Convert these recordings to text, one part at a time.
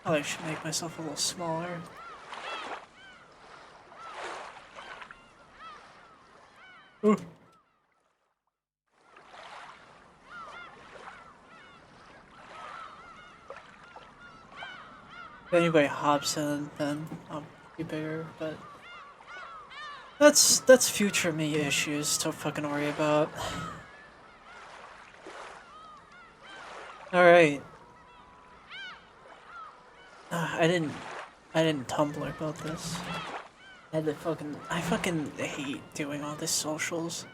Oh, I should make myself a little smaller. Ooh. Anyway, Hobson, then I'll be bigger, but that's future me issues to fucking worry about. All right. I didn't Tumblr about this. I fucking hate doing all this socials.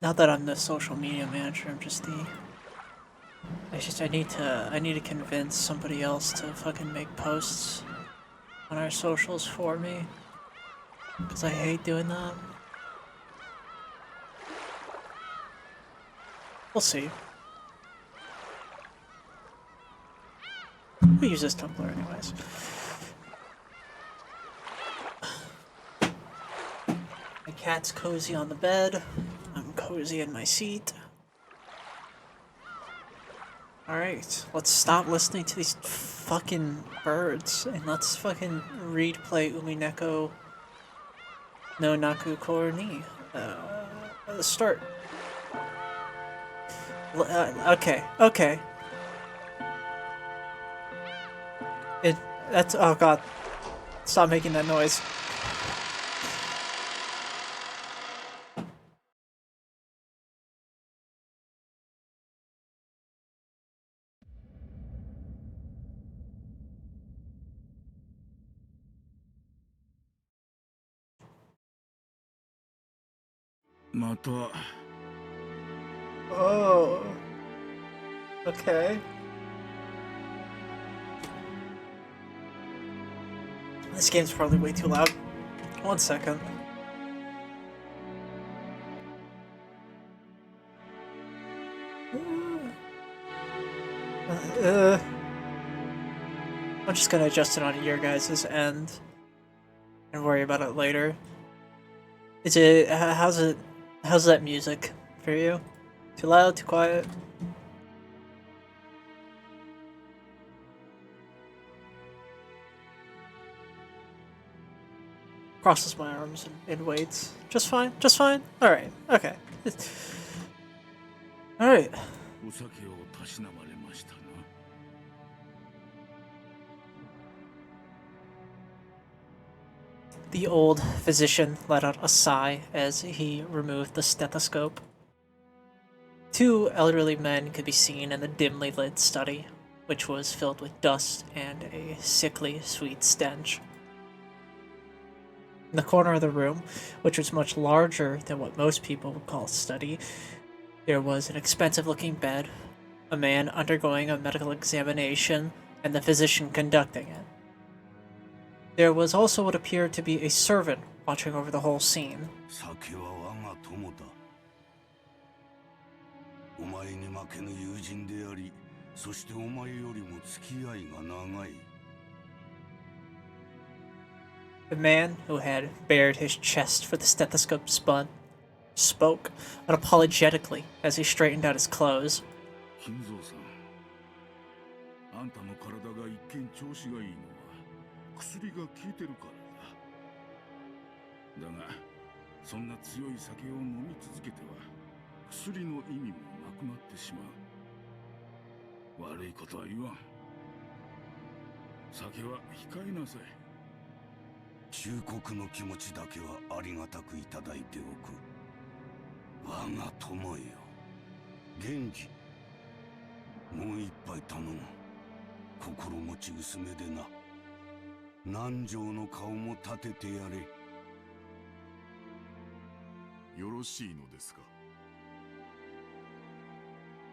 Not that I'm the social media manager, I'm just the. I need to convince somebody else to fucking make posts on our socials for me. Cause I hate doing that. We'll see. We use this Tumblr anyways. My cat's cozy on the bed. I'm cozy in my seat. Alright, let's stop listening to these fucking birds and let's fucking play Umineko no Naku Koroni. Start. Okay, okay. That's, oh god. Stop making that noise. Oh. Okay. This game's probably way too loud. 1 second. I'm just gonna adjust it on your guys' end and worry about it later. Is it, how's that music for you? Too loud, too quiet? Crosses my arms and waits. Just fine, just fine? Alright, okay. Alright. The old physician let out a sigh as he removed the stethoscope. 2 elderly men could be seen in the dimly lit study, which was filled with dust and a sickly, sweet stench. In the corner of the room, which was much larger than what most people would call a study, there was an expensive-looking bed, a man undergoing a medical examination, and the physician conducting it. There was also what appeared to be a servant watching over the whole scene. The man, who had bared his chest for the stethoscope spun, spoke unapologetically as he straightened out his clothes.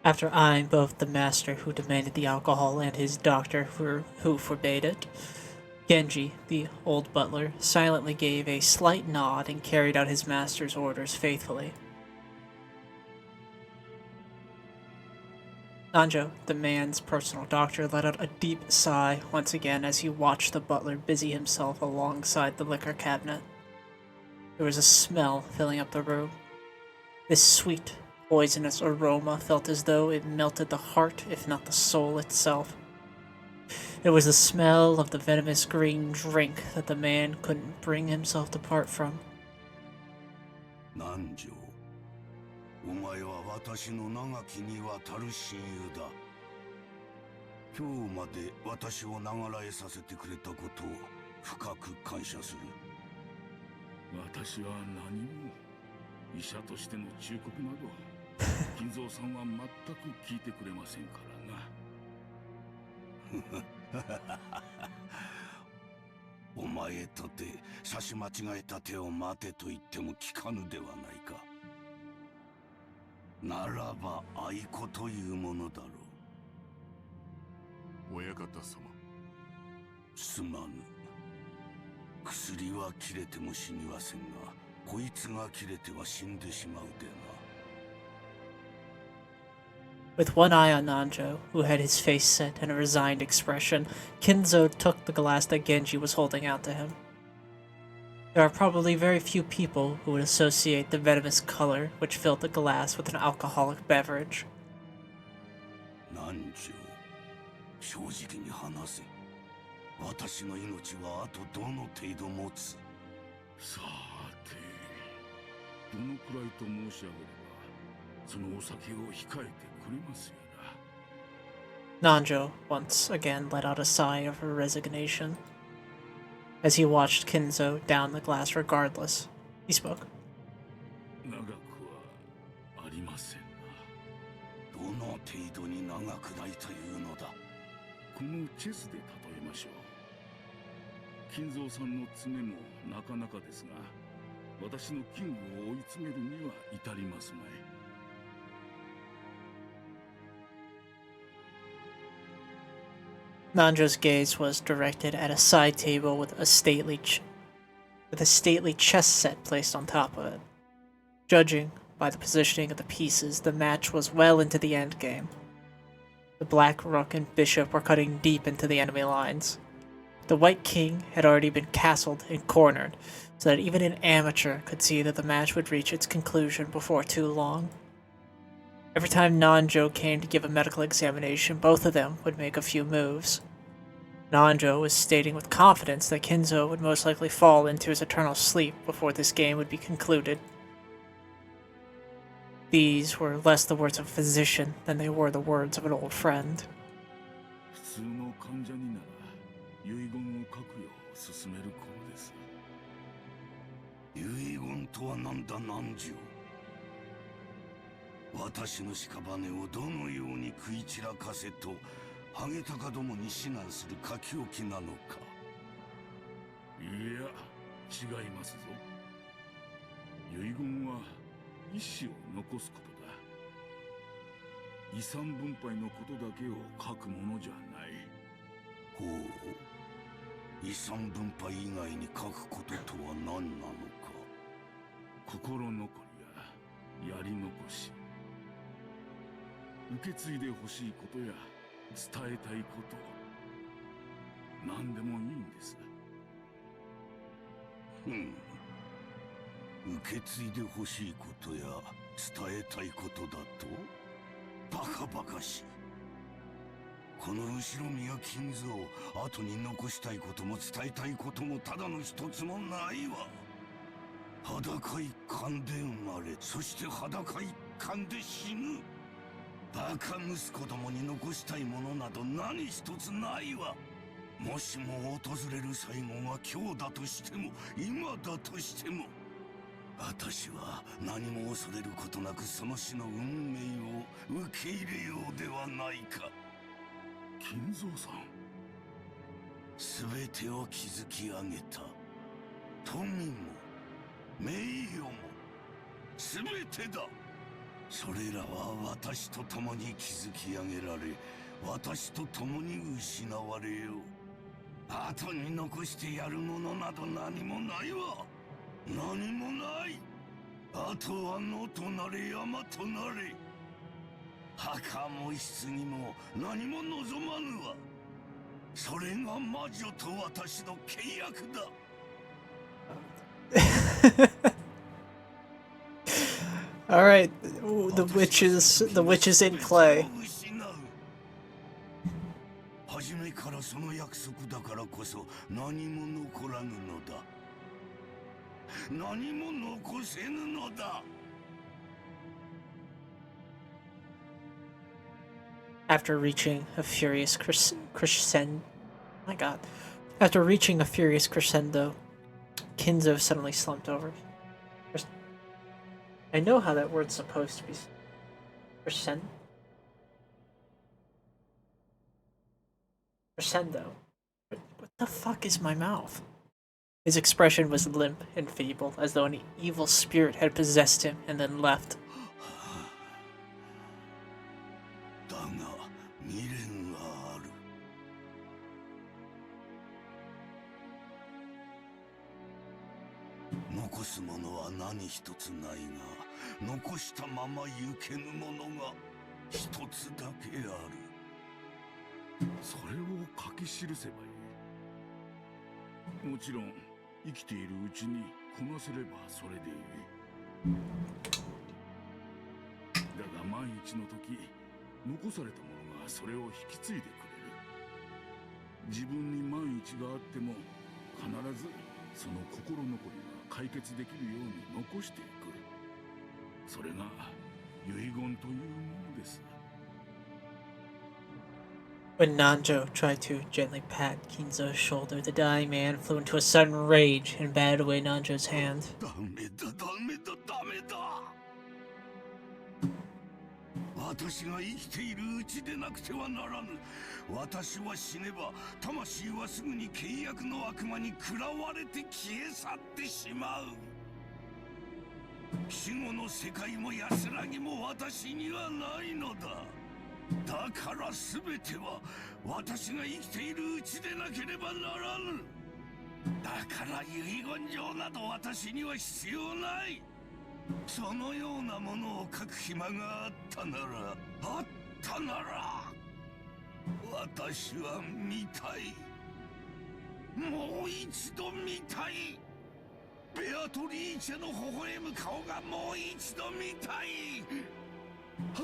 After eyeing both the master who demanded the alcohol and his doctor who forbade it, Genji, the old butler, silently gave a slight nod and carried out his master's orders faithfully. Nanjo, the man's personal doctor, let out a deep sigh once again as he watched the butler busy himself alongside the liquor cabinet. There was a smell filling up the room. This sweet, poisonous aroma felt as though it melted the heart, if not the soul itself. It was the smell of the venomous green drink that the man couldn't bring himself to part from. 南條、お前は私の長きにわたる親友だ。今日まで私を長らえさせてくれたことを深く感謝する。私は何も医者としての忠告など金蔵さんは全く聞いてくれませんからな。お前とて差し間違えた手を待てと言っても聞かぬではないか。ならば愛子というものだろう。親方様。すまぬ。薬は切れても死にませんが、こいつが切れては死んでしまうでな。With one eye on Nanjo, who had his face set in a resigned expression, Kinzo took the glass that Genji was holding out to him. There are probably very few people who would associate the venomous color which filled the glass with an alcoholic beverage. 南條、正直に話せ。私の命はあとどの程度持つ？さて、どのくらいと申し上げれば、そのお酒を控えてくれますやら。Nanjo once again let out a sigh of resignation. As he watched Kinzo down the glass regardless, he spoke. 長くはありませんな。どの程度に長くないというのだ？このチェスで例えましょう。金蔵さんの詰めもなかなかですが、私のキングを追い詰めるには至りますまい。Nanjo's gaze was directed at a side table with a stately chess set placed on top of it. Judging by the positioning of the pieces, the match was well into the endgame. The black rook and bishop were cutting deep into the enemy lines. The white king had already been castled and cornered, so that even an amateur could see that the match would reach its conclusion before too long. Every time Nanjo came to give a medical examination, both of them would make a few moves. Nanjo was stating with confidence that Kinzo would most likely fall into his eternal sleep before this game would be concluded. These were less the words of a physician than they were the words of an old friend. 普通の患者になら遺言を書くよう勧める頃です。遺言とは何だ南條？私の屍をどのように食い散らかせとハゲタカどもに指南する書き置きなのか？いや、違いますぞ。遺言は意思を残すことだ。遺産分配のことだけを書くものじゃない。ほう、遺産分配以外に書くこととは何なのか？心残りややり残し、受け継いでほしいことや伝えたいこと、何でもいいんです。受け継いでほしいことや伝えたいことだと？バカバカしい。この後ろ宮金蔵、後に残したいことも伝えたいこともただの一つもないわ。裸一貫で生まれ、そして裸一貫で死ぬ。バカ息子どもに残したいものなど何一つないわ。もしも訪れる最後が今日だとしても今だとしても、私は何も恐れることなくその死の運命を受け入れようではないか。金蔵さん、全てを築き上げた富も名誉も全てだ。それらは私と共に築き上げられ、私と共に失われよう。後に残してやるものなど何もないわ。何もない。あとは野となれ山となれ。墓も棺も何も望まぬわ。それが魔女と私の契約だ。All right, the witch is in play. 初めからその約束だからこそ何も残らぬのだ。何も残せぬのだ。 After reaching a furious crescendo, my god. After reaching a furious crescendo, Kinzo suddenly slumped over. I know how that word's supposed to be. Crescendo? Crescendo. What the fuck is my mouth? His expression was limp and feeble, as though an evil spirit had possessed him and then left. だが未練がある。残すものは何一つないが、残したまま行けぬものが一つだけある。それを書き記せばいい。もちろん生きているうちにこなせればそれでいい。だが万一の時、残された者がそれを引き継いでくれる。自分に万一があっても必ずその心残りが解決できるように残していく。それが遺言というものです。 When Nanjo tried to gently pat Kinzo's shoulder, the dying man flew into a sudden rage and batted away Nanjo's hand. ダメだダメだダメだ。私が生きているうちでなくてはならぬ。私は死ねば魂はすぐに契約の悪魔に食らわれて消え去ってしまう。死後の世界も安らぎも私にはないのだ。だから全ては私が生きているうちでなければならぬ。だから遺言状など私には必要ない。そのようなものを書く暇があったなら私は見たい。もう一度見たい。ベアトリーチェの微笑む顔がもう一度見たい。は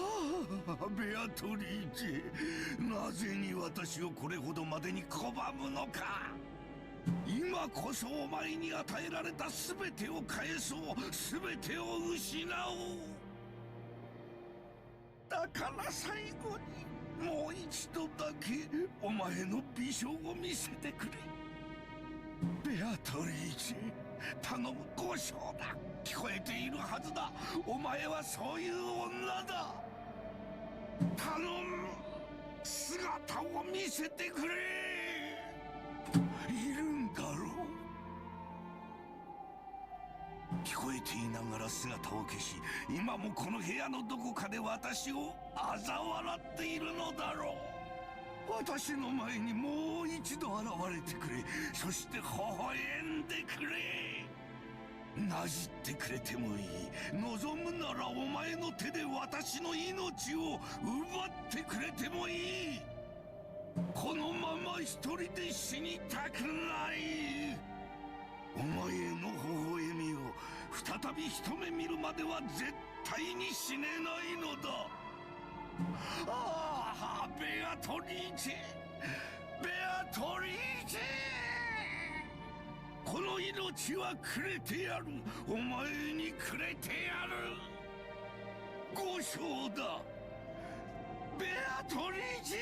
あ、ベアトリーチェ、なぜに私をこれほどまでに拒むのか。今こそお前に与えられた全てを返そう。全てを失おう。だから最後にもう一度だけお前の美少を見せてくれ。ベアトリーチェ、頼む、交渉だ。聞こえているはずだ。お前はそういう女だ。頼む、姿を見せてくれ。いるんだろう。聞こえていながら姿を消し、今もこの部屋のどこかで私を嘲笑っているのだろう。私の前にもう一度現れてくれ。そして微笑んでくれ。なじってくれてもいい。望むならお前の手で私の命を奪ってくれてもいい。このまま一人で死にたくない。お前の微笑みを再び一目見るまでは絶対に死ねないのだ。ああ、ベアトリーチェ、ベアトリーチェ、この命はくれてやる。お前にくれてやる。交渉だ、ベアトリーチェ。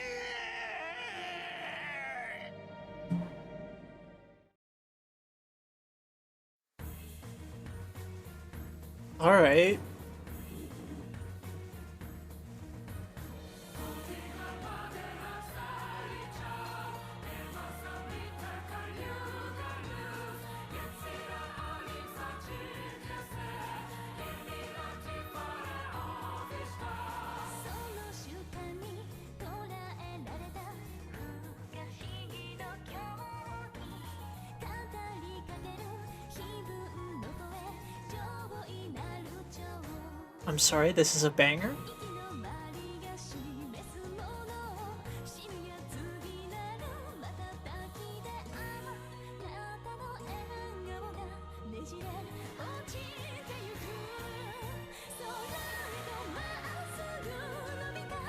Alright. I'm sorry, this is a banger?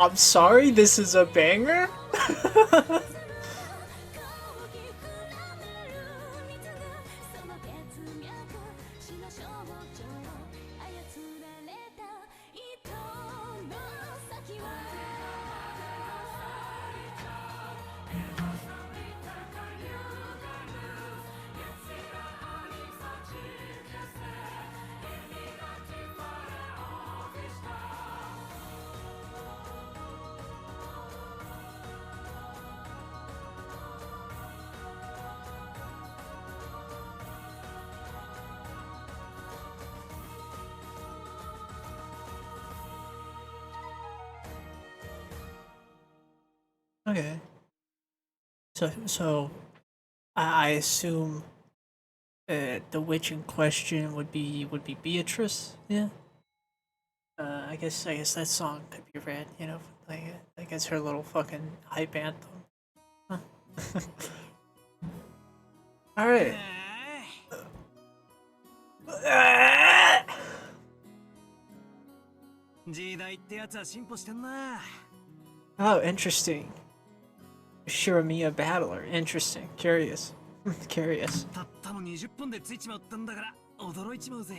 I'm sorry, this is a banger? Okay. So I assume the witch in question would be Beatrice. Yeah. I guess that song could be read. You know, like it's her little fucking hype anthem. Huh. All right. Oh, interesting. Shiramiya battler. Interesting. Curious. Curious. たったの20分でついちまったんだから驚いちまうぜ。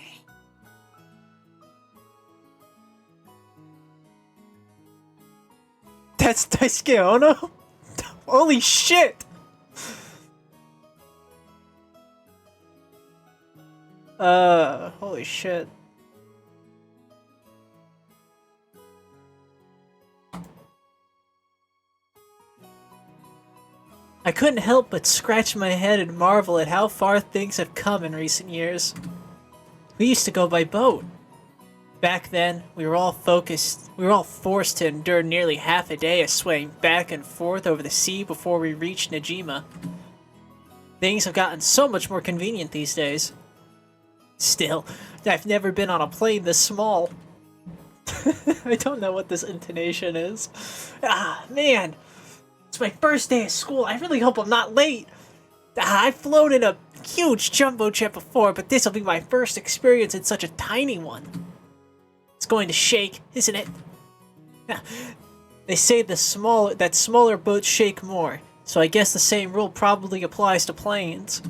That's Daisuke Ono? Holy shit! Holy shit. I couldn't help but scratch my head and marvel at how far things have come in recent years. We used to go by boat. Back then, we were all forced to endure nearly half a day of swaying back and forth over the sea before we reached Najima. Things have gotten so much more convenient these days. Still, I've never been on a plane this small. I don't know what this intonation is. Ah, man. It's my first day of school. I really hope I'm not late. I've flown in a huge jumbo jet before, but this'll be my first experience in such a tiny one. It's going to shake, isn't it? They say that smaller boats shake more, so I guess the same rule probably applies to planes.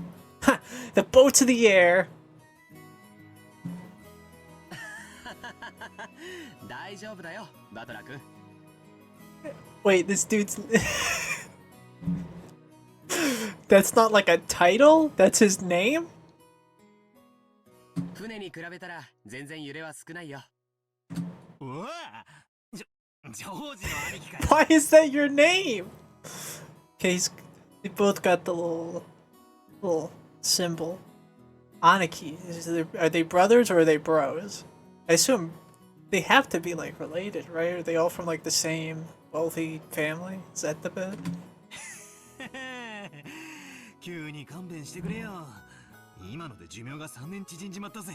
Ha! The boat's in the air. Wait, this dude's... That's not like a title? That's his name? Why is that your name? Okay, they both got the little symbol. Aniki. Are they brothers or are they bros? I assume they have to be like related, right? Are they all from like the same wealthy family? Is that the bit? 急に勘弁してくれよ。今ので寿命が3年縮んじまったぜ。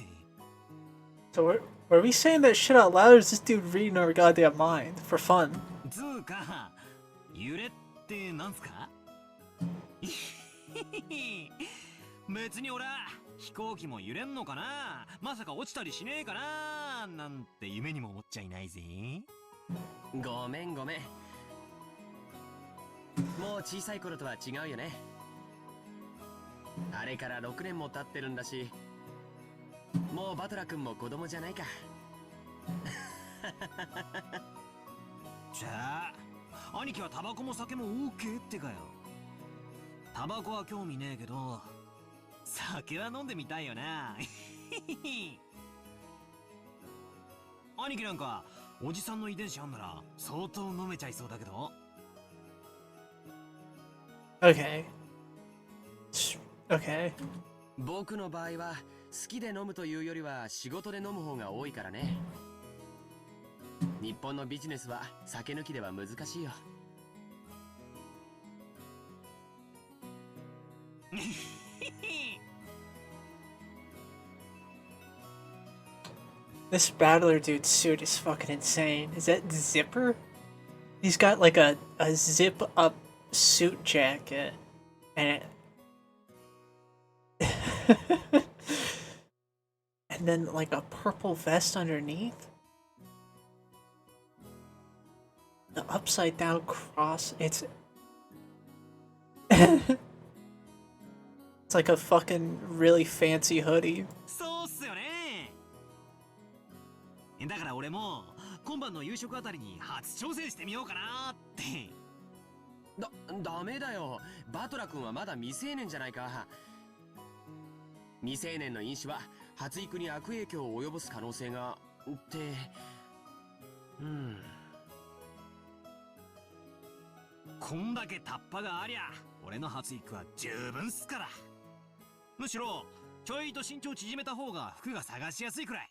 So were we saying that shit out loud, or is this dude reading our goddamn mind for fun? つうか、揺れってなんすか？別に俺は飛行機も揺れんのかな？まさか落ちたりしねえかな？なんて夢にも思っちゃいないぜ。ごめんごめん。もう小さい頃とは違うよね。あれから6年も経ってるんだし。 もうバトラ君も子供じゃないか。じゃあ、兄貴はタバコも酒も OK ってかよ。タバコは興味ねえけど、酒は飲んでみたいよな。兄貴なんか、おじさんの遺伝子あんなら相当飲めちゃいそうだけど。Okay. Okay. 僕の場合は好きで飲むというよりは仕事で飲む方が多いからね。日本のビジネスは酒抜きでは難しいよ。This battler dude's suit is fucking insane. Is that Zipper? He's got like a zip up suit jacket and and then like a purple vest underneath. The upside down cross. It's it's like a fucking really fancy hoodie. そうっすよね。だから俺も今晩の夕食あたりに初挑戦してみようかなって。ダメだよ。バトラ君はまだ未成年じゃないか。未成年の飲酒は発育に悪影響を及ぼす可能性がってこんだけタッパがありゃ俺の発育は十分っすから。むしろちょいと身長縮めた方が服が探しやすいくらい。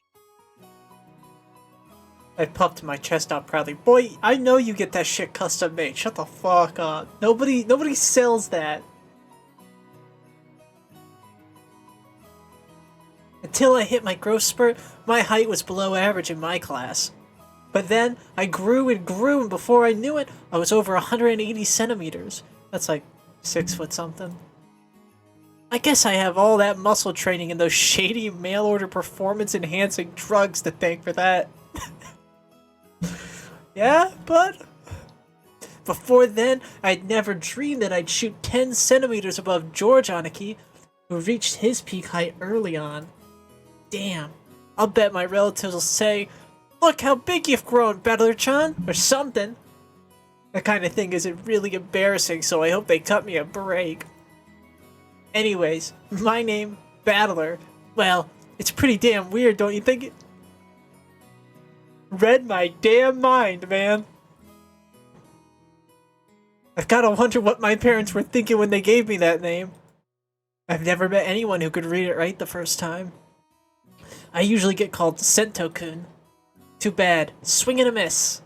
I puffed my chest out proudly. Boy, I know you get that shit custom made. Shut the fuck up. Nobody sells that. Until I hit my growth spurt, my height was below average in my class. But then, I grew and grew, and before I knew it, I was over 180 centimeters. That's like 6 foot something. I guess I have all that muscle training and those shady mail-order performance-enhancing drugs to thank for that. Yeah, bud? Before then, I'd never dreamed that I'd shoot 10 centimeters above George Aniki, who reached his peak height early on. Damn. I'll bet my relatives will say, "Look how big you've grown, Battler-chan," or something. That kind of thing isn't really embarrassing, so I hope they cut me a break. Anyways, my name, Battler, well, it's pretty damn weird, don't you think? Read my damn mind, man. I've gotta wonder what my parents were thinking when they gave me that name. I've never met anyone who could read it right the first time. I usually get called Sento-kun. Too bad. Swing and a miss.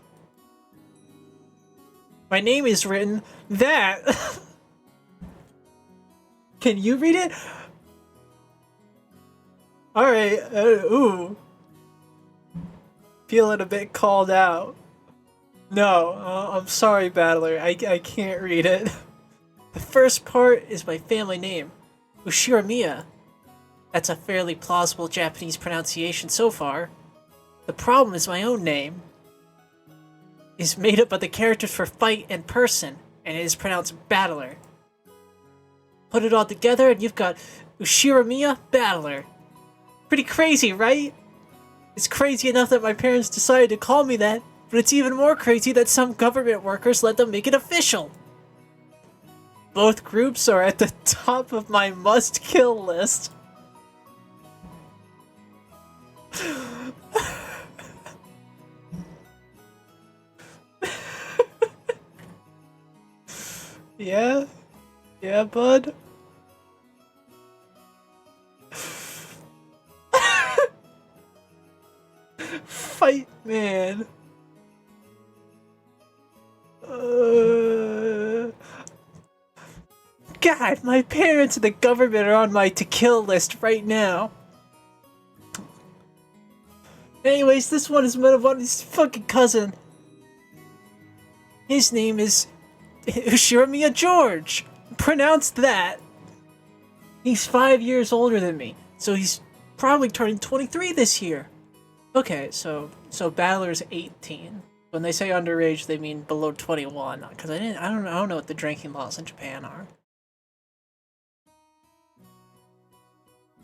My name is written that. Can you read it? Alright, ooh. Feeling a bit called out. No, I'm sorry, Battler. I can't read it. The first part is my family name, Ushiramiya. That's a fairly plausible Japanese pronunciation so far. The problem is my own name is made up of the characters for fight and person, and it is pronounced Battler. Put it all together and you've got Ushiramiya Battler. Pretty crazy, right? It's crazy enough that my parents decided to call me that, but it's even more crazy that some government workers let them make it official. Both groups are at the top of my must-kill list. Yeah? Yeah, bud? Fight, man. God, my parents and the government are on my to-kill list right now. Anyways, this one is one of his fucking cousin. His name is Ushiramiya George. Pronounce that. He's 5 years older than me, so he's probably turning 23 this year. Okay, so Battler's 18. When they say underage, they mean below 21. Because I don't know what the drinking laws in Japan are.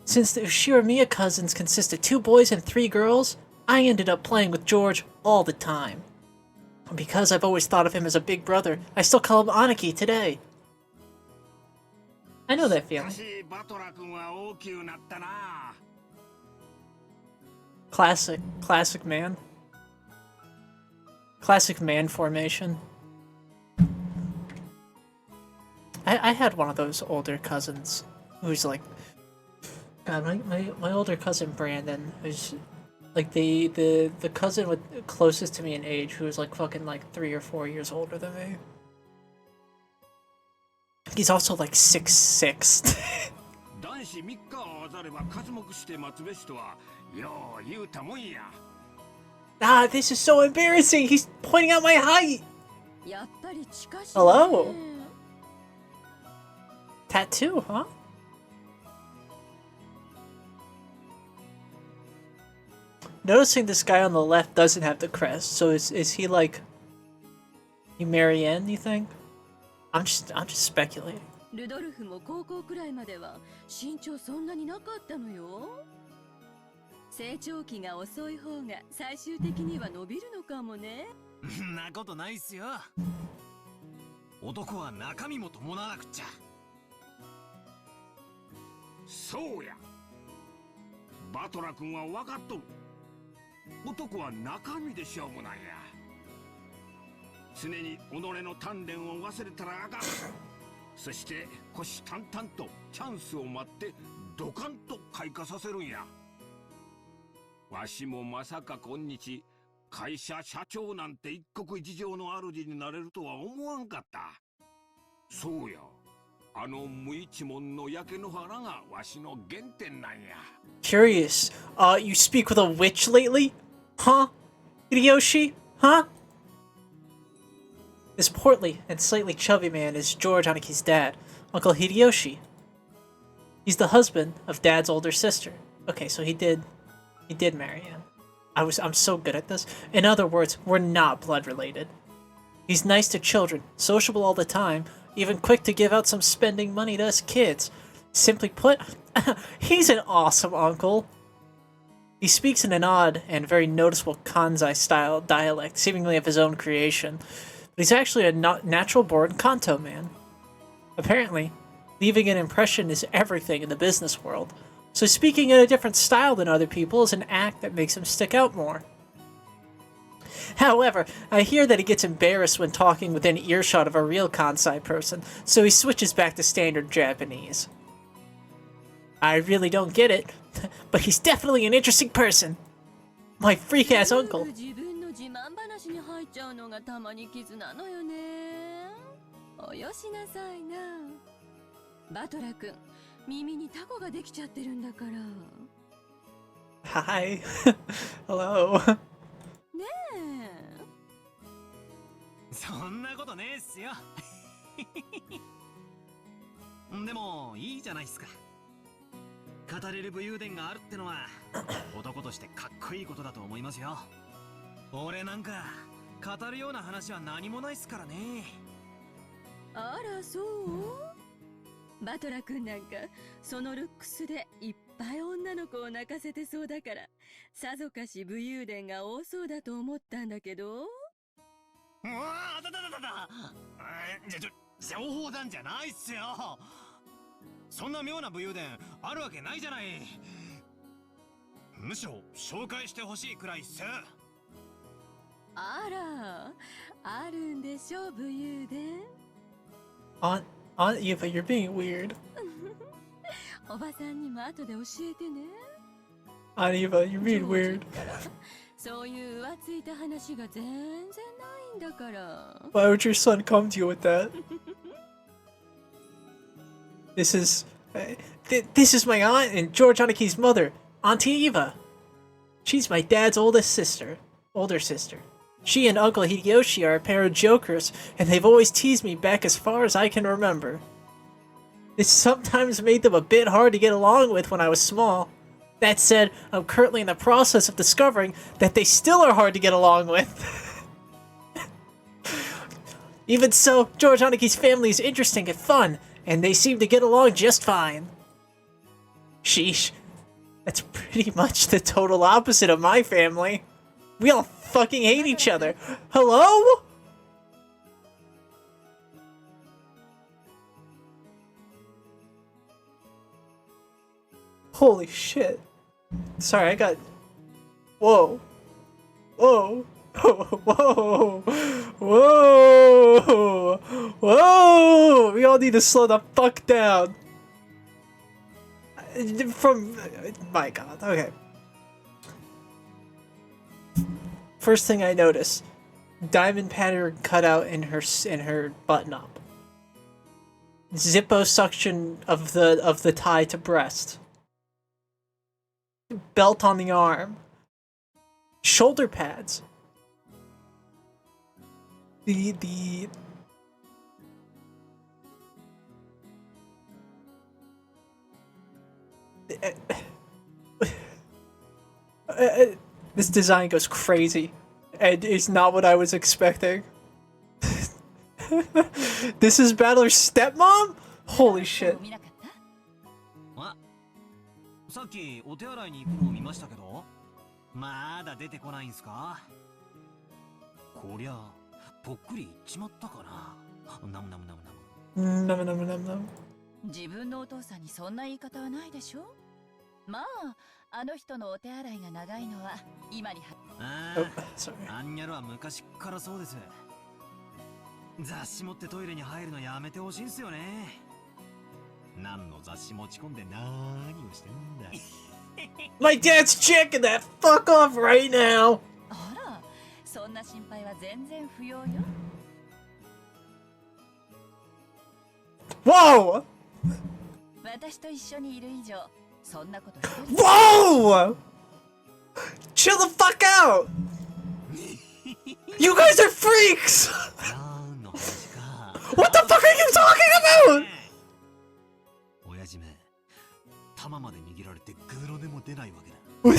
Since the Ushiramiya cousins consist of 2 boys and 3 girls, I ended up playing with George all the time. And because I've always thought of him as a big brother, I still call him Aniki today. I know that feeling. Classic man. Classic man formation. I had one of those older cousins who's like, God, my older cousin Brandon, who's like the cousin with closest to me in age, who was like fucking like 3 or 4 years older than me. He's also like 6'6". Ah, this is so embarrassing! He's pointing out my height! Hello? Tattoo, huh? Noticing this guy on the left doesn't have the crest, so is he like... You Marianne, you think? I'm just speculating. ルドルフも高校くらいまでは身長そんなになかったのよ。成長期が遅い方が最終的には伸びるのかもね。んなことないっすよ。男は中身も伴わなくっちゃ。そうや。バトラ君は分かっとる。男は中身で勝負なんや。常に己の鍛錬を忘れたらあかん。そして虎視眈々とチャンスを待ってドカンと開花させるんや。わしもまさか今日会社社長なんて一国一城の主になれるとは思わんかった。そうや、あの無一文の焼け野原がわしの原点なんや。Curious. You speak with a witch lately? Huh? Hideyoshi? Huh? This portly and slightly chubby man is George Anaki's dad, Uncle Hideyoshi. He's the husband of Dad's older sister. Okay, so he did marry him. I'm so good at this. In other words, we're not blood related. He's nice to children, sociable all the time, even quick to give out some spending money to us kids. Simply put, he's an awesome uncle. He speaks in an odd and very noticeable Kansai-style dialect, seemingly of his own creation. But he's actually a natural-born Kanto man. Apparently, leaving an impression is everything in the business world, so speaking in a different style than other people is an act that makes him stick out more. However, I hear that he gets embarrassed when talking within earshot of a real Kansai person, so he switches back to standard Japanese. I really don't get it, but he's definitely an interesting person. My freak-ass uncle. 自分の自慢話に入っちゃうのがたまに傷なのよね。およしなさいな。バトラ君、耳にタコができちゃってるんだから。Hi. Hello. ねえ。そんなことねえっすよ。でもいいじゃないっすか。語れる武勇伝があるってのは男としてかっこいいことだと思いますよ。俺なんか語るような話は何もないっすからね。あらそう？バトラ君なんかそのルックスでいっぱい女の子を泣かせてそうだからさぞかし武勇伝が多そうだと思ったんだけど。うわあだ。情報弾じゃないっすよ。そんな妙な武勇伝あるわけないじゃない。むしろ紹介してほしいくらいっす。あら、あるんでしょ武勇伝。Aunt Eva, you're being weird. おばさんにも後で教えてね。Aunt Eva, you're being weird. そういう浮ついた話が全然ないんだから。Why would your son come to you with that? This is my aunt and George Anaki's mother, Auntie Eva. She's my dad's older sister. She and Uncle Hideyoshi are a pair of jokers, and they've always teased me back as far as I can remember. This sometimes made them a bit hard to get along with when I was small. That said, I'm currently in the process of discovering that they still are hard to get along with. Even so, George Anaki's family is interesting and fun, and they seem to get along just fine. Sheesh. That's pretty much the total opposite of my family. We all fucking hate each other. Hello? Holy shit. Sorry, I got... Whoa. Whoa. Whoa. Whoa. Whoa. We all need to slow the fuck down. My god, okay. First thing I notice, diamond pattern cut out in her button up. Zippo suction of the tie to breast. Belt on the arm. Shoulder pads. This design goes crazy, and it's not what I was expecting. This is Battler's stepmom? Holy shit. さっきお手洗いに行くのを見ましたけど、まだ出てこないんすか？こりゃぽっくりいっちまったかな。ナムナムナムナム。ナムナムナムナム。自分のお父さんにそんな言い方はないでしょ。まあ、あの人のお手洗いが長いのは今にアンニャルは昔からそうです。雑誌持ってトイレに入るのやめてほしいんすよね。何の雑誌持ち込んで何をしてんだ。My dad's checking that fuck off right now. あら、そんな心配は全然不要よ。 Whoa! 私と一緒にいる以上、そんなこと一人 Whoa! Chill the fuck out! You guys are freaks! なんの話か。 What the fuck are you talking about? 親父め、玉まで握られてグーロでも出ないわけだ。What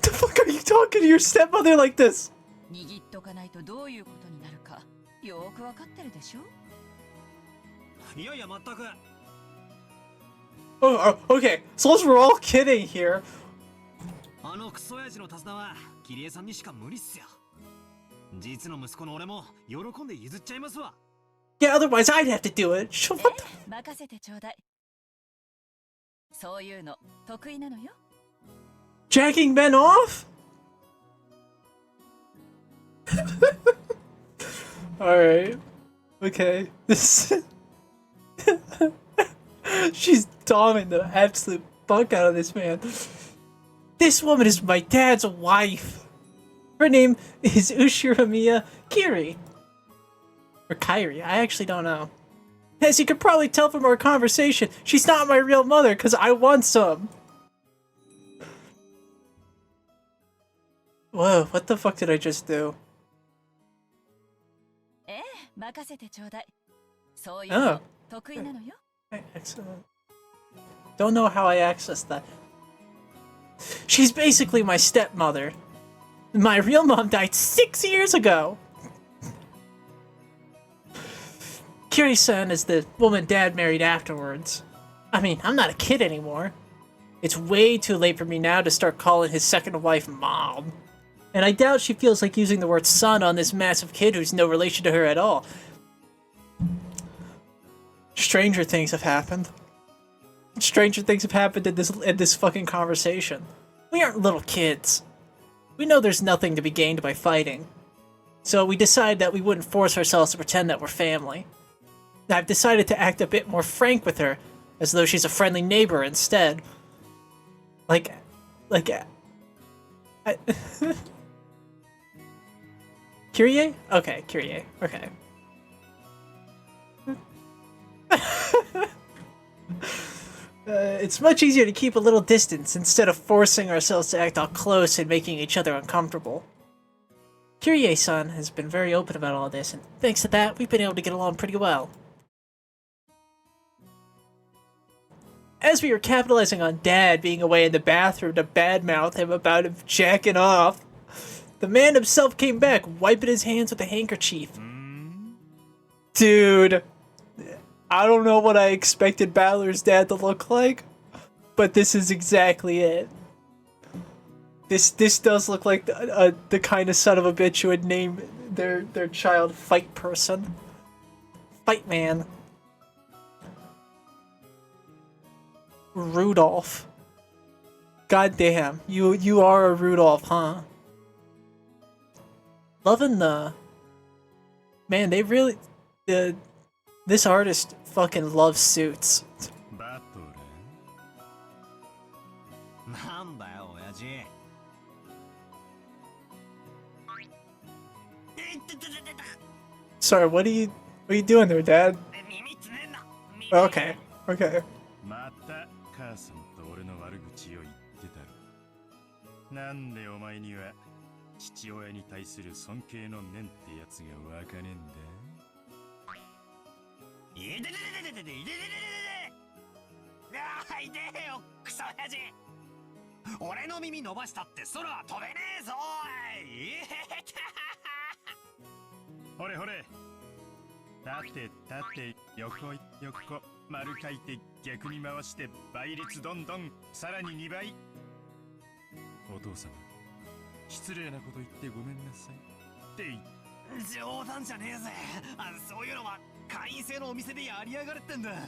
the fuck are you talking to your stepmother like this? 握っとかないとどういうことになるかよーくわかってるでしょ。いやいや、まったく。Okay, so as we're all kidding here. あのクソ親父の手綱はキリエさんにしか無理っすよ。実の息子の俺も喜んで譲っちゃいますわ。 Yeah, otherwise I'd have to do it. What the? 任せてちょうだい。そういうの得意なのよ。 Jacking men off? Alright. Okay. This. She's doming the absolute fuck out of this man. This woman is my dad's wife. Her name is Ushiramiya Kiri. Or Kairi, I actually don't know. As you can probably tell from our conversation, she's not my real mother because I want some. Whoa, what the fuck did I just do? ええ、任せてちょうだい。そういうの得意なのよ。 Excellent. Don't know how I accessed that. She's basically my stepmother. My real mom died 6 years ago. Kiri-san is the woman Dad married afterwards. I mean, I'm not a kid anymore. It's way too late for me now to start calling his second wife Mom. And I doubt she feels like using the word son on this massive kid who's no relation to her at all. Stranger things have happened. Stranger things have happened in this fucking conversation. We aren't little kids. We know there's nothing to be gained by fighting. So we decided that we wouldn't force ourselves to pretend that we're family. I've decided to act a bit more frank with her, as though she's a friendly neighbor instead. Kyrie? Okay, Kyrie. Okay. It's much easier to keep a little distance instead of forcing ourselves to act all close and making each other uncomfortable. Kyrie-san has been very open about all this, and thanks to that, we've been able to get along pretty well. As we were capitalizing on Dad being away in the bathroom to badmouth him about him jacking off, the man himself came back, wiping his hands with a handkerchief. Dude, I don't know what I expected Balor's dad to look like, but this is exactly it. This does look like the kind of son of a bitch who would name their child Fight Person. Fight Man. Rudolph. God damn, you are a Rudolph, huh? Loving the... Man, they really... This artist fucking loves suits. なんだよ、親父。Sorry, what are you doing there, Dad? Okay, okay. また母さんと俺の悪口を言ってたろ。なんでお前には父親に対する尊敬の念ってやつがわかねえんだ。いででででででででででであいでよ、クソ親父。俺の耳伸ばしたって空は飛べねえぞい。ほれほれ。縦縦横横丸書いて逆に回して倍率どんどんさらに2倍。お父様、失礼なこと言ってごめんなさいって冗談じゃねえぜ。そういうのは会員制のお店でやりやがるってんだ。だか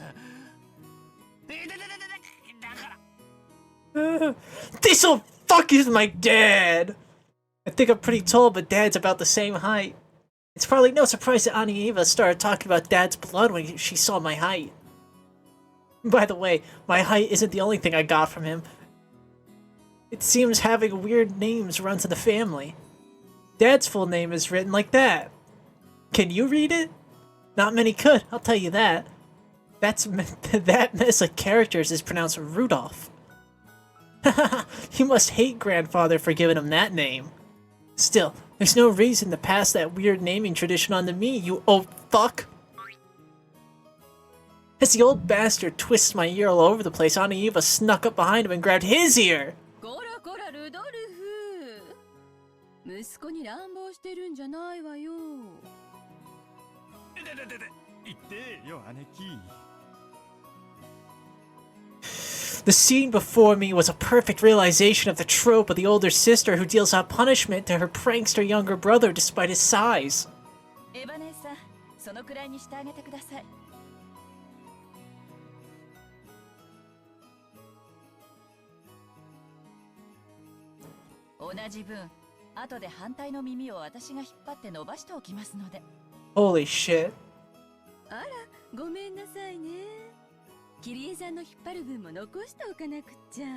ら This'll fuck is my dad! I think I'm pretty tall, but Dad's about the same height. It's probably no surprise that Anieva started talking about Dad's blood when she saw my height. By the way, my height isn't the only thing I got from him. It seems having weird names runs in the family. Dad's full name is written like that. Can you read it? Not many could, I'll tell you that. That mess of characters is pronounced Rudolph. You must hate Grandfather for giving him that name. Still, there's no reason to pass that weird naming tradition on to me, you old fuck. As the old bastard twists my ear all over the place, Auntie Eva snuck up behind him and grabbed his ear. こらこらルドルフ、息子に乱暴してるんじゃないわよ。言ってよ姉貴。The scene before me was a perfect realization of the trope of the older sister who deals out punishment to her prankster younger brother despite his size. エヴァ姉さん、そのくらいにしてあげてください。同じ分、後で反対の耳を私が引っ張って伸ばしておきますので。Holy shit. あら、ごめんなさいね。キリエさんの引っ張る分も残しておかなくっちゃ。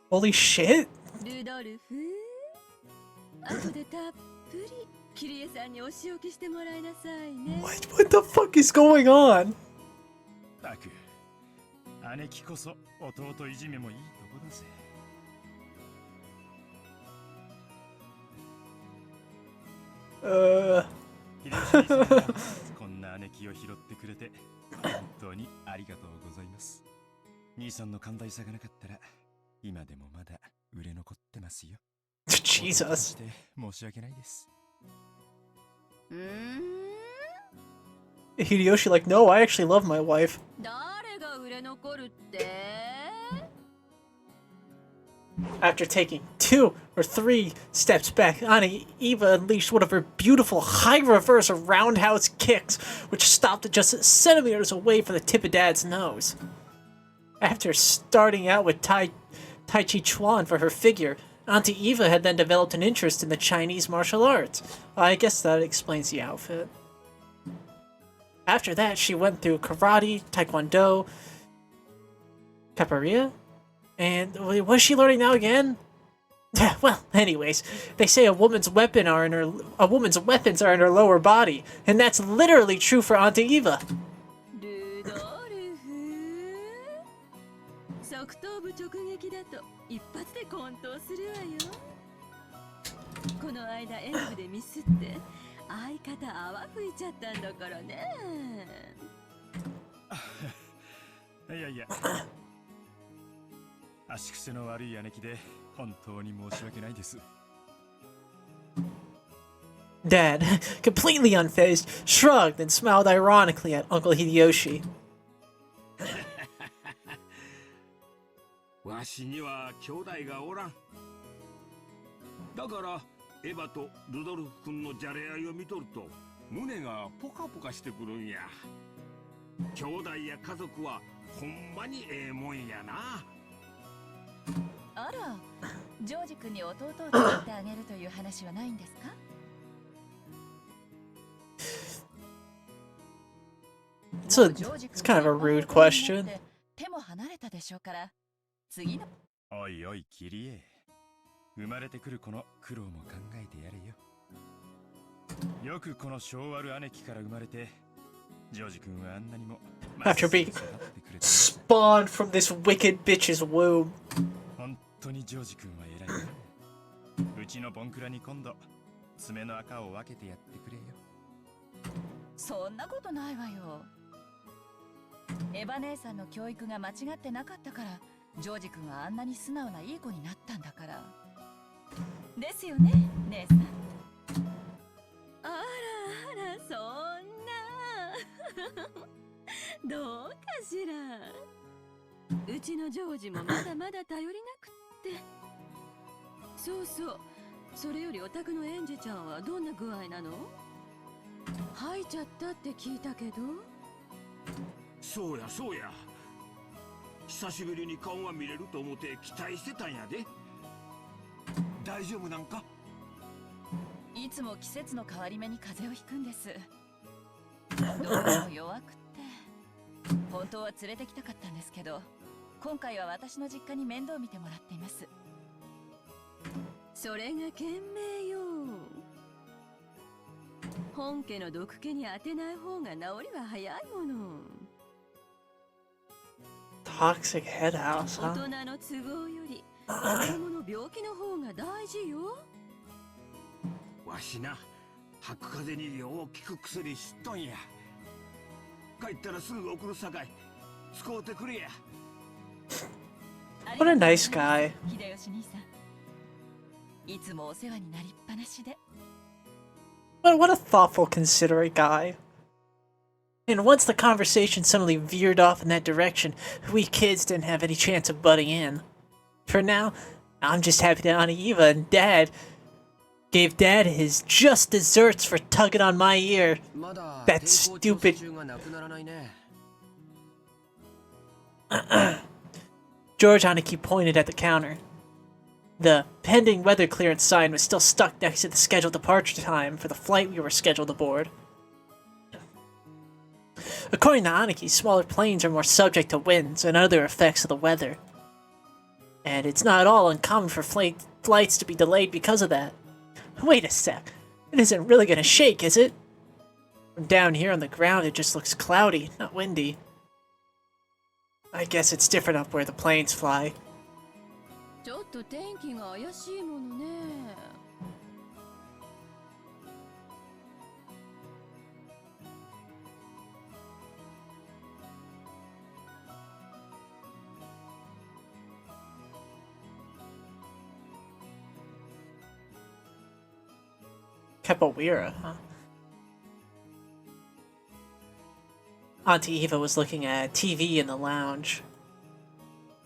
Holy shit? ルドルフ、後でたっぷりキリエさんにお仕置きしてもらいなさいね。What the fuck is going on? たく、姉貴こそ弟いじめもいいとこだぜ。こんな姉貴を拾ってくれて本当にありがとうございます。兄さんの寛大さがなかったら今でもまだ売れ残ってますよ。Jesus. 申し訳ないです。Hideyoshi like, no, I actually love my wife. 誰が売れ残るって？ After taking 2 or 3 steps back, Auntie Eva unleashed one of her beautiful high reverse roundhouse kicks, which stopped just centimeters away from the tip of Dad's nose. After starting out with Tai Chi Chuan for her figure, Auntie Eva had then developed an interest in the Chinese martial arts. I guess that explains the outfit. After that, she went through karate, taekwondo, capoeira, and what is she learning now again? Well, anyways, they say a woman's weapons are in her lower body, and that's literally true for Auntie Eva. ルドルフ、側頭部直撃だと一発で混沌するわよ。この間演舞でミスって相方泡吹いちゃったんだからね。いやいや。足癖の悪い姉貴で本当に申し訳ないです。Dad, completely unfazed, shrugged and smiled ironically at Uncle Hideyoshi. わしには兄弟がおらん。だからエヴァとルドルフ君のじゃれ合いを見とると胸がポカポカしてくるんや。兄弟や家族はほんまにええもんやな。あら、ジョージ君に弟を作ってあげるという話はないんですか？ It's kind of a rude question. 手も離れたでしょうから、次の。おいおいキリエ、生まれてくる子の苦労も考えてやれよ。よくこの性悪姉貴から生まれて、ジョージ君はあんなにも。After being spawned from this wicked bitch's womb. 本当にジョージ君は偉いな。うちのボンクラに今度爪の赤を分けてやってくれよ。そんなことないわよ。エヴァ姉さんの教育が間違ってなかったから、ジョージ君はあんなに素直ないい子になったんだから。ですよね、姉さん。あらあら、そんな。どうかしら。うちのジョージもまだまだ頼りなくって。そうそう。それよりお宅のエンジェちゃんはどんな具合なの？吐いちゃったって聞いたけど。そうやそうや。久しぶりに顔が見れると思って期待してたんやで。大丈夫なんか？いつも季節の変わり目に風邪をひくんです。どうも弱くって。本当は連れてきたかったんですけど、今回は私の実家に面倒見てもらっています。それが賢明よ。本家の毒気に当てない方が治りは早いもの。Toxic head house, 大 huh? 人の都合より子供の病気の方が大事よ。わしな、白風邪に大きく薬知っとんや。帰ったらすぐ送るさかい、使うてくれや。What a nice guy. 秀吉兄さん、いつもお世話になりっぱなしで。What a thoughtful, considerate guy. And once the conversation suddenly veered off in that direction, we kids didn't have any chance of butting in. For now, I'm just happy that Auntie Eva and Dad gave Dad his just desserts for tugging on my ear. まだ That 抵抗調査 stupid- 中がなくならないね。 George Aniki pointed at the counter. The pending weather clearance sign was still stuck next to the scheduled departure time for the flight we were scheduled aboard. According to Aniki, smaller planes are more subject to winds and other effects of the weather. And it's not at all uncommon for flights to be delayed because of that. Wait a sec. It isn't really gonna shake, is it? From down here on the ground, it just looks cloudy, not windy. I guess it's different up where the planes fly. ちょっと天気が怪しいものね。Capoeira, huh? Auntie Eva was looking at TV in the lounge.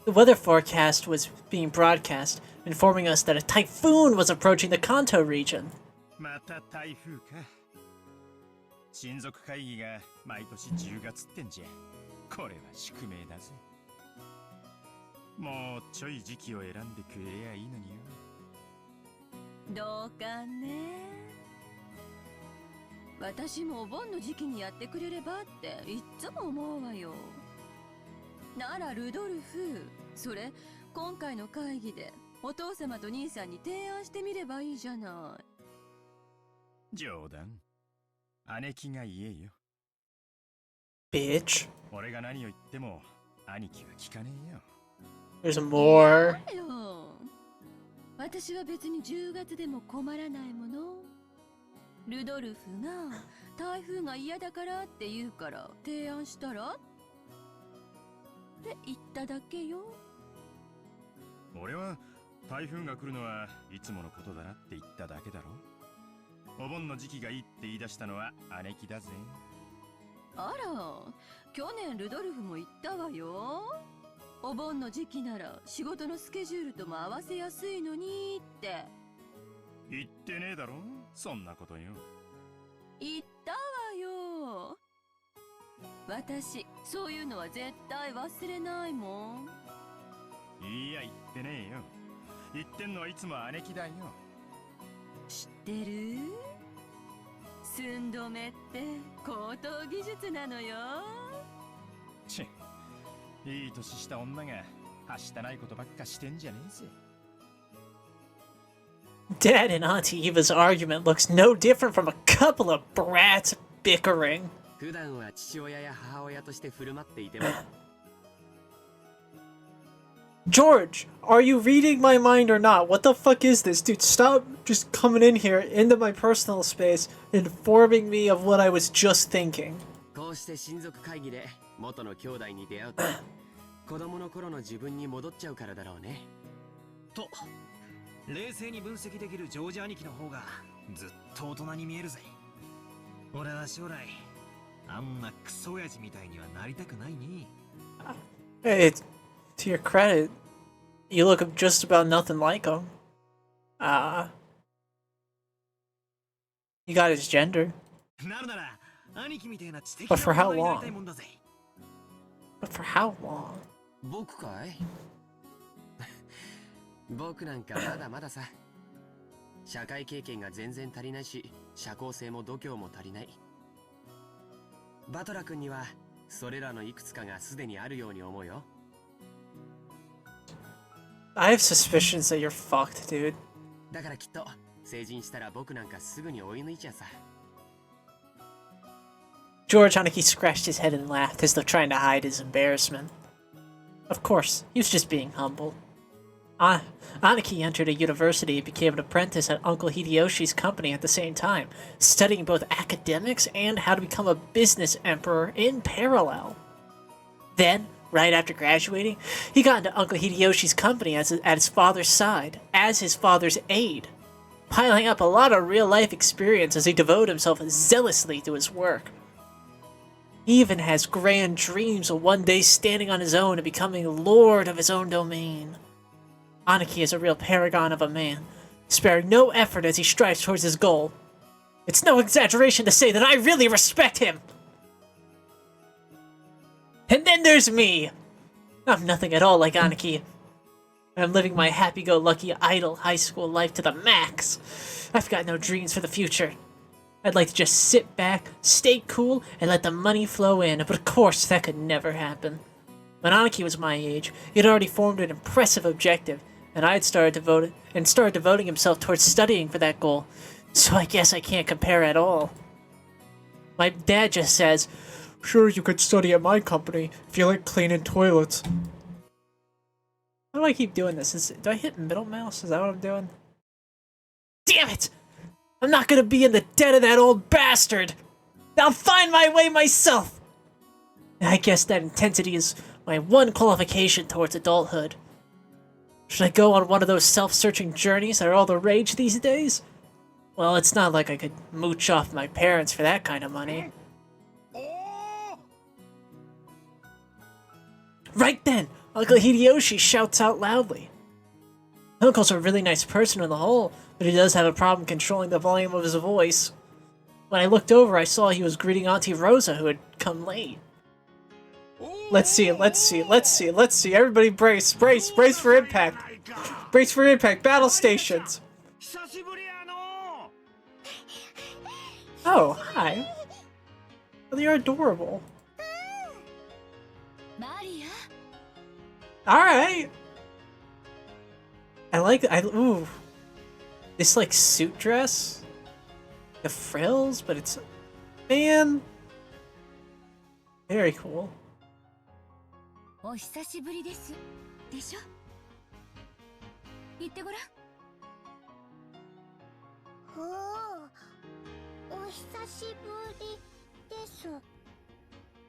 The weather forecast was being broadcast, informing us that a typhoon was approaching the Kanto region. また台風か。親族会議が毎年10月ってんじゃ。これは宿命だぜ。もうちょい時期を選んでくれりゃいいのによ。どうかね。私もお盆の時期にやってくれればっていっつも思うわよ。ならルドルフ、それ今回の会議でお父様と兄さんに提案してみればいいじゃない。冗談。姉貴が言えよ。Bitch. 俺が何を言っても兄貴は聞かねえよ。There's more. いやよ。私は別に10月でも困らないもの。ルドルフが台風が嫌だからって言うから提案したらって言っただけよ。俺は台風が来るのはいつものことだなって言っただけだろ。お盆の時期がいいって言い出したのは姉貴だぜ。あら、去年ルドルフも言ったわよ。お盆の時期なら仕事のスケジュールとも合わせやすいのにって。言ってねえだろ、そんなことよ。言ったわよ。私、そういうのは絶対忘れないもん。いや、言ってねえよ。言ってんのはいつも姉貴だよ。知ってる？寸止めって高等技術なのよ。ち、いい年した女がはしたないことばっかしてんじゃねえぜ。Dad and Auntie Eva's argument looks no different from a couple of brats bickering. 普段は父親や母親として振る舞っていても George, are you reading my mind or not? What the fuck is this? Dude, stop just coming in here into my personal space, informing me of what I was just thinking. こうして親族会議で元の兄弟に出会うと子供の頃の自分に戻っちゃうからだろうね。と冷静に分析できるジョージ兄貴の方がずっと大人に見えるぜ。俺は将来あんなクソ親父みたいにはなりたくないね。 Hey, to your credit, you look just about nothing like him. You got his gender. なるなら兄貴みたいな知的 But for な how 大人になり long? たいもんだぜ。 But for how long? 僕かい僕なんかまだまださ。社会経験が全然足りないし、社交性も度胸も足りない。バトラ君にはそれらのいくつかがすでにあるように思うよ。I have suspicions that you're fucked, dude. だからきっと成人したら僕なんかすぐに追い抜いちゃうさ。George Aniki scratched his head and laughed as though trying to hide his embarrassment. Of course, he was just being humble. Aniki entered a university and became an apprentice at Uncle Hideyoshi's company at the same time, studying both academics and how to become a business emperor in parallel. Then, right after graduating, he got into Uncle Hideyoshi's company at his father's side, as his father's aide, piling up a lot of real-life experience as he devoted himself zealously to his work. He even has grand dreams of one day standing on his own and becoming lord of his own domain. Aniki is a real paragon of a man, sparing no effort as he strives towards his goal. It's no exaggeration to say that I really respect him! And then there's me! I'm nothing at all like Aniki. I'm living my happy-go-lucky, idle high school life to the max. I've got no dreams for the future. I'd like to just sit back, stay cool, and let the money flow in, but of course that could never happen. When Aniki was my age, he had already formed an impressive objective, and I had started devoting himself towards studying for that goal, so I guess I can't compare at all. My dad just says, "Sure, you could study at my company if you like cleaning toilets." How do I keep doing this? Do I hit middle mouse? Is that what I'm doing? Damn it! I'm not gonna be in the debt of that old bastard! I'll find my way myself! I guess that intensity is my one qualification towards adulthood. Should I go on one of those self-searching journeys that are all the rage these days? Well, it's not like I could mooch off my parents for that kind of money. Right then, Uncle Hideyoshi shouts out loudly. Uncle's a really nice person on the whole, but he does have a problem controlling the volume of his voice. When I looked over, I saw he was greeting Auntie Rosa, who had come late. Let's see. Everybody brace for impact. Brace for impact. Battle stations. Oh, hi. Oh, they are adorable. Alright. Ooh. This, like, suit dress? The frills, but it's... Man. Very cool. お久しぶりです。でしょ？言ってごらん。お久しぶりです。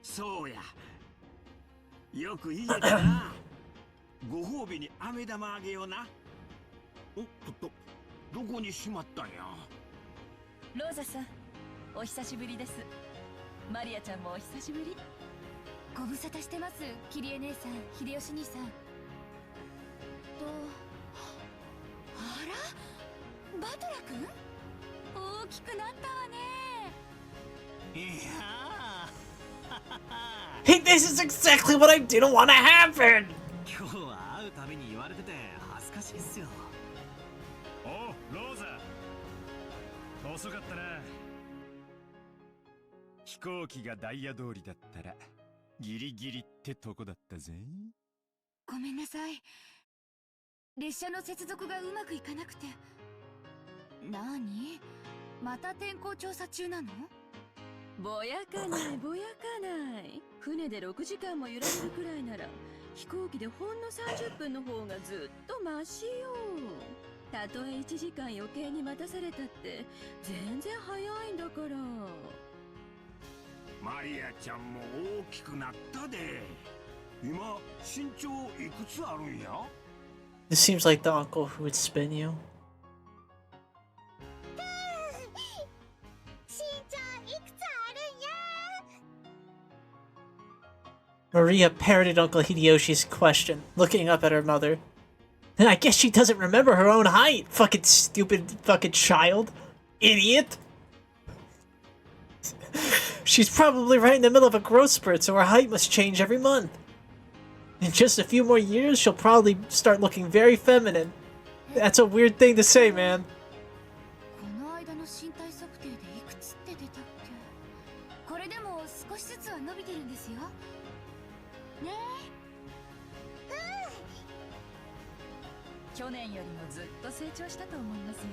そうや。よく言えたな。ご褒美に飴玉あげような。おっと、どこにしまったんや。ローザさん、お久しぶりです。マリアちゃんもお久しぶり。ご無沙汰してます、キリエ姉さん、秀吉兄さん。あら、バトラ君？大きくなったわね。いやHey, this is exactly what I didn't want to happen! 今日は会うたびに言われてて恥ずかしいっすよ。おう、ローザ。遅かったな。飛行機がダイヤ通りだったらギリギリってとこだったぜ。ごめんなさい。列車の接続がうまくいかなくて。なに？また天候調査中なの？ぼやかないぼやかない。船で6時間も揺られるくらいなら飛行機でほんの30分の方がずっとマシよ。たとえ1時間余計に待たされたって全然早いんだから。マリアちゃんも大きくなったで。今身長いくつあるんや？ This seems like the uncle who would spin you. 身長いくつあるんや。 Maria parroted Uncle Hideyoshi's question, looking up at her mother. And I guess she doesn't remember her own height, fucking stupid fucking child. Idiot! She's probably right in the middle of a growth spurt, so her height must change every month. In just a few more years, she'll probably start looking very feminine. That's a weird thing to say, man. この間の身体測定でいくつって出たっけ？これでも少しずつは伸びてるんですよ。ねえ。去年よりもずっと成長したと思いますよ。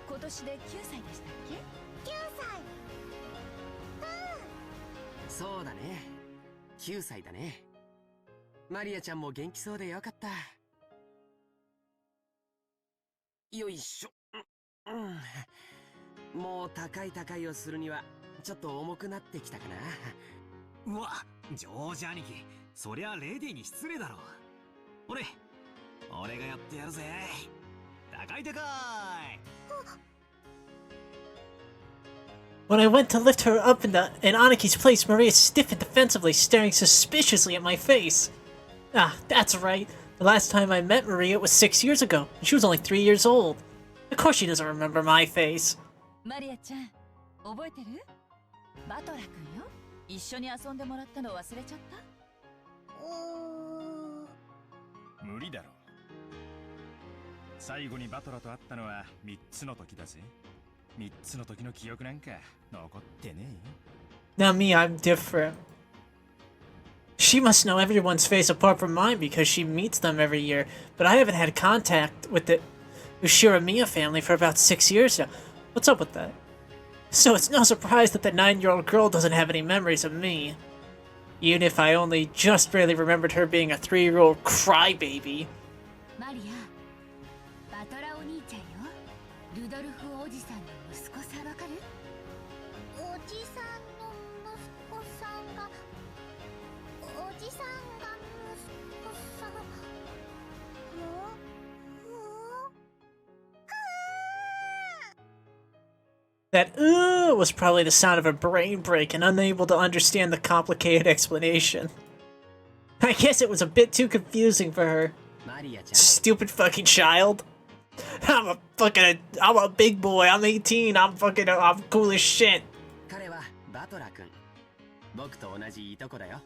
今年で9歳でしたっけ？ 9歳。そうだね。9歳だね。マリアちゃんも元気そうでよかった。よいしょ。もう高いをするにはちょっと重くなってきたかな。うわ、ジョージ兄貴、そりゃレディーに失礼だろ。俺がやってやるぜ。高い。When I went to lift her up in Aniki's place, Maria stiffened defensively, staring suspiciously at my face. Ah, that's right. The last time I met Maria was 6 years ago, and she was only 3 years old. Of course she doesn't remember my face. マリアちゃん、覚えてる？バトラ君よ。一緒に遊んでもらったの忘れちゃった？無理だろう。最後にバトラと会ったのは3つの時だぜ。3つの時の記憶なんか残ってねえよ。 Now me, I'm different. She must know everyone's face apart from mine because she meets them every year, but I haven't had contact with the Ushiramiya family for about 6 years now. What's up with that? So it's no surprise that the 9-year-old girl doesn't have any memories of me. Even if I only just barely remembered her being a 3-year-old crybaby. マリア、バトラお兄ちゃんよ。ルドルフおじさんの息子さんわかる？おじさんの息子さんが息子さんThat was probably the sound of a brain break and unable to understand the complicated explanation. I guess it was a bit too confusing for her. Stupid fucking child. I'm a big boy, I'm 18, I'm cool as shit. 彼はバトラ君。僕と同じいとこだよ。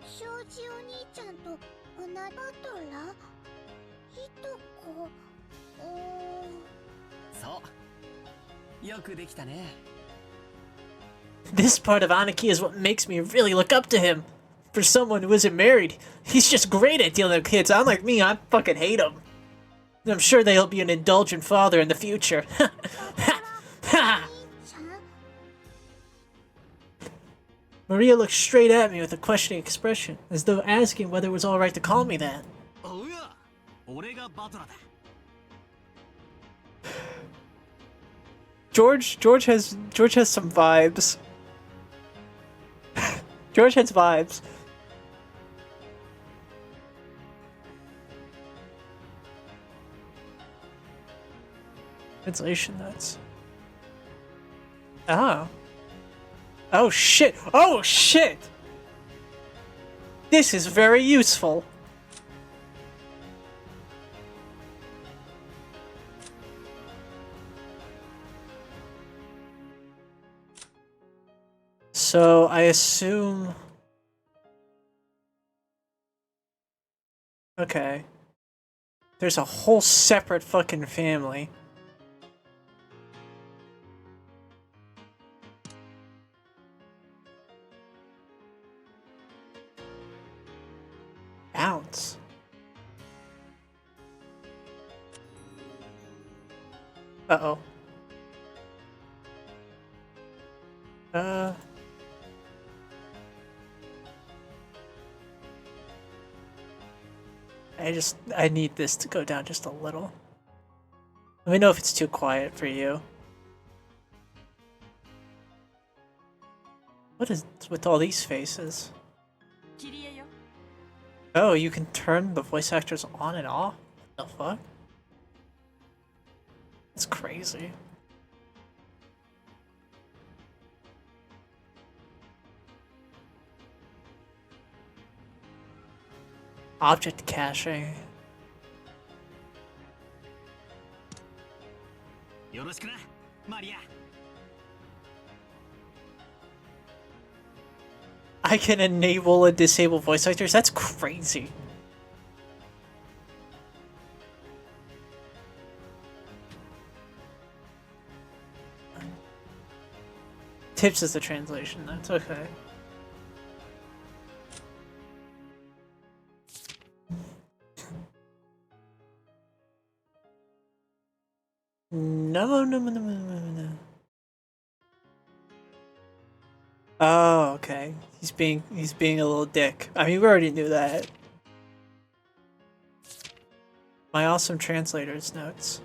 庄司お兄ちゃんとバトラいとこ。そう。よくできたね。This part of Aniki is what makes me really look up to him. For someone who isn't married, he's just great at dealing with kids. Unlike me, I fucking hate him. I'm sure that he'll be an indulgent father in the future. Maria looked straight at me with a questioning expression, as though asking whether it was alright to call me that. Oh yeah, 俺がバトラだ。George has some vibes. George has vibes. Translation notes. Oh. Oh shit! Oh shit! This is very useful. So I assume... Okay. There's a whole separate fucking family. Bounce. Uh-oh. I need this to go down just a little. Let me know if it's too quiet for you. What is with all these faces? Oh, you can turn the voice actors on and off? What the fuck? That's crazy. Object caching. よろしくな、マリア。I can enable and disable voice actors? That's crazy. Tips is the translation, that's okay. No. Oh, okay. He's being a little dick. I mean, we already knew that. My awesome translator's notes.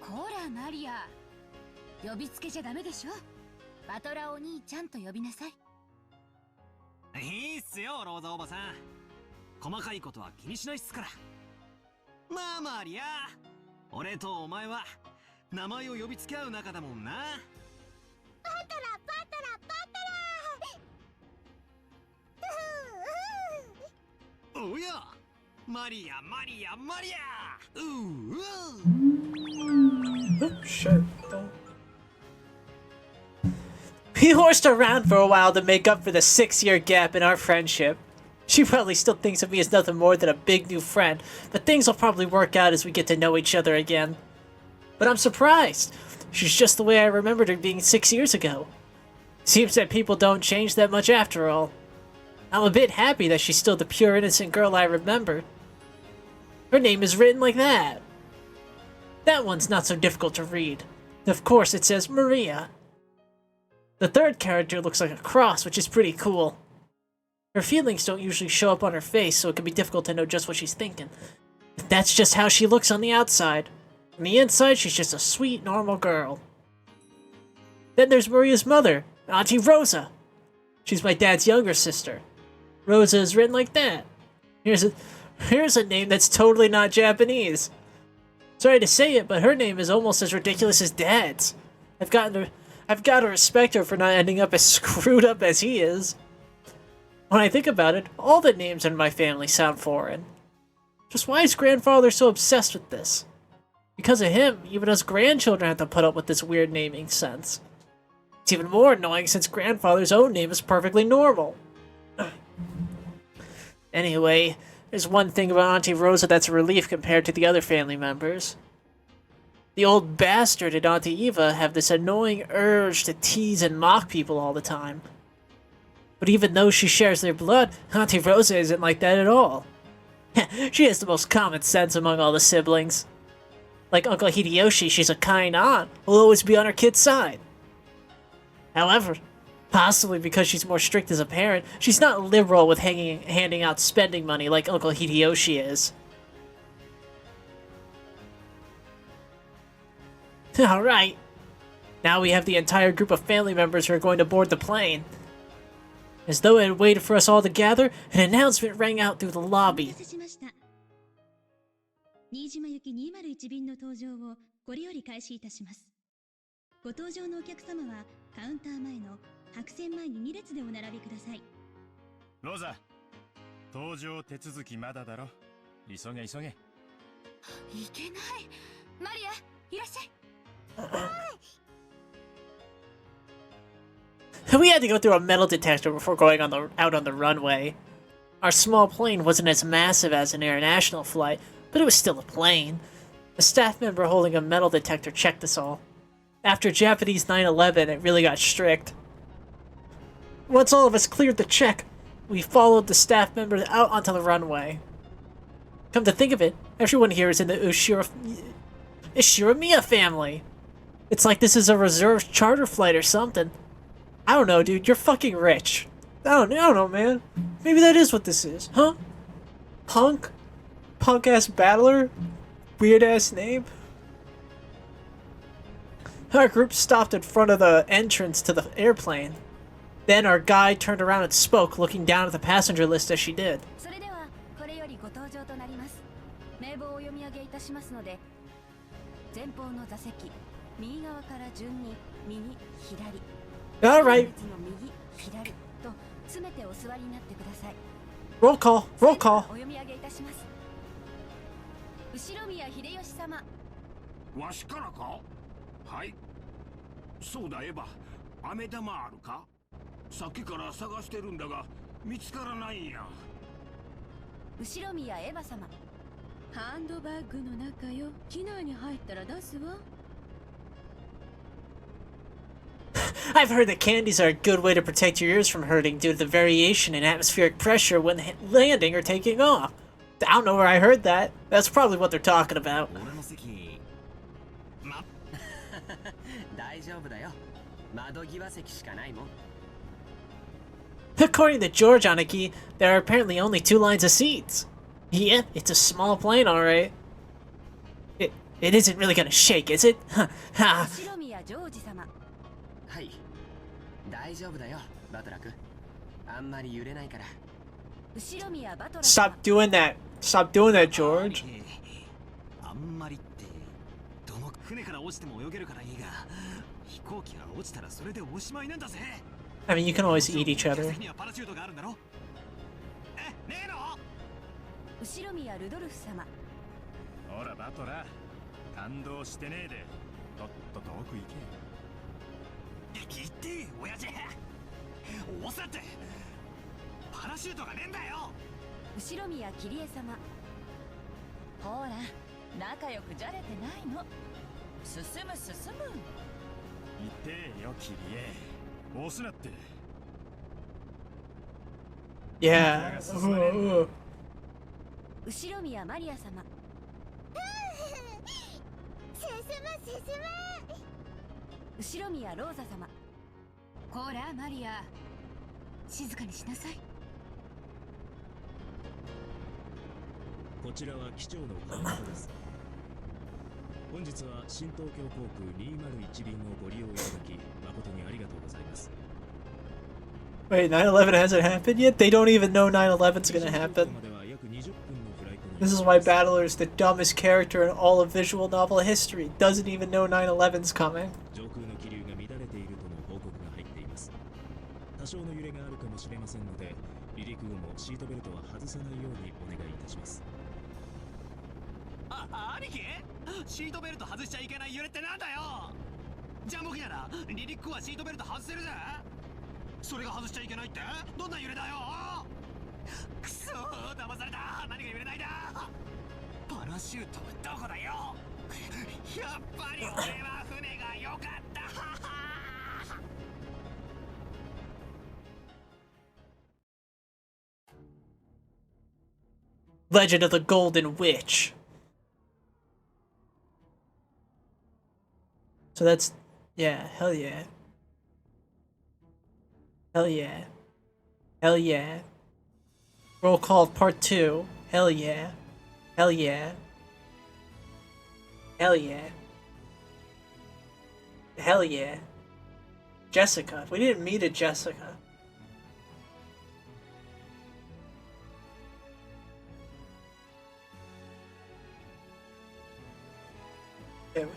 こらマリア、呼びつけちゃダメでしょ。バトラお兄ちゃんと呼びなさい。いいっすよローザおばさん、細かいことは気にしないっすから。まあマリア、俺とお前は名前を呼びつけ合う仲だもんな。バトラバトラバトラおや、マリアマリアマリア。Oh, sure. We horsed around for a while to make up for the 6-year gap in our friendship. She probably still thinks of me as nothing more than a big new friend, but things will probably work out as we get to know each other again. But I'm surprised. She's just the way I remembered her being 6 years ago. Seems that people don't change that much after all. I'm a bit happy that she's still the pure innocent girl I remembered. Her name is written like that. That one's not so difficult to read. Of course, it says Maria. The third character looks like a cross, which is pretty cool. Her feelings don't usually show up on her face, so it can be difficult to know just what she's thinking. But that's just how she looks on the outside. On the inside, she's just a sweet, normal girl. Then there's Maria's mother, Auntie Rosa. She's my dad's younger sister. Rosa is written like that. Here's a name that's totally not Japanese. Sorry to say it, but her name is almost as ridiculous as Dad's. I've got to respect her for not ending up as screwed up as he is. When I think about it, all the names in my family sound foreign. Just why is grandfather so obsessed with this? Because of him, even us grandchildren have to put up with this weird naming sense. It's even more annoying since grandfather's own name is perfectly normal. Anyway, there's one thing about Auntie Rosa that's a relief compared to the other family members. The old bastard and Auntie Eva have this annoying urge to tease and mock people all the time. But even though she shares their blood, Auntie Rosa isn't like that at all. She has the most common sense among all the siblings. Like Uncle Hideyoshi, she's a kind aunt who'll always be on her kid's side. However, possibly because she's more strict as a parent, she's not liberal with handing out spending money like Uncle Hideyoshi is. Alright. Now we have the entire group of family members who are going to board the plane. As though it had waited for us all to gather, an announcement rang out through the lobby. 新島行き201便の搭乗をこれより開始いたします。ご搭乗のお客様はカウンター前の白線前に2列でお並びください。ロザ、搭乗手続きまだだろ。急げ急げ。いけない。マリア、いらっしゃい。We had to go through a metal detector before going out on the runway. Our small plane wasn't as massive as an international flight, but it was still a plane. A staff member holding a metal detector checked us all. After Japanese 9/11, it really got strict. Once all of us cleared the check, we followed the staff member out onto the runway. Come to think of it, everyone here is in the Ishiramiya family. It's like this is a reserved charter flight or something. I don't know, dude. You're fucking rich. I don't know, man. Maybe that is what this is, huh? Punk? Punk-ass battler? Weird-ass name? Our group stopped in front of the entrance to the airplane. Then our guide turned around and spoke, looking down at the passenger list as she did. それではこれよりご搭乗となります。名簿を読み上げいたしますので、前方の座席、右側から順に右、左。Alright. 列の右、左と詰めてお座りになってください。 Roll call. Roll call. お読み上げいたします。後宮秀吉様。わしからか。はい。そうだエヴァ、飴玉あるか。さっきから探してるんだが見つからないんや。後宮エヴァ様。ハンドバッグの中よ。機内に入ったら出すわ。I've heard that candies are a good way to protect your ears from hurting due to the variation in atmospheric pressure when landing or taking off. I don't know where I heard that. That's probably what they're talking about. 俺の席ま大丈夫だよ。窓際席しかないもん。 According to George Aniki, there are apparently only 2 lines of seats. Yeah, it's a small plane, alright. It isn't really gonna shake, is it? Ha. 後宮ジョージ様。はい。大丈夫だよ、バトラ君。あんまり揺れないから。後宮バトラ。 Stop doing that. Stop doing that, George. あんまりってどの船から落ちても泳げるからいいが、飛行機が落ちたらそれでおしまいなんだぜ。 I mean, you can always eat each other. にはパラシュートがあるんだろ。ねえの？後宮ルドルフ様。ほらバトラ、感動してねえでとっとと奥行け。聞いて親父。おさってパラシュートがねえんだよ。後宮桐江様。ほら仲良くじゃれてないの。進む進む。痛えよキリエ。押すなって。 Yeah. 後宮マリア様。後宮ローザ様。こらマリア、静かにしなさい。こちらは機長の川本です。本日は新東京航空201便をご利用いただき誠にありがとうございます。 Wait, 9/11 hasn't happened yet? They don't even know 9/11's gonna happen. This is why Battler's the dumbest character in all of visual novel history. Doesn't even know 9/11's coming. 上空の気流が乱れているとの報告が入っています。多少の揺れがあるかもしれませんので、離陸後もシートベルトは外さないようにお願いいたします。兄貴、シートベルト外しちゃいけない揺れってなんだよ。ジャンボ機なら離陸後はシートベルト外せるぜ。それが外しちゃいけないってどんな揺れだよ。くそー、騙された。何が揺れないだ。パラシュートはどこだよ。やっぱり俺は船が良かった。 Legend of the Golden Witch. So that's, yeah, hell yeah. Hell yeah. Hell yeah. Roll call part 2. Hell yeah. Hell yeah. Hell yeah. Hell yeah. Jessica. We didn't meet a Jessica. Okay.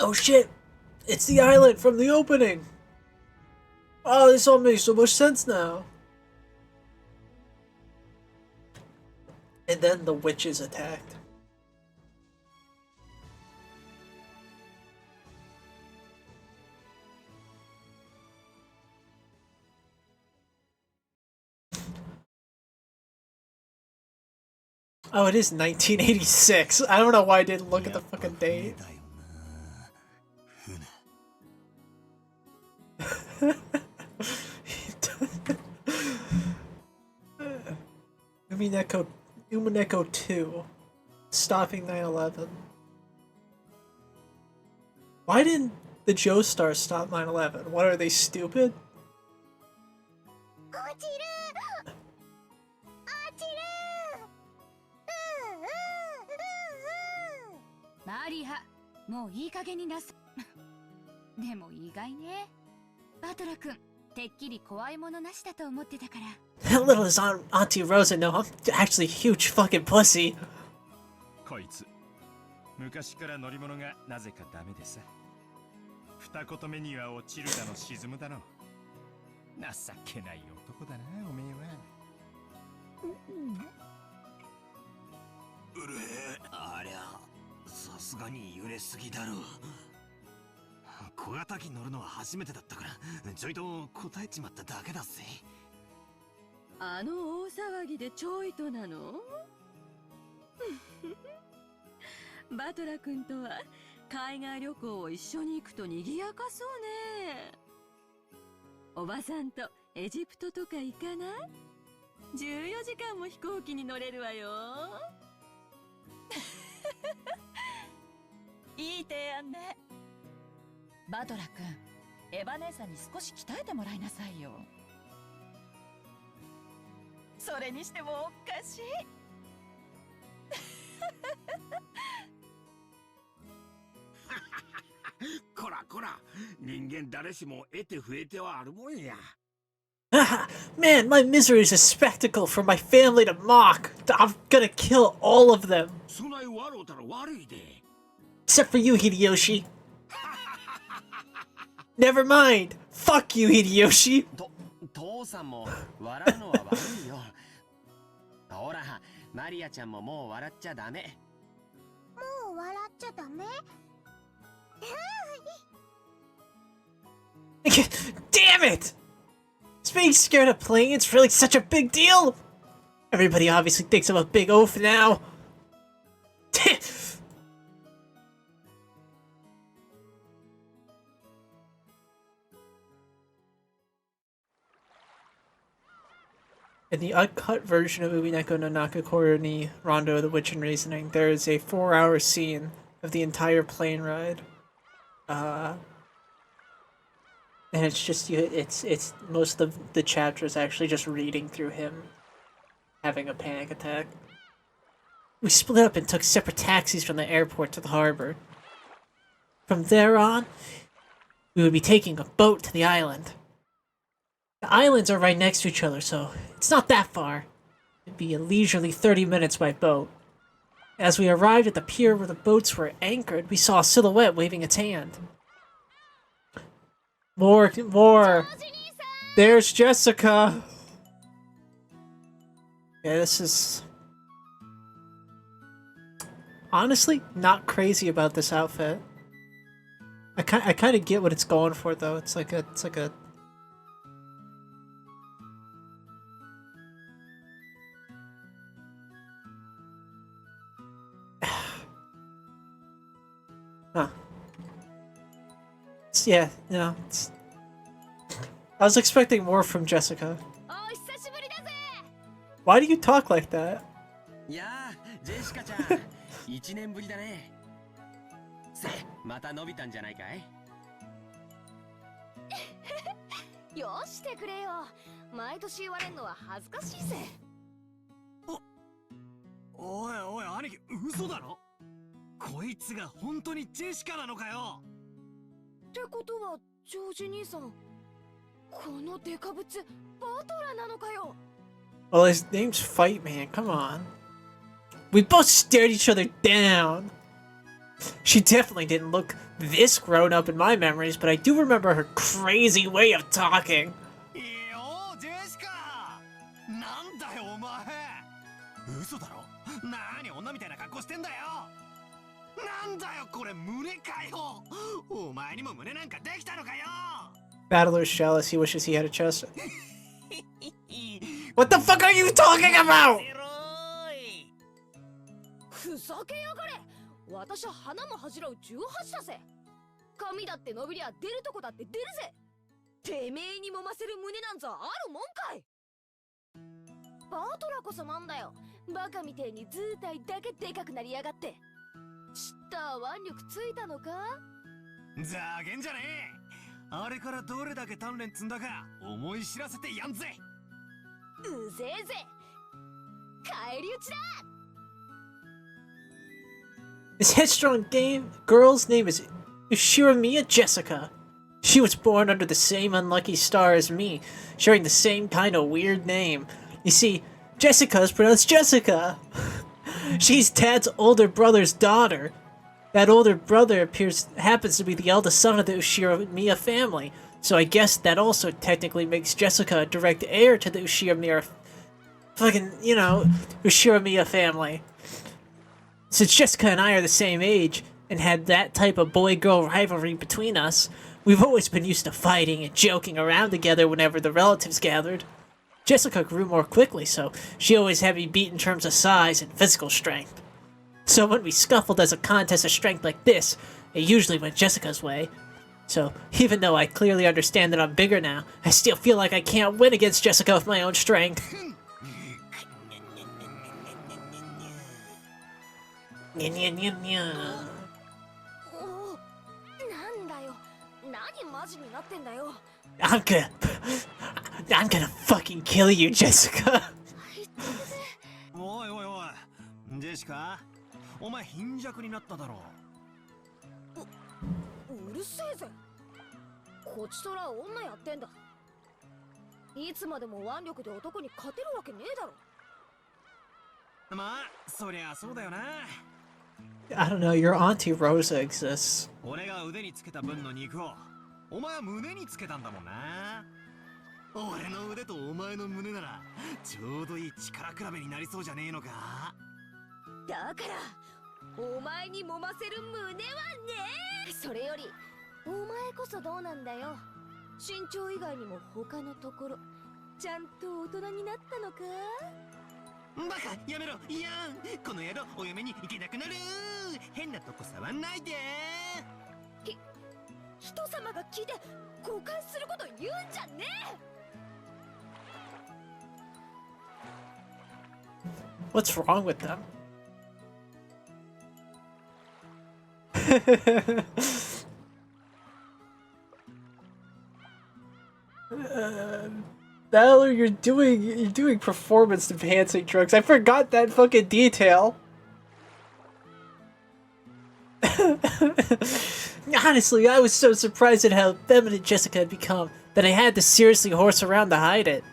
Oh shit! It's the island from the opening! Oh, this all makes so much sense now! And then the witches attacked. Oh, it is 1986. I don't know why I didn't look at the fucking date. Umineko 2. Stopping 9/11. Why didn't the Joestars stop 9/11? What, are they stupid? マリア、もういい加減になさ。でも意外ね。バトラ君、てっきり怖いものなしだと思ってたから。Little does Auntie Rosa know I'm actually a huge fucking pussy. こいつ昔から乗り物がなぜかダメでさ。二言目には落ちるだの沈むだの。情けない男だな、おめえは。うるえ、ありゃさすがに揺れすぎだろう。小型機乗るのは初めてだったからちょいと答えちまっただけだぜ。あの大騒ぎでちょいとなの？バトラ君とは海外旅行を一緒に行くと賑やかそうね。おばさんとエジプトとか行かない？ 14 時間も飛行機に乗れるわよ。いい提案ね。バトラ君、エヴァ姉さんに少し鍛えてもらいなさいよ。それにしてもおかしい。こらこら、人間誰しも得て増えてはあるもんや。Man, my misery is a spectacle for my family to mock. I'm gonna kill all of them. そない笑うたら悪いで。Except for you, Hideyoshi. Never mind. Fuck you, Hideyoshi. 父さんも笑うのは悪いよ。ほら、マリアちゃんももう笑っちゃダメ。もう笑っちゃダメ？ Damn it! Is being scared of planes really such a big deal? Everybody obviously thinks I'm a big oaf now. In the uncut version of Umineko no Nakakoro ni Rondo of the Witch and Reasoning, there is a 4-hour scene of the entire plane ride. And it's just it's most of the chapters actually just reading through him having a panic attack. We split up and took separate taxis from the airport to the harbor. From there on, we would be taking a boat to the island. The islands are right next to each other, so it's not that far. It'd be a leisurely 30 minutes by boat. As we arrived at the pier where the boats were anchored, we saw a silhouette waving its hand. More! There's Jessica! Yeah, this is... honestly, not crazy about this outfit. I kind of get what it's going for, though. It's like a... Huh. Yeah, you know, I was expecting more from Jessica. Why do you talk like that? Yeah, Jessica ちゃん、1年ぶりだね。せ、また伸びたんじゃないかい？よしてくれよ。毎年言われんのは恥ずかしいぜ。おいおい兄貴、嘘だろ？こいつが本当にジェシカなのかよ？ってことはジョージ兄さん、このデカブツバトラなのかよ？ Well, his name's Fight Man, come on. We both stared each other down. She definitely didn't look this grown up in my memories, but I do remember her crazy way of talking. いや、ジェシカ！なんだよお前！嘘だろ？なに女みたいな格好してんだよ！なんだよこれ胸かよ！お前にも胸なんかできたのかよ！ Battler's jealous, he wishes he had a chest. What the fuck are you talking about?ふざけやがれ！私は花も恥じらう18だぜ。髪だって伸びりゃ出るとこだって出るぜ。てめえに揉ませる胸なんざあるもんかい。バトラこそなんだよ。バカみてえに図体だけでかくなりやがって。知った腕力ついたのか？ざけんじゃねえ。あれからどれだけ鍛錬積んだか思い知らせてやんぜ。うぜえぜ。返り討ちだ。This headstrong girl's name is Ushiramiya Jessica. She was born under the same unlucky star as me, sharing the same kind of weird name. You see, Jessica is pronounced Jessica. She's Tad's older brother's daughter. That older brother happens to be the eldest son of the Uchiha family, so I guess that also technically makes Jessica a direct heir to the Uchiha family. Since Jessica and I are the same age, and had that type of boy-girl rivalry between us, we've always been used to fighting and joking around together whenever the relatives gathered. Jessica grew more quickly, so she always had me beat in terms of size and physical strength. So when we scuffled as a contest of strength like this, it usually went Jessica's way. So even though I clearly understand that I'm bigger now, I still feel like I can't win against Jessica with my own strength. Nya, nya, nya, nya. なんだよ、何マジになってんだよ。 I'm gonna fucking kill you, Jessica. おいおいおい、ジェシカ、お前貧弱になっただろうるせえぜ。こちとら女やってんだ。いつまでも腕力で男に勝てるわけねえだろ。まあ、そりゃそうだよな。 I don't know, your Auntie Rosa exists. 俺が腕につけた分の肉をお前は胸につけたんだもんな。俺の腕とお前の胸ならちょうどいい力比べになりそうじゃねえのか。だからお前に揉ませる胸はねえ。それよりお前こそどうなんだよ。身長以外にも他のところちゃんと大人になったのか。 バカやめろ。いやん、この野郎お嫁に行けなくなる。変なとこ触んないで。人様が聞いて誤解すること言うんじゃねえ。 What's wrong with them? Valor, you're doing performance enhancing drugs. I forgot that fucking detail. Honestly, I was so surprised at how feminine Jessica had become that I had to seriously horse around to hide it.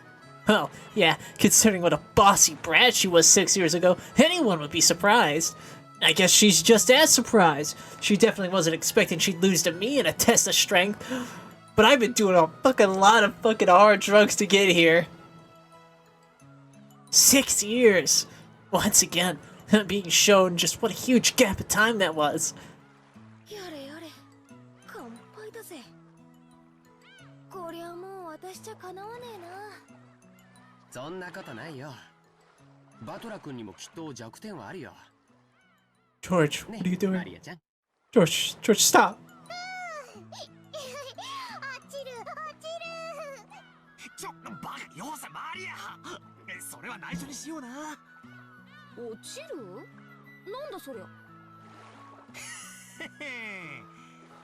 Oh, yeah, considering what a bossy brat she was 6 years ago, anyone would be surprised. I guess she's just as surprised. She definitely wasn't expecting she'd lose to me in a test of strength. But I've been doing a fucking lot of fucking hard drugs to get here. 6 years! Once again, I'm being shown just what a huge gap of time that was. やれやれ、乾杯だぜ。こりゃもう私じゃかなわねえな。そんなことないよ。バトラ君にもきっと弱点はあるよ。 George, what are you doing? マリアちゃん。 George, stop! ちょ、バカよせマリア。それは内緒にしような。落ちる？なんだそりゃ。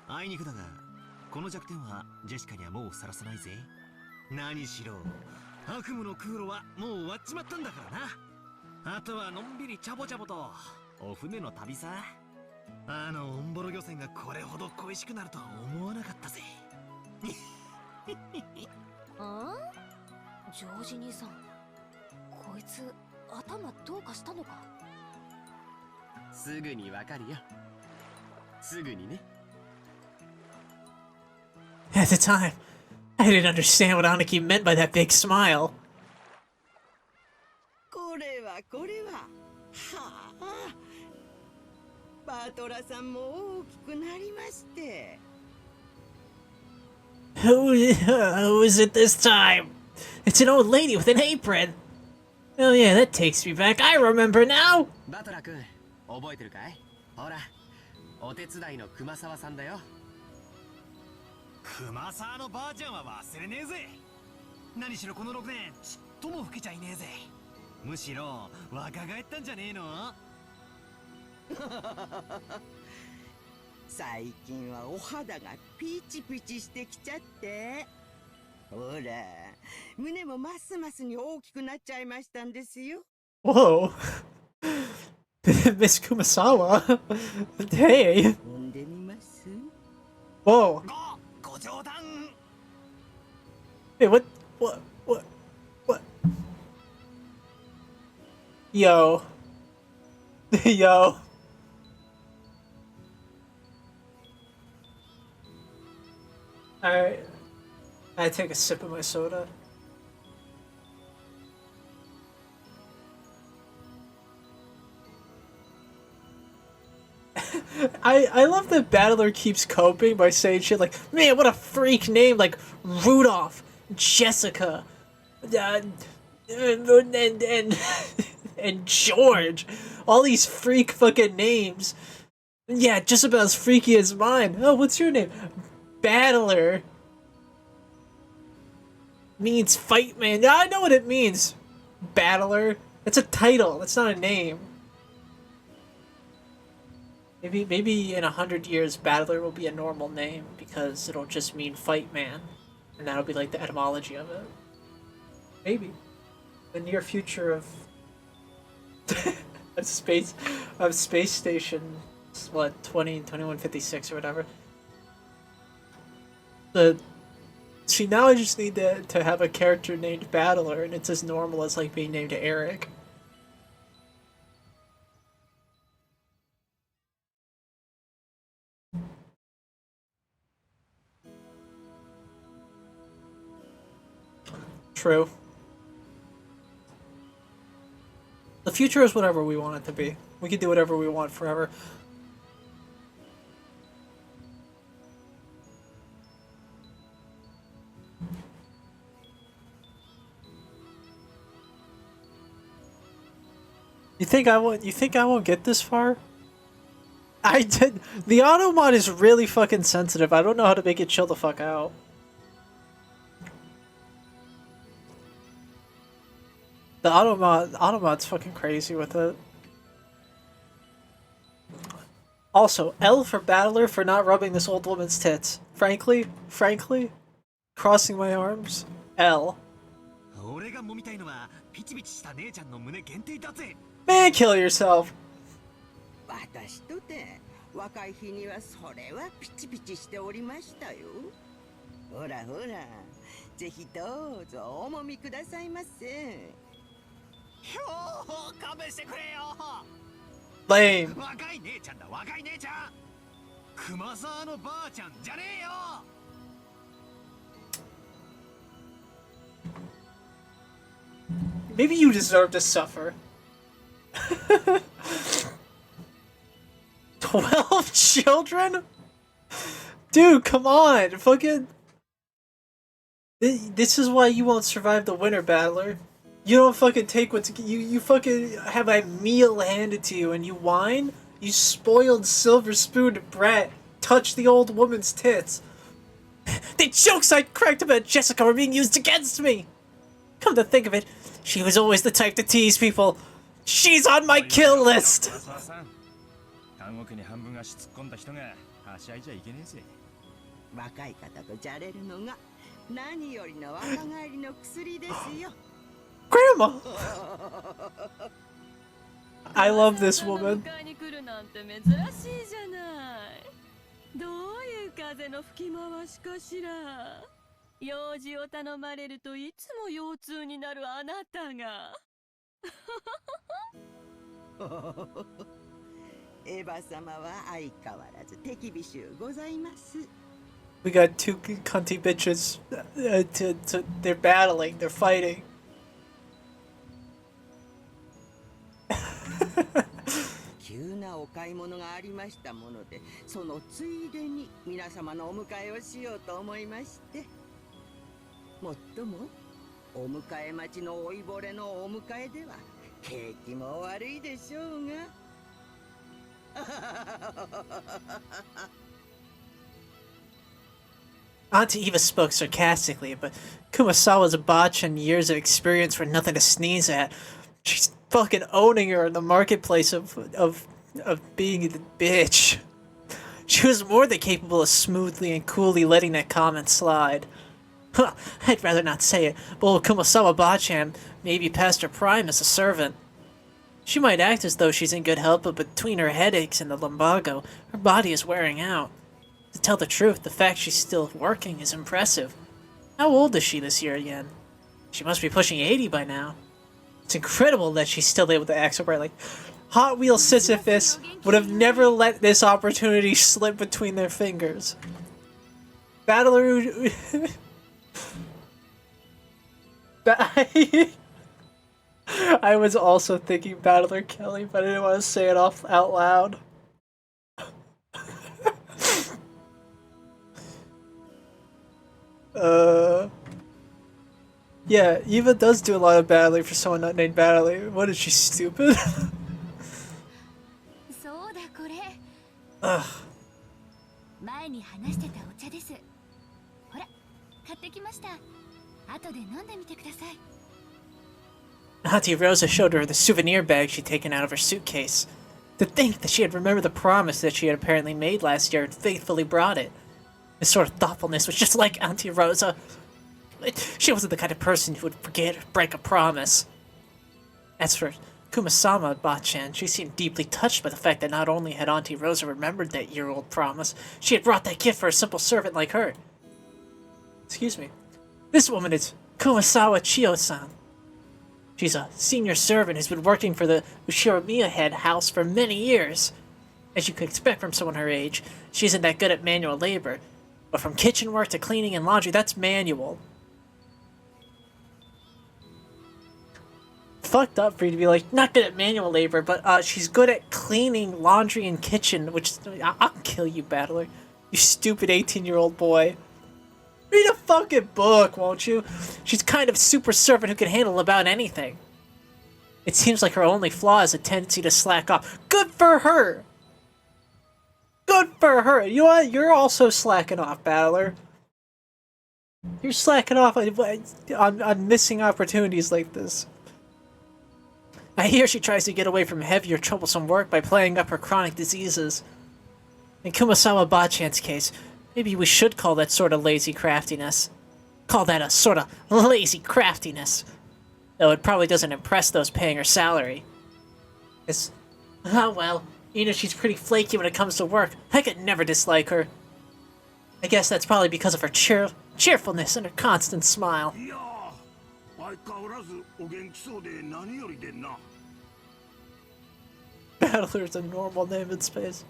あいにくだが、この弱点はジェシカにはもうさらさないぜ。何しろ悪夢の空路はもう終わっちまったんだからな。あとはのんびりチャボチャボとお船の旅さ。あのオンボロ漁船がこれほど恋しくなるとは思わなかったぜ。ああ？ジョージ兄さん、こいつ頭どうかしたのか？すぐにわかるよ。すぐにね。 At the time, I didn't understand what Aniki meant by that big smile. これはこれは。はあ。バトラさんも大きくなりまして。 Who is it this time? It's an old lady with an apron. Oh yeah, that takes me back. I remember now. バトラ君、覚えてるかい？ほら、お手伝いの熊沢さんだよ。熊沢のばあちゃんは忘れねえぜ。何しろこの6年ちっとも老けちゃいねえぜ。むしろ若返ったんじゃねえの？最近はお肌がピチピチしてきちゃって。ほら、胸もますますに大きくなっちゃいましたんですよ。Whoa. Miss Kumasawa. Hey. 飲んでみます？ Whoa. ご冗談。 Hey, what? Yo. Yo. Alright. I take a sip of my soda. I love that Battler keeps coping by saying shit like, man, what a freak name, like Rudolph, Jessica, and and George. All these freak fucking names. Yeah, just about as freaky as mine. Oh, what's your name? Battler. Means fight man. Yeah, I know what it means. Battler. That's a title. That's not a name. Maybe in 100 years, Battler will be a normal name because it'll just mean fight man, and that'll be like the etymology of it. Maybe the near future of a space station. What 2156 or whatever. See, now I just need to have a character named Battler, and it's as normal as like being named Eric. True. The future is whatever we want it to be. We can do whatever we want forever. You think I won't? You think I won't get this far? I did. The auto mod is really fucking sensitive. I don't know how to make it chill the fuck out. The auto mod's fucking crazy with it. Also, L for Battler for not rubbing this old woman's tits. Frankly, crossing my arms. L. Man, kill yourself. 私とて若い日にはそれはピチピチしておりましたよ。ほらほら、ぜひどうぞおもみくださいませ。勘弁してくれよ。Lame. 若い姉ちゃんだ、若い姉ちゃん。熊沢のばあちゃんじゃねえよ。Maybe you deserve to suffer. 12 children? Dude, come on. Fucking... This is why you won't survive the winter, Battler. You don't fucking take what's... You fucking have a meal handed to you and you whine? You spoiled silver-spooned brat. Touch the old woman's tits. The jokes I cracked about Jessica were being used against me! Come to think of it, she was always the type to tease people. She's on my kill list! 若い方とじゃれるのが何よりの若返りの薬ですよ。Grandma! I love this woman. どういう風の吹き回しかしら。用事を頼まれるといつも腰痛になるあなたが。エヴァ様は相変わらず手厳しゅうございます。We got two cunty bitches. They're battling. They're fighting. 急なお買い物がありましたもので、そのついでに皆様のお迎えをしようと思いまして。もっとも、お迎え待ちの老いぼれのお迎えでは景気も悪いでしょうが。Auntie Eva spoke sarcastically, but Kumasawa's botch and years of experience were nothing to sneeze at. She's fucking owning her in the marketplace of being the bitch. She was more than capable of smoothly and coolly letting that comment slide. Huh, I'd rather not say it, but old Kumasawa Bachan may be past her prime as a servant. She might act as though she's in good health, but between her headaches and the lumbago, her body is wearing out. To tell the truth, the fact she's still working is impressive. How old is she this year again? She must be pushing 80 by now. It's incredible that she's still able to act so brightly. Hot Wheels Sisyphus would have never let this opportunity slip between their fingers. Battler. I was also thinking Battler Kelly, but I didn't want to say it out loud. Yeah, Eva does do a lot of battling for someone not named Battler. What is she, stupid? Ugh. 前に話してたお茶です。ほら、買ってきました。後で飲んでみてください。 Auntie Rosa showed her the souvenir bag she'd taken out of her suitcase. To think that she had remembered the promise that she had apparently made last year and faithfully brought it. This sort of thoughtfulness was just like Auntie Rosa. She wasn't the kind of person who would forget or break a promise. As for Kumasama Bachan, she seemed deeply touched by the fact that not only had Auntie Rosa remembered that year-old promise, she had brought that gift for a simple servant like her. Excuse me. This woman is Kumasawa Chiyo-san. She's a senior servant who's been working for the Ushiromiya head house for many years. As you could expect from someone her age, she isn't that good at manual labor. But from kitchen work to cleaning and laundry, that's manual. Fucked up for you to be like, not good at manual labor, but she's good at cleaning, laundry, and kitchen, which, I'll kill you, Battler. You stupid 18-year-old boy. Read a fucking book, won't you? She's kind of super servant who can handle about anything. It seems like her only flaw is a tendency to slack off. Good for her! Good for her! You know what? You're also slacking off, Battler. You're slacking off on missing opportunities like this. I hear she tries to get away from heavier, troublesome work by playing up her chronic diseases. In Kumasawa Bachan's case, maybe we should call that sort of lazy craftiness. Call that a sort of lazy craftiness. Though it probably doesn't impress those paying her salary. It's... oh well, you know she's pretty flaky when it comes to work. I could never dislike her. I guess that's probably because of her cheerfulness and her constant smile. Battler's a normal name in space.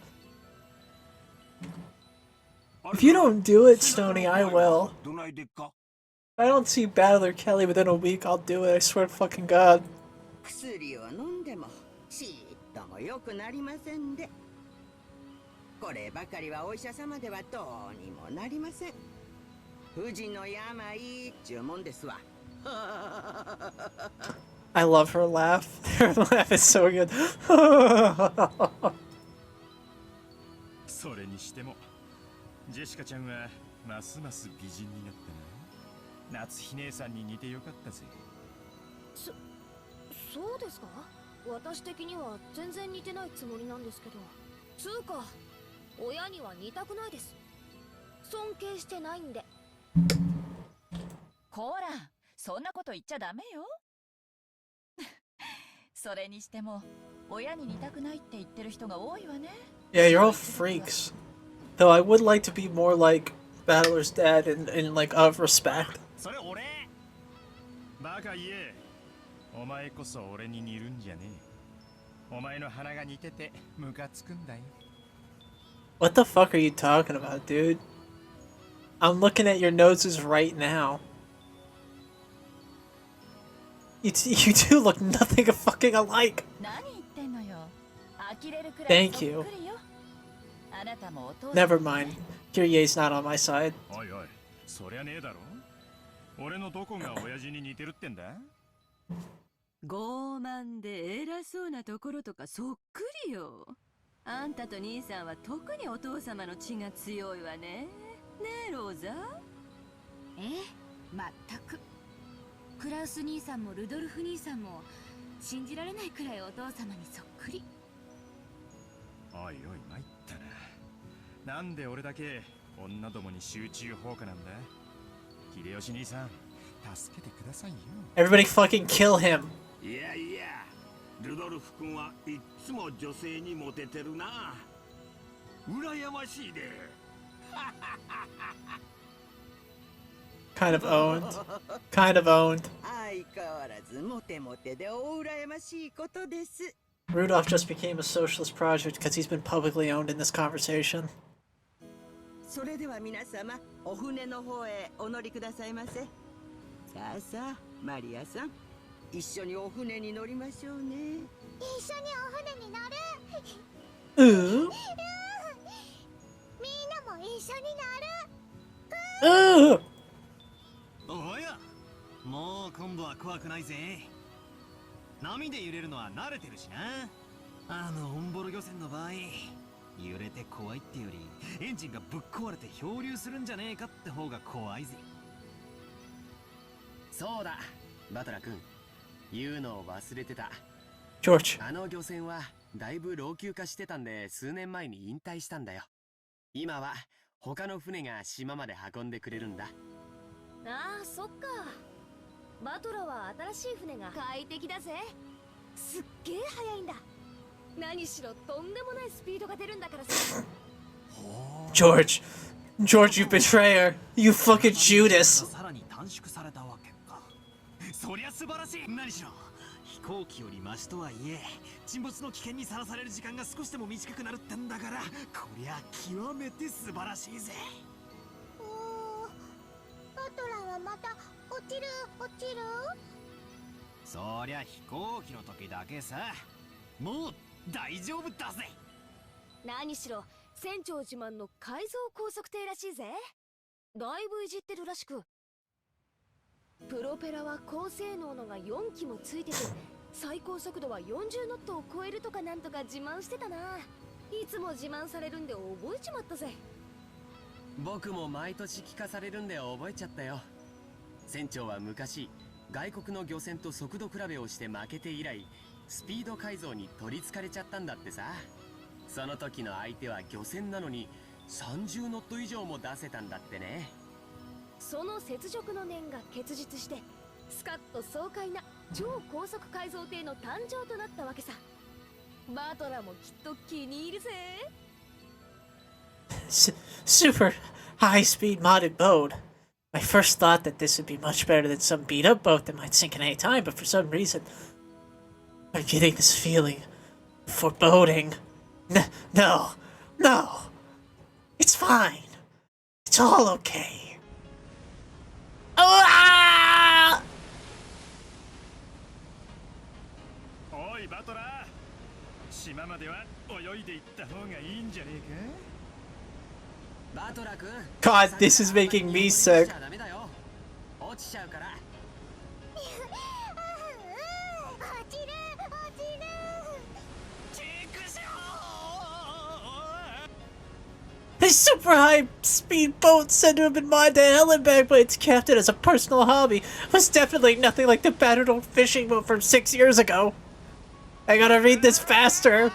If you don't do it, Stony, I will. If I don't see Battler Kelly within a week, I'll do it, I swear to fucking God. 薬を飲んでもちっとも良くなりませんで。こればかりはお医者様ではどうにもなりません。不治の病っちゅうもんですわ。I love her laugh. Her laugh is so good. それにしてもジェシカちゃんはますます美人になったな。夏日姉さんに似てよかったぜ。そうですか？私的には全然似てないつもりなんですけど。つうか、親には似たくないです。尊敬してないんで。こら、そんなこと言っちゃダメよ。それにしても、親に似たくないって言ってる人が多いわね。Yeah, you're all freaks. Though I would like to be more like Battler's dad in like, of respect. それ俺バカ言え。お前こそ俺に似るんじゃねえ。お前の鼻が似ててムカつくんだよ。What the fuck are you talking about, dude? I'm looking at your noses right now. You do look nothing fucking alike. Thank you. Never mind. Kirie's not on my side. おいおい、そりゃねえだろ。俺のどこが親父に似てるってんだ？傲慢で偉そうなところとかそっくりよ。あんたと兄さんは特にお父様の血が強いわね。ねえローザ？ええ、まったく。クラウス兄さんもルドルフ兄さんも信じられないくらいお父様にそっくり。おいおい参ったな。なんで俺だけ女どもに集中放火なんだ？秀吉兄さん、助けてくださいよ。Everybody fucking kill him. いやいや、ルドルフ君はいっつも女性にモテてるな。羨ましいで。Kind of owned. Kind of owned. 相変わらずモテモテでお羨ましいことです。Rudolph just became a socialist project because he's been publicly owned in this conversation. それでは皆様、お船の方へお乗りくださいませ。さあさあ、マリアさん、一緒にお船に乗りましょうね。一緒にお船に乗る。うん。みんなも一緒に乗る。うん。おや、もう今度は怖くないぜ。波で揺れるのは慣れてるしな。オンボロ漁船の場合、揺れて怖いってよりエンジンがぶっ壊れて漂流するんじゃねえかって方が怖いぜ。そうだ、バトラ君、言うのを忘れてた。ジョージ。あの漁船はだいぶ老朽化してたんで、数年前に引退したんだよ。今は他の船が島まで運んでくれるんだ。ああ、そっか。バトラは新しい船が快適だぜ。すっげえ速いんだ。何しろとんでもないスピードが出るんだからさ。George, George, you betrayer, you fucking Judas. さらに短縮されたわけか。そりゃ素晴らしい。何しろ飛行機よりマシとはいえ、沈没の危険にさらされる時間が少しでも短くなるってんだから、こりゃ極めて素晴らしいぜ。バトラはまた落ちる。そりゃ飛行機の時だけさ。もう大丈夫だぜ。何しろ船長自慢の改造高速艇らしいぜ。だいぶいじってるらしく、プロペラは高性能のが4機もついてて、最高速度は40ノットを超えるとかなんとか自慢してたな。いつも自慢されるんで覚えちまったぜ。僕も毎年聞かされるんで覚えちゃったよ。船長は昔外国の漁船と速度比べをして負けて以来、スピード改造に取りつかれちゃったんだってさ。その時の相手は漁船なのに30ノット以上も出せたんだってね。その雪辱の念が結実して、スカッと爽快な超高速改造艇の誕生となったわけさ。バトラもきっと気に入るぜ。Super high-speed modded boat. I first thought that this would be much better than some beat-up boat that might sink at any time, but for some reason, I'm getting this feeling of foreboding. No, it's fine. It's all okay. Ah! おいバトラー、島までは泳いで行った方がいいんじゃねえか。バトラ君、 God, this is making me sick. ダメだよ。落ちちゃうから。落ちる。His super high-speed boat said to have been mined to hell and back by its captain as a personal hobby was definitely nothing like the battered old fishing boat from 6 years ago. I gotta read this faster.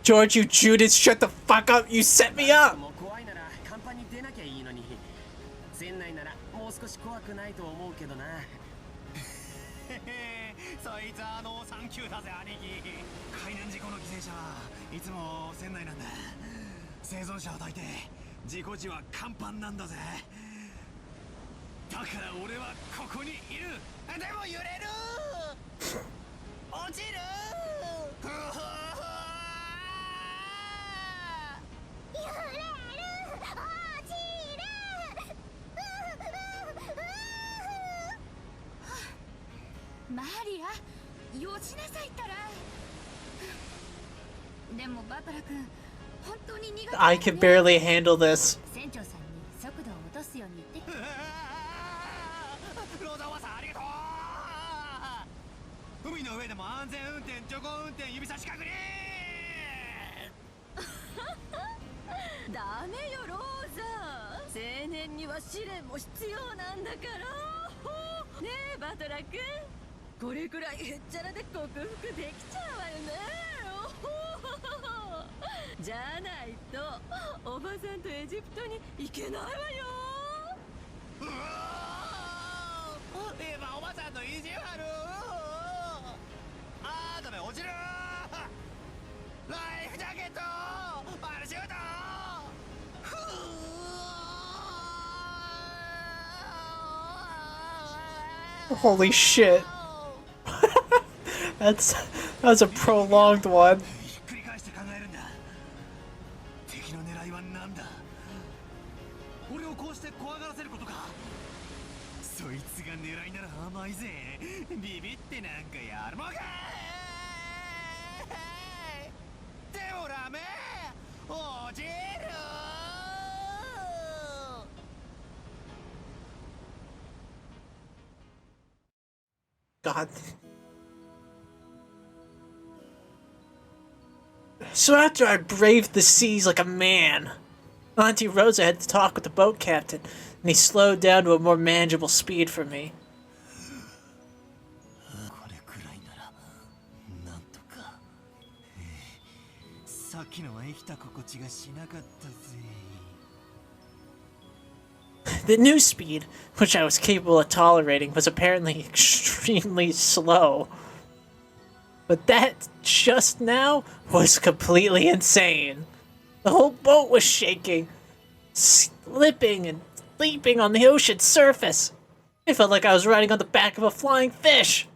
George, you Judas, shut the fuck up, you set me up! 怖いなら甲板に出なきゃいいのに。船内ならもう少し怖くないと思うけどな。そいつはサンキューだぜ兄貴。海難事故の犠牲者はいつも船内なんだ。生存者を抱いて事故時は甲板なんだぜ。だから俺はここにいる。でも揺れる。落ちる。マリア、よしなさいったら。でもバトラ君、本当に苦手だね。I can barely handle this. 船長さんに速度を落とすように言って。ローザワさんありがとう。海の上でも安全運転、徐行運転、指差し確認。ダメよローザ。青年には試練も必要なんだから。ねえバトラ君、これくらいへっちゃらで克服できちゃうわよね。じゃないとおばさんとエジプトに行けないわよ。今おばさんの意地悪。ダメ落ちる。ライフジャケットパラシュート。Holy shit. That was a prolonged one. 繰り返して考えるんだ。敵の狙いは何だ。俺をこうして怖がらせることか。そいつが狙いなら甘いぜ。ビビってなんかやるもんか。でもダメ。落ちる。God. So after I braved the seas like a man, Auntie Rosa had to talk with the boat captain, and he slowed down to a more manageable speed for me. これくらいならなんとか。さっきのは生きた心地がしなかったぜ。The new speed, which I was capable of tolerating, was apparently extremely slow. But that, just now, was completely insane. The whole boat was shaking, slipping and leaping on the ocean's surface. I felt like I was riding on the back of a flying fish.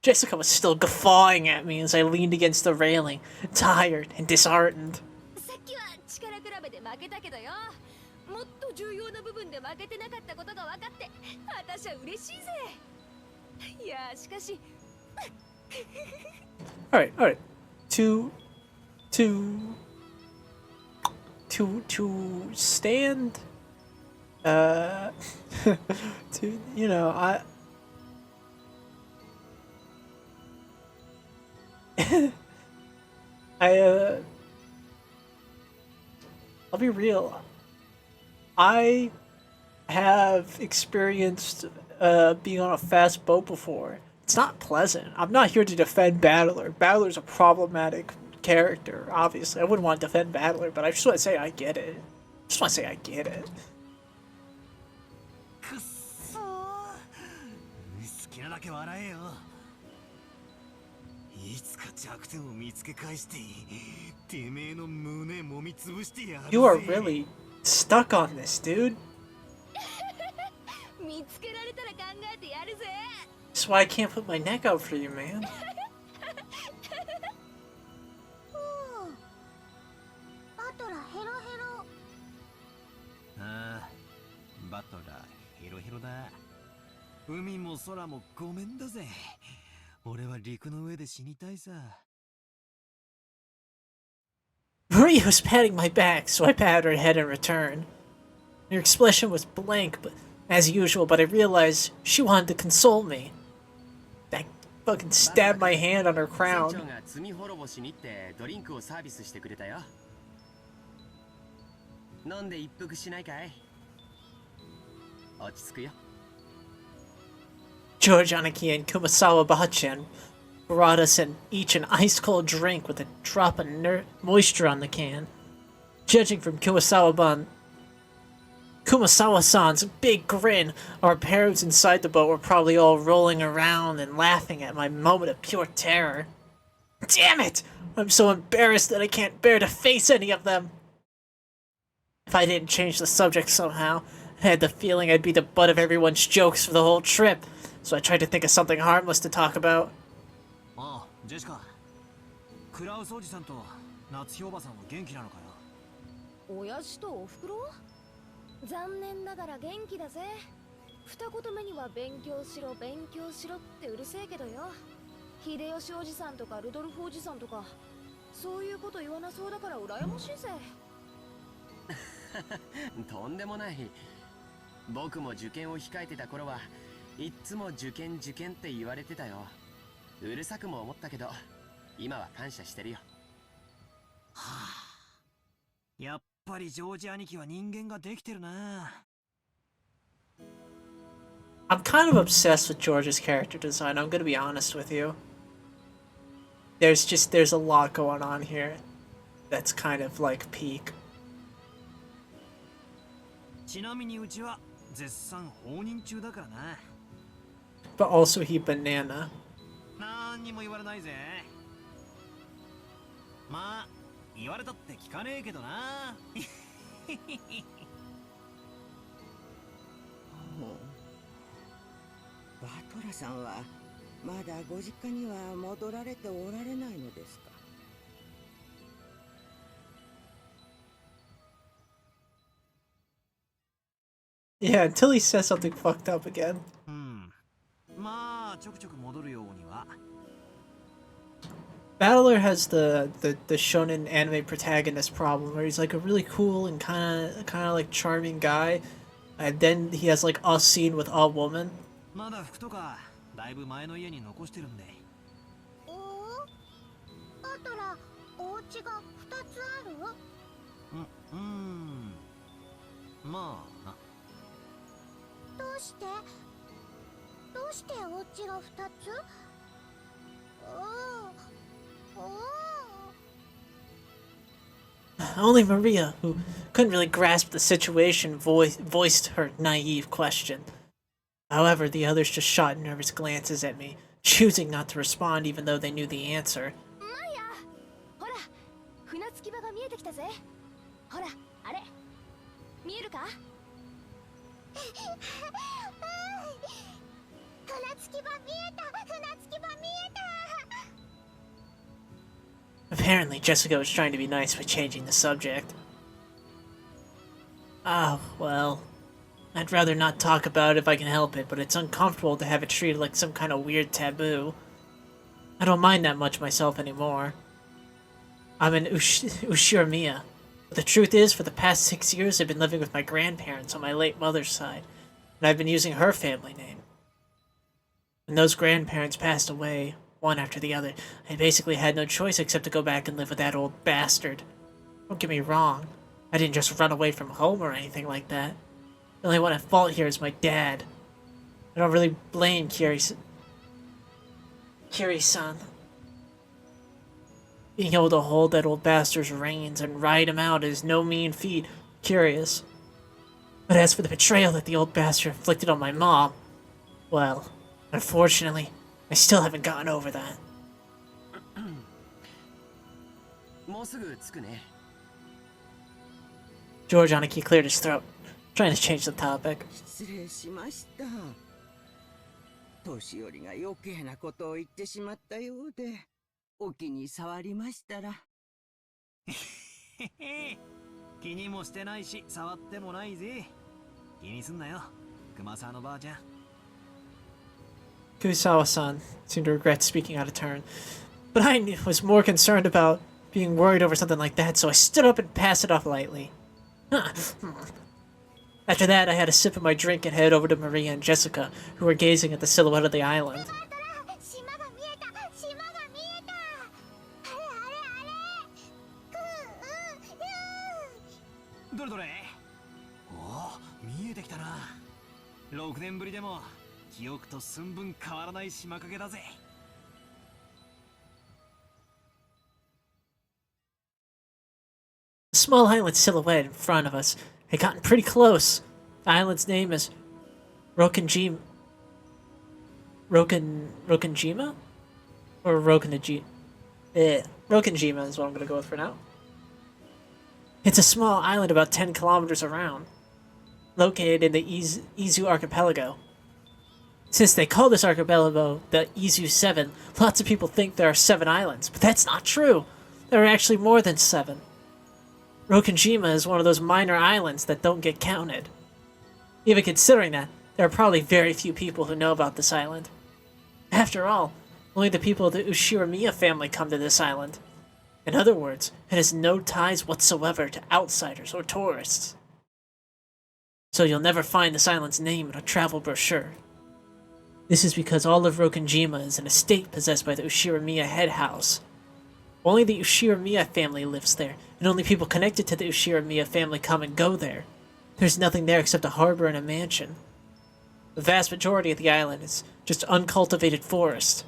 Jessica was still guffawing at me as I leaned against the railing, tired and disheartened. さっきは力比べで負けたけどよ。もっと重要な部分で負けてなかったことが分かって私は嬉しいぜ。いやしかしAlright. To stand, to, you know, I'll be real. I have experienced being on a fast boat before. It's not pleasant. I'm not here to defend Battler. Battler's a problematic character, obviously. I wouldn't want to defend Battler, but I just want to say I get it. Just want to say I get it. くっそー。好きなだけ笑えよ。いつか弱点を見つけ返しててめえの胸揉みつぶしてやるぜ。You are really stuck on this, dude. 見つけられたら考えてやるぜ。That's why I can't put my neck out for you, man. バトラヘロヘロ。ああ、バトラヘロヘロだ。海も空もごめんだぜ。俺は陸の上で死にたいさ。Maria was patting my back, so I patted her head in return. Her expression was blank, but as usual, but I realized she wanted to console me. I fucking stabbed my hand on her crown. 船長が罪滅ぼしにってドリンクをサービスしてくれたよ。飲んで一服しないかい？落ち着くよ。George Aniki and Kumasawa Bachan brought us each an ice-cold drink with a drop of moisture on the can. Judging from Kumasawa-san's big grin, our parents inside the boat were probably all rolling around and laughing at my moment of pure terror. Damn it! I'm so embarrassed that I can't bear to face any of them. If I didn't change the subject somehow, I had the feeling I'd be the butt of everyone's jokes for the whole trip, so I tried to think of something harmless to talk about. ああ、ジェシカ。クラウスおじさんと夏日おばさんは元気なのかよ。親父とおふくろ？残念ながら元気だぜ。二言目には勉強しろってうるせえけどよ。秀吉おじさんとかルドルフおじさんとかそういうこと言わなそうだから羨ましいぜ。とんでもない。僕も受験を控えてた頃はいっつも受験って言われてたよ。うるさくも思ったけど今は感謝してるよ。はあ、やっぱりジョージ兄貴は人間ができてるな。I'm kind of obsessed with George's character design, I'm gonna be honest with you. there's a lot going on here that's kind of like peak. ちなみにうちは絶賛放任中だからな。 But also he banana. なんにも言われないぜ。まあ言われたって聞かねえけどな。バトラさんはまだご実家には戻られておられないのですか。 Yeah, until he says something fucked up again. うん。まあちょくちょく戻るようには。 Battler has the shonen anime protagonist problem where he's like a really cool and kind of like charming guy, and then he has like a scene with a woman. まだ服とかだいぶ前の家に残してるんで。おお、バトラ、お家が2つある？まあな。どうしてお家が2つ？Only Maria, who couldn't really grasp the situation, voiced her naive question. However, the others just shot nervous glances at me, choosing not to respond even though they knew the answer. マヤ、ほら、船着き場が見えてきたぜ。ほら、あれ、見えるか？船着き場見えた、船着き場見えた。 Apparently, Jessica was trying to be nice by changing the subject. Oh, well. I'd rather not talk about it if I can help it, but it's uncomfortable to have it treated like some kind of weird taboo. I don't mind that much myself anymore. I'm an Ushiramiya. But the truth is, for the past 6 years I've been living with my grandparents on my late mother's side, and I've been using her family name. When those grandparents passed away, one after the other, I basically had no choice except to go back and live with that old bastard. Don't get me wrong, I didn't just run away from home or anything like that. The only one at fault here is my dad. I don't really blame Kiri-san. Being able to hold that old bastard's reins and ride him out is no mean feat. Curious. But as for the betrayal that the old bastard inflicted on my mom, well, unfortunately, I still haven't gotten over that. もうすぐ着くね。 George Aniki cleared his throat, trying to change the topic. 失礼しました。年寄りが余計なことを言ってしまったようで、お気に障りましたら。気にもしてないし、触ってもないぜ。気にすんなよ、熊沢のばあちゃん。 Kusawa-san seemed to regret speaking out of turn, but I was more concerned about being worried over something like that, so I stood up and passed it off lightly. After that, I had a sip of my drink and headed over to Maria and Jessica, who were gazing at the silhouette of the island. 島が見えた、島が見えた。あれ。どれどれ。おお、見えてきたな。6年ぶりでも記憶と寸分変わらない島影だぜ。 A small island silhouette in front of us had gotten pretty close. The island's name is Rokanjima. Rokanjima? Or Rokanjima? Rokanjima is what I'm going to go with for now. It's a small island about 10 kilometers around, located in the Izu archipelago. Since they call this archipelago the Izu 7, lots of people think there are 7 islands, but that's not true. There are actually more than 7. Rokanjima is one of those minor islands that don't get counted. Even considering that, there are probably very few people who know about this island. After all, only the people of the Ushiramiya family come to this island. In other words, it has no ties whatsoever to outsiders or tourists. So you'll never find this island's name in a travel brochure. This is because all of Rokanjima is an estate possessed by the Ushiramiya head house. Only the Ushiramiya family lives there, and only people connected to the Ushiramiya family come and go there. There's nothing there except a harbor and a mansion. The vast majority of the island is just uncultivated forest.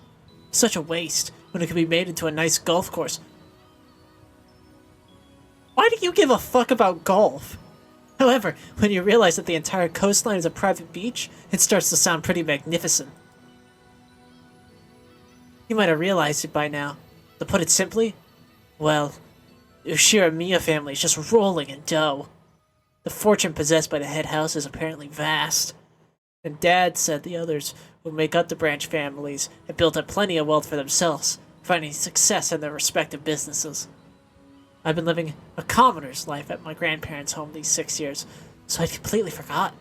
Such a waste, when it could be made into a nice golf course. Why do you give a fuck about golf? However, when you realize that the entire coastline is a private beach, it starts to sound pretty magnificent. You might have realized it by now. To put it simply, well, the Ushiramiya family is just rolling in dough. The fortune possessed by the head house is apparently vast. And Dad said the others who make up the branch families have built up plenty of wealth for themselves, finding success in their respective businesses. I've been living a commoner's life at my grandparents' home these 6 years, so I'd completely forgot.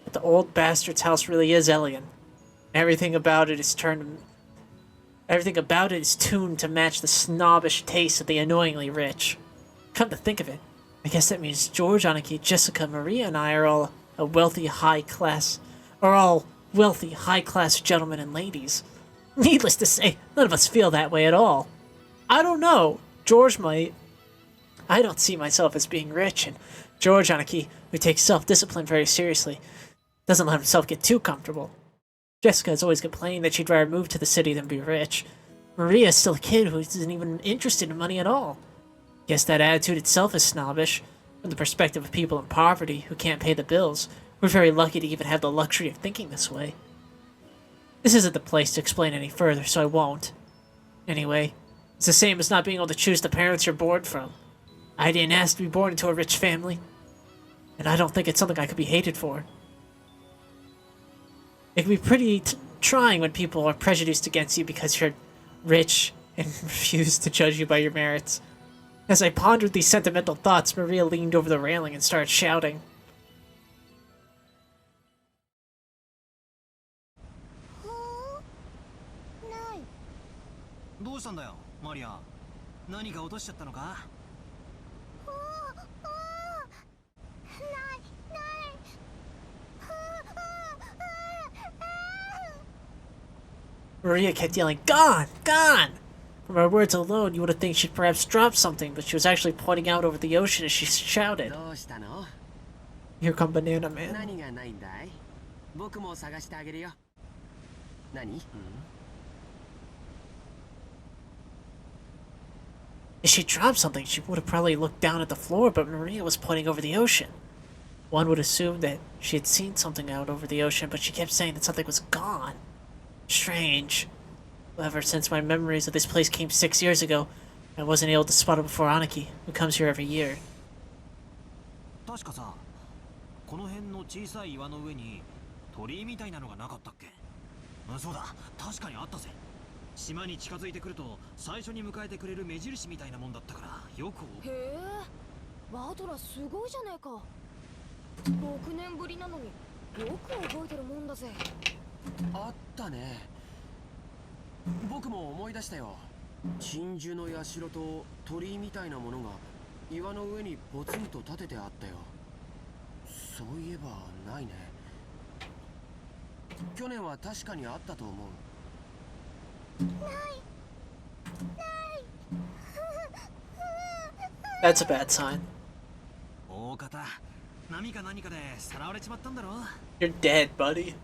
But the old bastard's house really is alien. Everything about it is tuned to match the snobbish taste of the annoyingly rich. Come to think of it, I guess that means George, Aniki, Jessica, Maria, and I are all wealthy, high-class gentlemen and ladies. Needless to say, none of us feel that way at all. I don't know. George might. I don't see myself as being rich, and George, Aniki, who takes self-discipline very seriously, doesn't let himself get too comfortable. Jessica has always complained that she'd rather move to the city than be rich. Maria is still a kid who isn't even interested in money at all. Guess that attitude itself is snobbish. From the perspective of people in poverty who can't pay the bills, we're very lucky to even have the luxury of thinking this way. This isn't the place to explain any further, so I won't. Anyway, it's the same as not being able to choose the parents you're born from. I didn't ask to be born into a rich family, and I don't think it's something I could be hated for. It can be pretty trying when people are prejudiced against you because you're rich and refuse to judge you by your merits. As I pondered these sentimental thoughts, Maria leaned over the railing and started shouting. Maria kept yelling, "Gone! Gone!" From her words alone, you would have think she'd perhaps dropped something, but she was actually pointing out over the ocean as she shouted. Here come Banana Man. If she dropped something, she would have probably looked down at the floor, but Maria was pointing over the ocean. One would assume that she had seen something out over the ocean, but she kept saying that something was gone. Strange. Ever since my memories of this place came 6 years ago, I wasn't able to spot it before Aniki, who comes here every year. 確かさ、この辺の小さい岩の上に鳥居みたいなのがなかったっけ？そうだ、確かにあったぜ。島に近づいてくると最初に迎えてくれる目印みたいなもんだったからよく。へえ、バトラすごいじゃねえか。6年ぶりなのによく覚えてるもんだぜ。あったね。僕も思い出したよ。鎮守の社と鳥居みたいなものが岩の上にポツンと立ててあったよ。そういえばないね。去年は確かにあったと思う。That's a bad sign. 大方、波か何かでさらわれちまったんだろ。You're dead, buddy.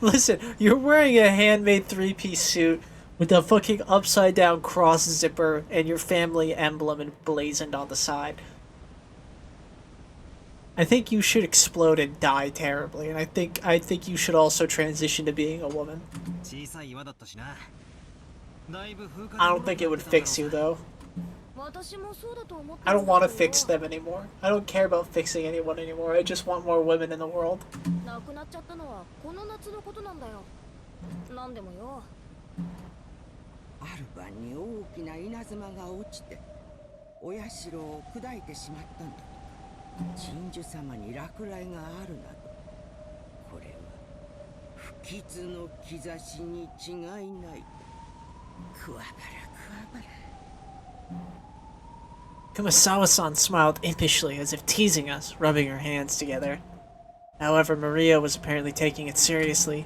Listen, you're wearing a handmade three-piece suit with a fucking upside-down cross zipper and your family emblem emblazoned on the side. I think you should explode and die terribly, and I think you should also transition to being a woman. I don't think it would fix you, though. I don't want to fix them anymore. I don't care about fixing anyone anymore. I just want more women in the world. 亡くなっちゃったのはこの夏のことなんだよ。なんでもよ。ある晩に大きな稲妻が落ちてお社を砕いてしまったんだとか。鎮守様に落雷があるなど、これは不吉の兆しに違いない。くわばらくわばら。Kumasawa-san smiled impishly, as if teasing us, rubbing her hands together. However, Maria was apparently taking it seriously,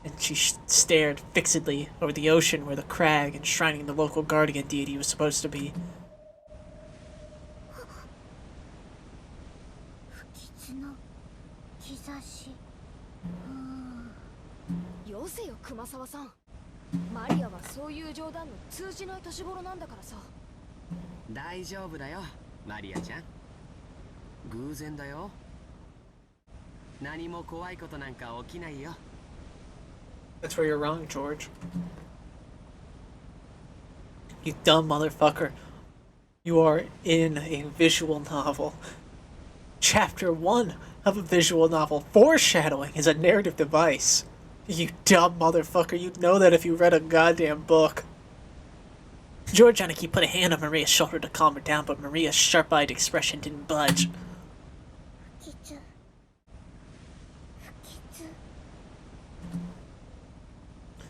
and she stared fixedly over the ocean where the crag enshrining the local guardian deity was supposed to be. せよ熊沢さん。マリアはそういう冗談の通じない年頃なんだからさ。大丈夫だよマリアちゃん。偶然だよ。何も怖いことなんか起きないよ。 That's where you're wrong, George. You dumb motherfucker. You are in a visual novel. Chapter 1 of a visual novel. Foreshadowing is a narrative device. You dumb motherfucker. You'd know that if you read a goddamn book. Georgianiki put a hand on Maria's shoulder to calm her down, but Maria's sharp-eyed expression didn't budge.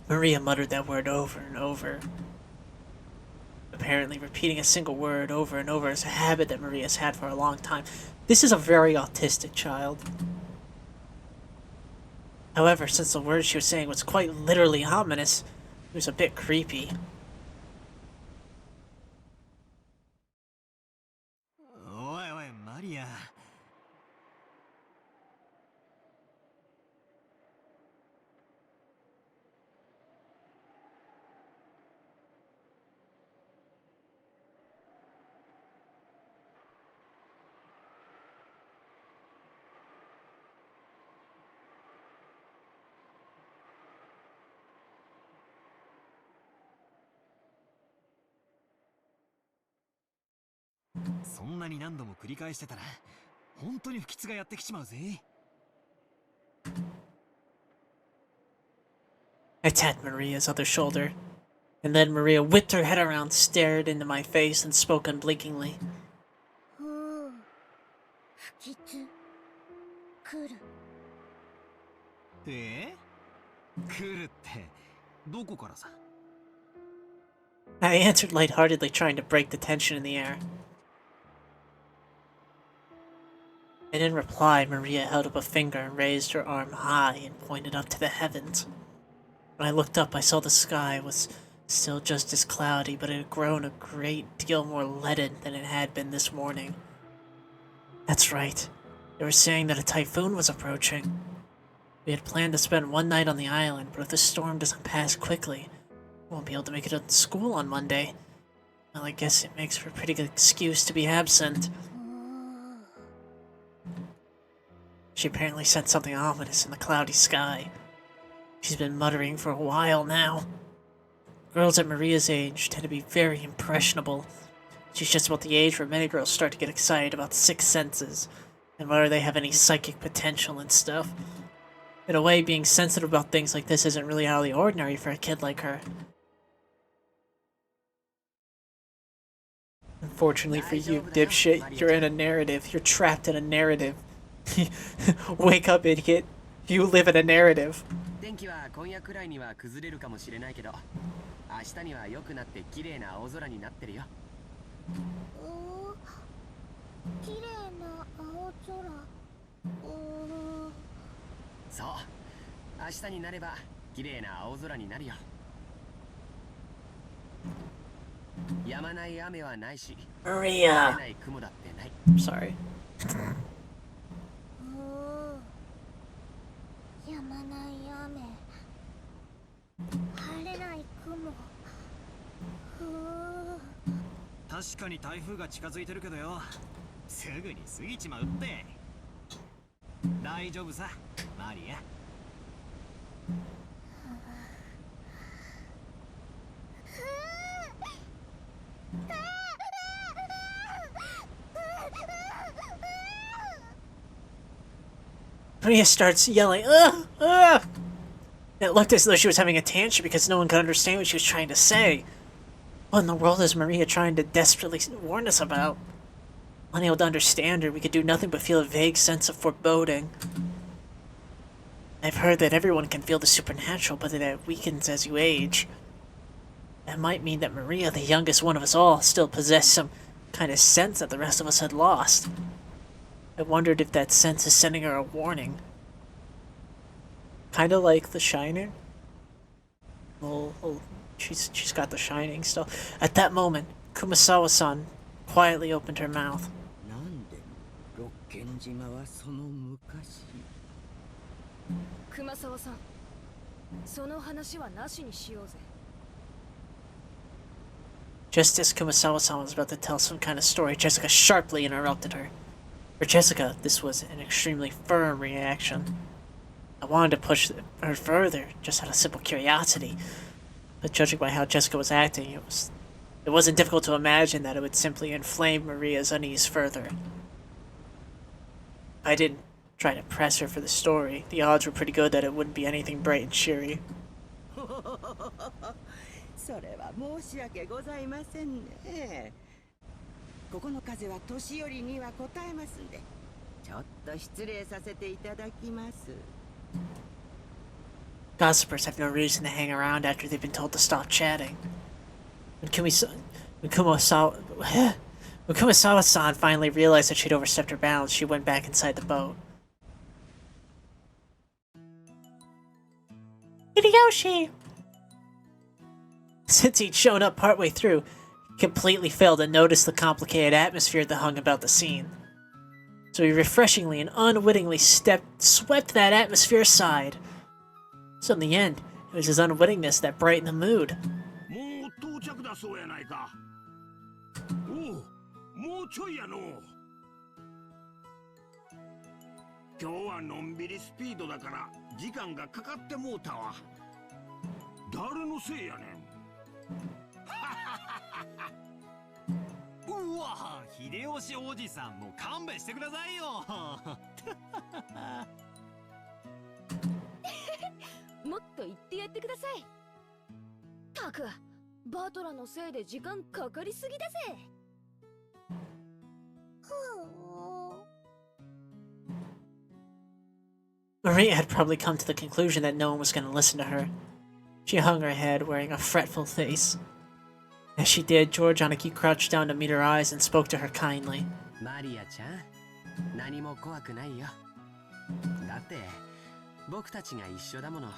Maria muttered that word over and over. Apparently, repeating a single word over and over is a habit that Maria's had for a long time. This is a very autistic child. However, since the word she was saying was quite literally ominous, it was a bit creepy. おいおいマリア。そんなに何度も繰り返してたら本当に不吉がやってきちまうぜ。I tapped Maria's other shoulder, and then Maria whipped her head around, stared into my face, and spoke unblinkingly. 不吉来る。来るってどこからさ。 I answered lightheartedly, trying to break the tension in the air. And in reply, Maria held up a finger and raised her arm high and pointed up to the heavens. When I looked up, I saw the sky was still just as cloudy, but it had grown a great deal more leaden than it had been this morning. That's right. They were saying that a typhoon was approaching. We had planned to spend one night on the island, but if the storm doesn't pass quickly, we won't be able to make it to school on Monday. Well, I guess it makes for a pretty good excuse to be absent. She apparently sensed something ominous in the cloudy sky. She's been muttering for a while now. Girls at Maria's age tend to be very impressionable. She's just about the age where many girls start to get excited about sixth senses, and whether they have any psychic potential and stuff. In a way, being sensitive about things like this isn't really out of the ordinary for a kid like her. Unfortunately for you, dipshit, you're in a narrative. You're trapped in a narrative. Wake up, idiot. You live in a narrative. 天気は今夜くらいには崩れるかもしれないけど、明日には良くなって綺麗な青空になってるよ。綺麗な青空。そう。明日になれば綺麗な青空になるよ。止まない雨はないし、 Maria. ない雲だってない。 Sorry. やまない雨。晴れない雲。確かに台風が近づいてるけどよ。すぐに過ぎちまうって。大丈夫さ、マリア。Maria starts yelling, ugh, ugh! It looked as though she was having a tantrum because no one could understand what she was trying to say. What in the world is Maria trying to desperately warn us about? Unable to understand her, we could do nothing but feel a vague sense of foreboding. I've heard that everyone can feel the supernatural, but that it weakens as you age. That might mean that Maria, the youngest one of us all, still possessed some kind of sense that the rest of us had lost. I wondered if that sense is sending her a warning. Kinda like The Shining. She's got The Shining still. At that moment, Kumasawa-san quietly opened her mouth. なんで六軒島はその昔。熊沢さん、その話はなしにしようぜ。 Just as Kumasawa-san was about to tell some kind of story, Jessica sharply interrupted her. For Jessica, this was an extremely firm reaction. I wanted to push her further, just out of simple curiosity. But judging by how Jessica was acting, it wasn't difficult to imagine that it would simply inflame Maria's unease further. I didn't try to press her for the story. The odds were pretty good that it wouldn't be anything bright and cheery. それは申し訳ございませんね。ここの風は年寄りには応えますんで、ちょっと失礼させていただきます。 Gossipers have no reason to hang around after they've been told to stop chatting. When Kumasawa-san finally realized that she'd overstepped her bounds, she went back inside the boat. Hideyoshi! Since he'd shown up partway through, he completely failed to notice the complicated atmosphere that hung about the scene. So he refreshingly and unwittingly swept that atmosphere aside. So in the end, it was his unwittingness that brightened the mood. もう到着だそうやないか。おう、もうちょいやの。今日はのんびりスピードだから時間がかかってもうたわ。誰のせいやねん。うわ、秀吉おじさんもう勘弁してくださいよ。もっと言ってやってください。たく、バトラのせいで時間かかりすぎだぜ。Maria had probably come to the conclusion that no one was going to listen to her. She hung her head, wearing a fretful face. As she did, George Aniki crouched down to meet her eyes and spoke to her kindly. マリアちゃん、何も怖くないよ。だって僕たちが一緒だもの。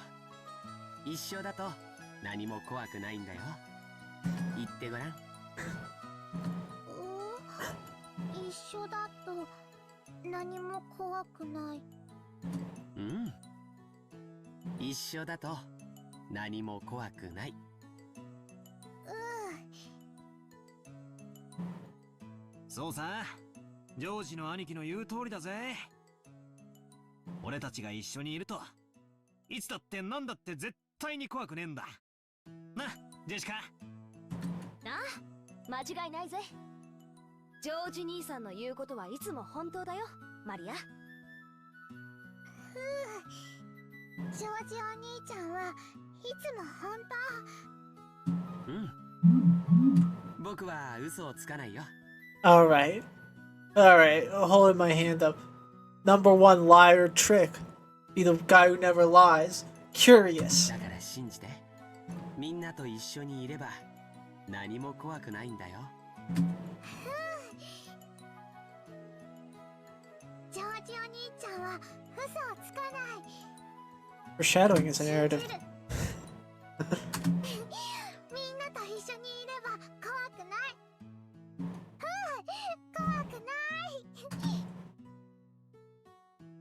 一緒だと何も怖くないんだよ。言ってごらん。一緒だと何も怖くない。うん。一緒だと何も怖くない。そうさ、ジョージの兄貴の言う通りだぜ。俺たちが一緒にいるといつだってなんだって絶対に怖くねえんだな、ジェシカ。ああ、間違いないぜ。ジョージ兄さんの言うことはいつも本当だよ、マリア。ジョージお兄ちゃんはいつも本当。うん。僕は嘘をつかないよ。Alright. Alright, holding my hand up. Number one liar trick. Be the guy who never lies. Curious. だから信じて。みんなと一緒にいれば何も怖くないんだよ。ジョージお兄ちゃんは嘘をつかない。Foreshadowing is a narrative. みんなと一緒にいれば怖くない。怖くない。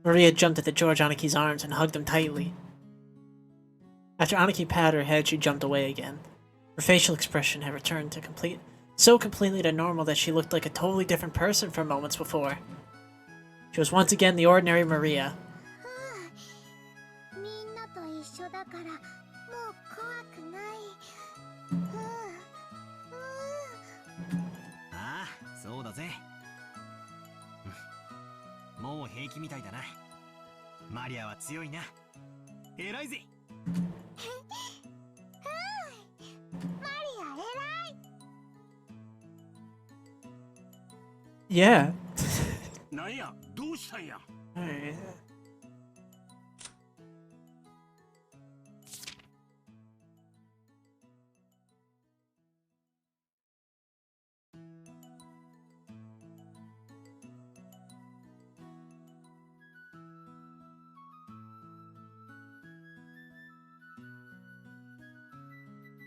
Maria jumped into George Aniki's arms and hugged him tightly. After Aniki patted her head, she jumped away again. Her facial expression had returned to so completely to normal that she looked like a totally different person from moments before. She was once again the ordinary Maria. みんなと一緒だからもう怖くない。ああ、そうだぜ。もう平気みたいだな。マリアは強いな。偉いぜ。マリア偉い。Yeah. なんや、どうしたんや。Alright.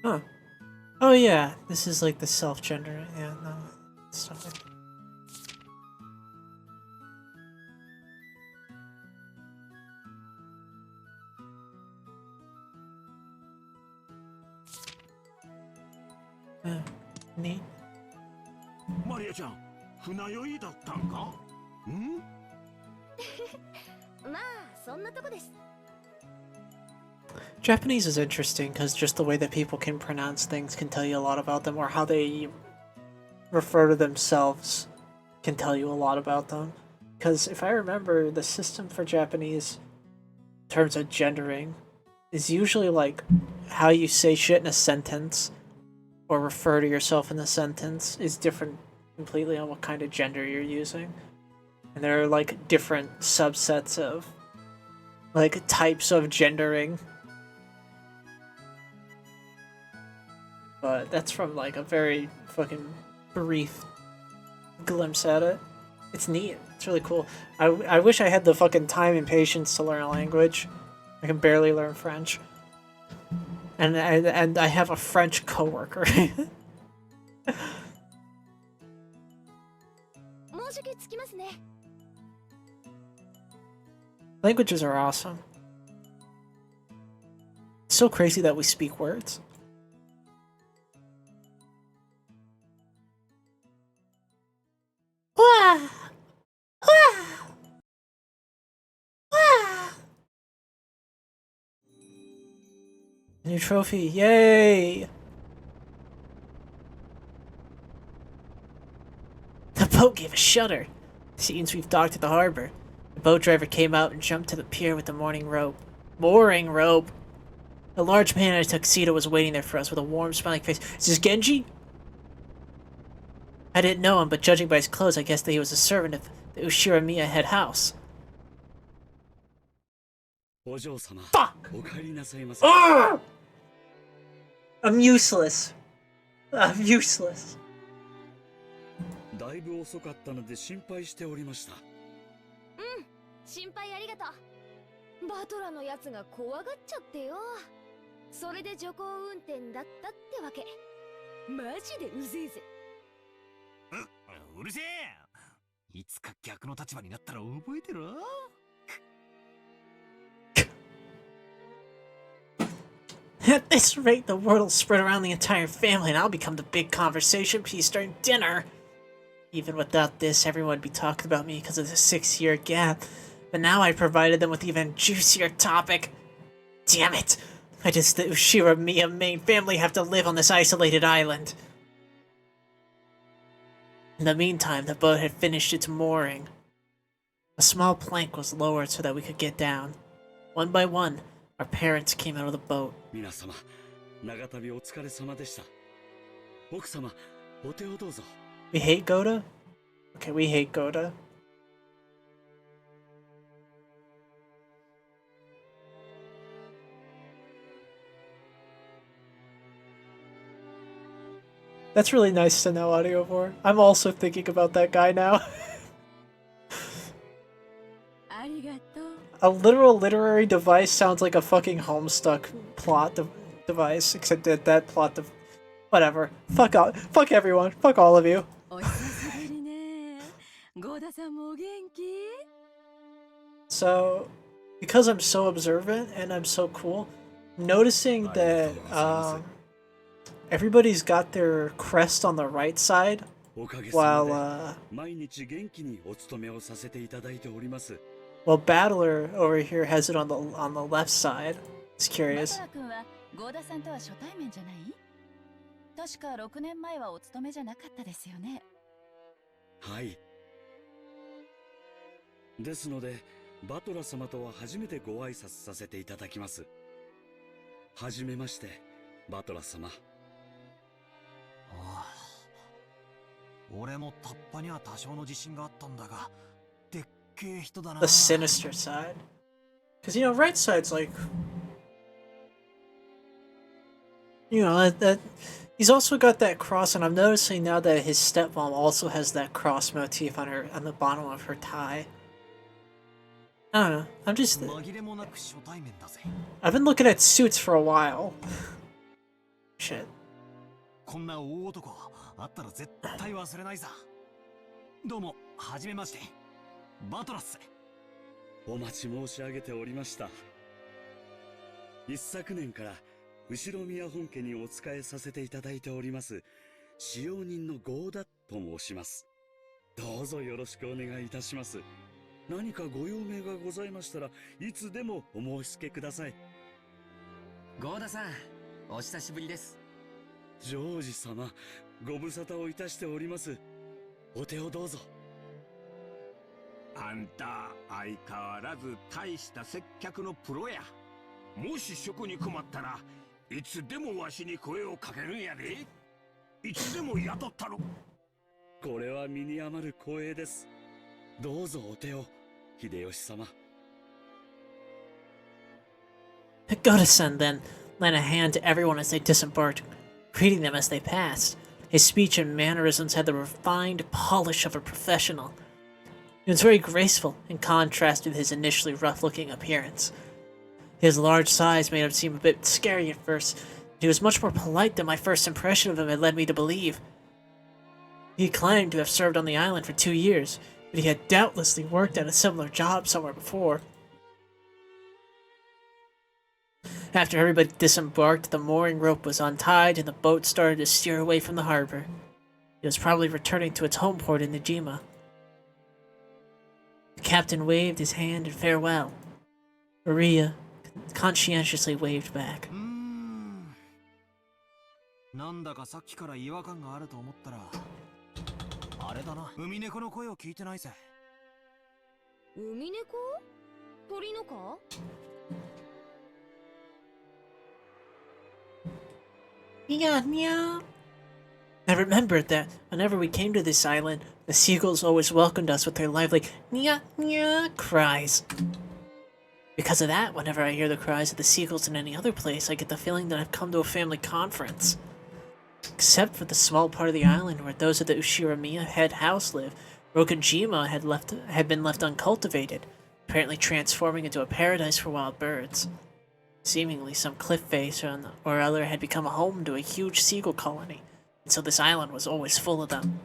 Huh. Oh yeah, this is like the self-gender. Yeah, no, stuff like that. Neat. マリアちゃん、船酔いだったんか？ん？まあそんなとこです。 Japanese is interesting because just the way that people can pronounce things can tell you a lot about them, or how they refer to themselves can tell you a lot about them. Because if I remember, the system for Japanese in terms of gendering is usually like how you say shit in a sentence or refer to yourself in a sentence is different completely on what kind of gender you're using. And there are like different subsets of like types of gendering. But that's from like a very fucking brief glimpse at it. It's neat. It's really cool. I wish I had the fucking time and patience to learn a language. I can barely learn French. And I have a French coworker. Languages are awesome. It's so crazy that we speak words. Wah! Wah! Wah! New trophy, yay! The boat gave a shudder. Seems we've docked at the harbor. The boat driver came out and jumped to the pier with the mooring rope. Mooring rope! A large man in a tuxedo was waiting there for us with a warm, smiling face. Is this Genji? I didn't know him, but judging by his clothes, I guessed that he was a servant of the Ushiramiya head house. Fuck! Ugh! I'm useless. I'm useless. だいぶ遅かったので心配しておりました。心配ありがとう。バトラのやつが怖がっちゃってよ。それで徐行運転だったってわけ。マジでうぜえぜ。うるせえ。いつか逆の立場になったら覚えてろ。At this rate, the word will spread around the entire family, and I'll become the big conversation piece during dinner. Even without this, everyone would be talking about me because of the 6-year gap. But now I provided them with even juicier topic. Damn it! Why does the Ushiramiya main family have to live on this isolated island? In the meantime, the boat had finished its mooring. A small plank was lowered so that we could get down. One by one, our parents came out of the boat. 皆様、長旅お疲れ様でした。奥様、お手をどうぞ。We hate Goda? Okay, we hate Goda. That's really nice to know, Audiovore. I'm also thinking about that guy now. A literal literary device sounds like a fucking Homestuck plot device, except that that plot whatever. Fuck everyone. Fuck all of you. So, because I'm so observant and I'm so cool, noticing that everybody's got their crest on the right side, while Battler over here has it on the left side. It's curious. 確か6年前はお勤めじゃなかったですよね。はい。ですので、バトラ様とは初めてご挨拶させていただきます。はじめまして、バトラ様。俺もタッパには多少の自信があったんだが、でっけえ人だな。The sinister side. Because, you know, right side's like... You know, that he's also got that cross, and I'm noticing now that his stepmom also has that cross motif on the bottom of her tie. I don't know. I'm just... I've been looking at suits for a while. Shit. こんな大男あったら絶対忘れないさ。どうも、はじめまして。バトラス。お待ち申し上げておりました。一昨年から後宮本家にお仕えさせていただいております使用人のゴーダと申します。どうぞよろしくお願いいたします。何かご用命がございましたらいつでもお申し付けください。ゴーダさん、お久しぶりです。ジョージ様、ご無沙汰をいたしております。お手をどうぞ。あんた相変わらず大した接客のプロや。もし職に困ったらいつでもわしに声をかけるんやで。いつでも雇ったろ。これは身に余る光栄です。どうぞお手を、秀吉様。Godison then lent a hand to everyone as they disembarked, greeting them as they passed. His speech and mannerisms had the refined polish of a professional. He was very graceful, in contrast with his initially rough-looking appearance. His large size made him seem a bit scary at first, but he was much more polite than my first impression of him had led me to believe. He claimed to have served on the island for 2 years, but he had doubtlessly worked at a similar job somewhere before. After everybody disembarked, the mooring rope was untied and the boat started to steer away from the harbor. It was probably returning to its home port in Najima. The captain waved his hand in farewell. Maria conscientiously waved back. なんだかさっきから違和感があると思ったら、あれだな、海猫の声を聞いてないぜ。海猫？鳥のか？ Meow. I remembered that whenever we came to this island, the seagulls always welcomed us with their lively meow meow cries. Because of that, whenever I hear the cries of the seagulls in any other place, I get the feeling that I've come to a family conference. Except for the small part of the island where those of the Ushiramiya head house live, Rokujima had been left uncultivated, apparently transforming into a paradise for wild birds. Seemingly some cliff face or other had become a home to a huge seagull colony, and so this island was always full of them.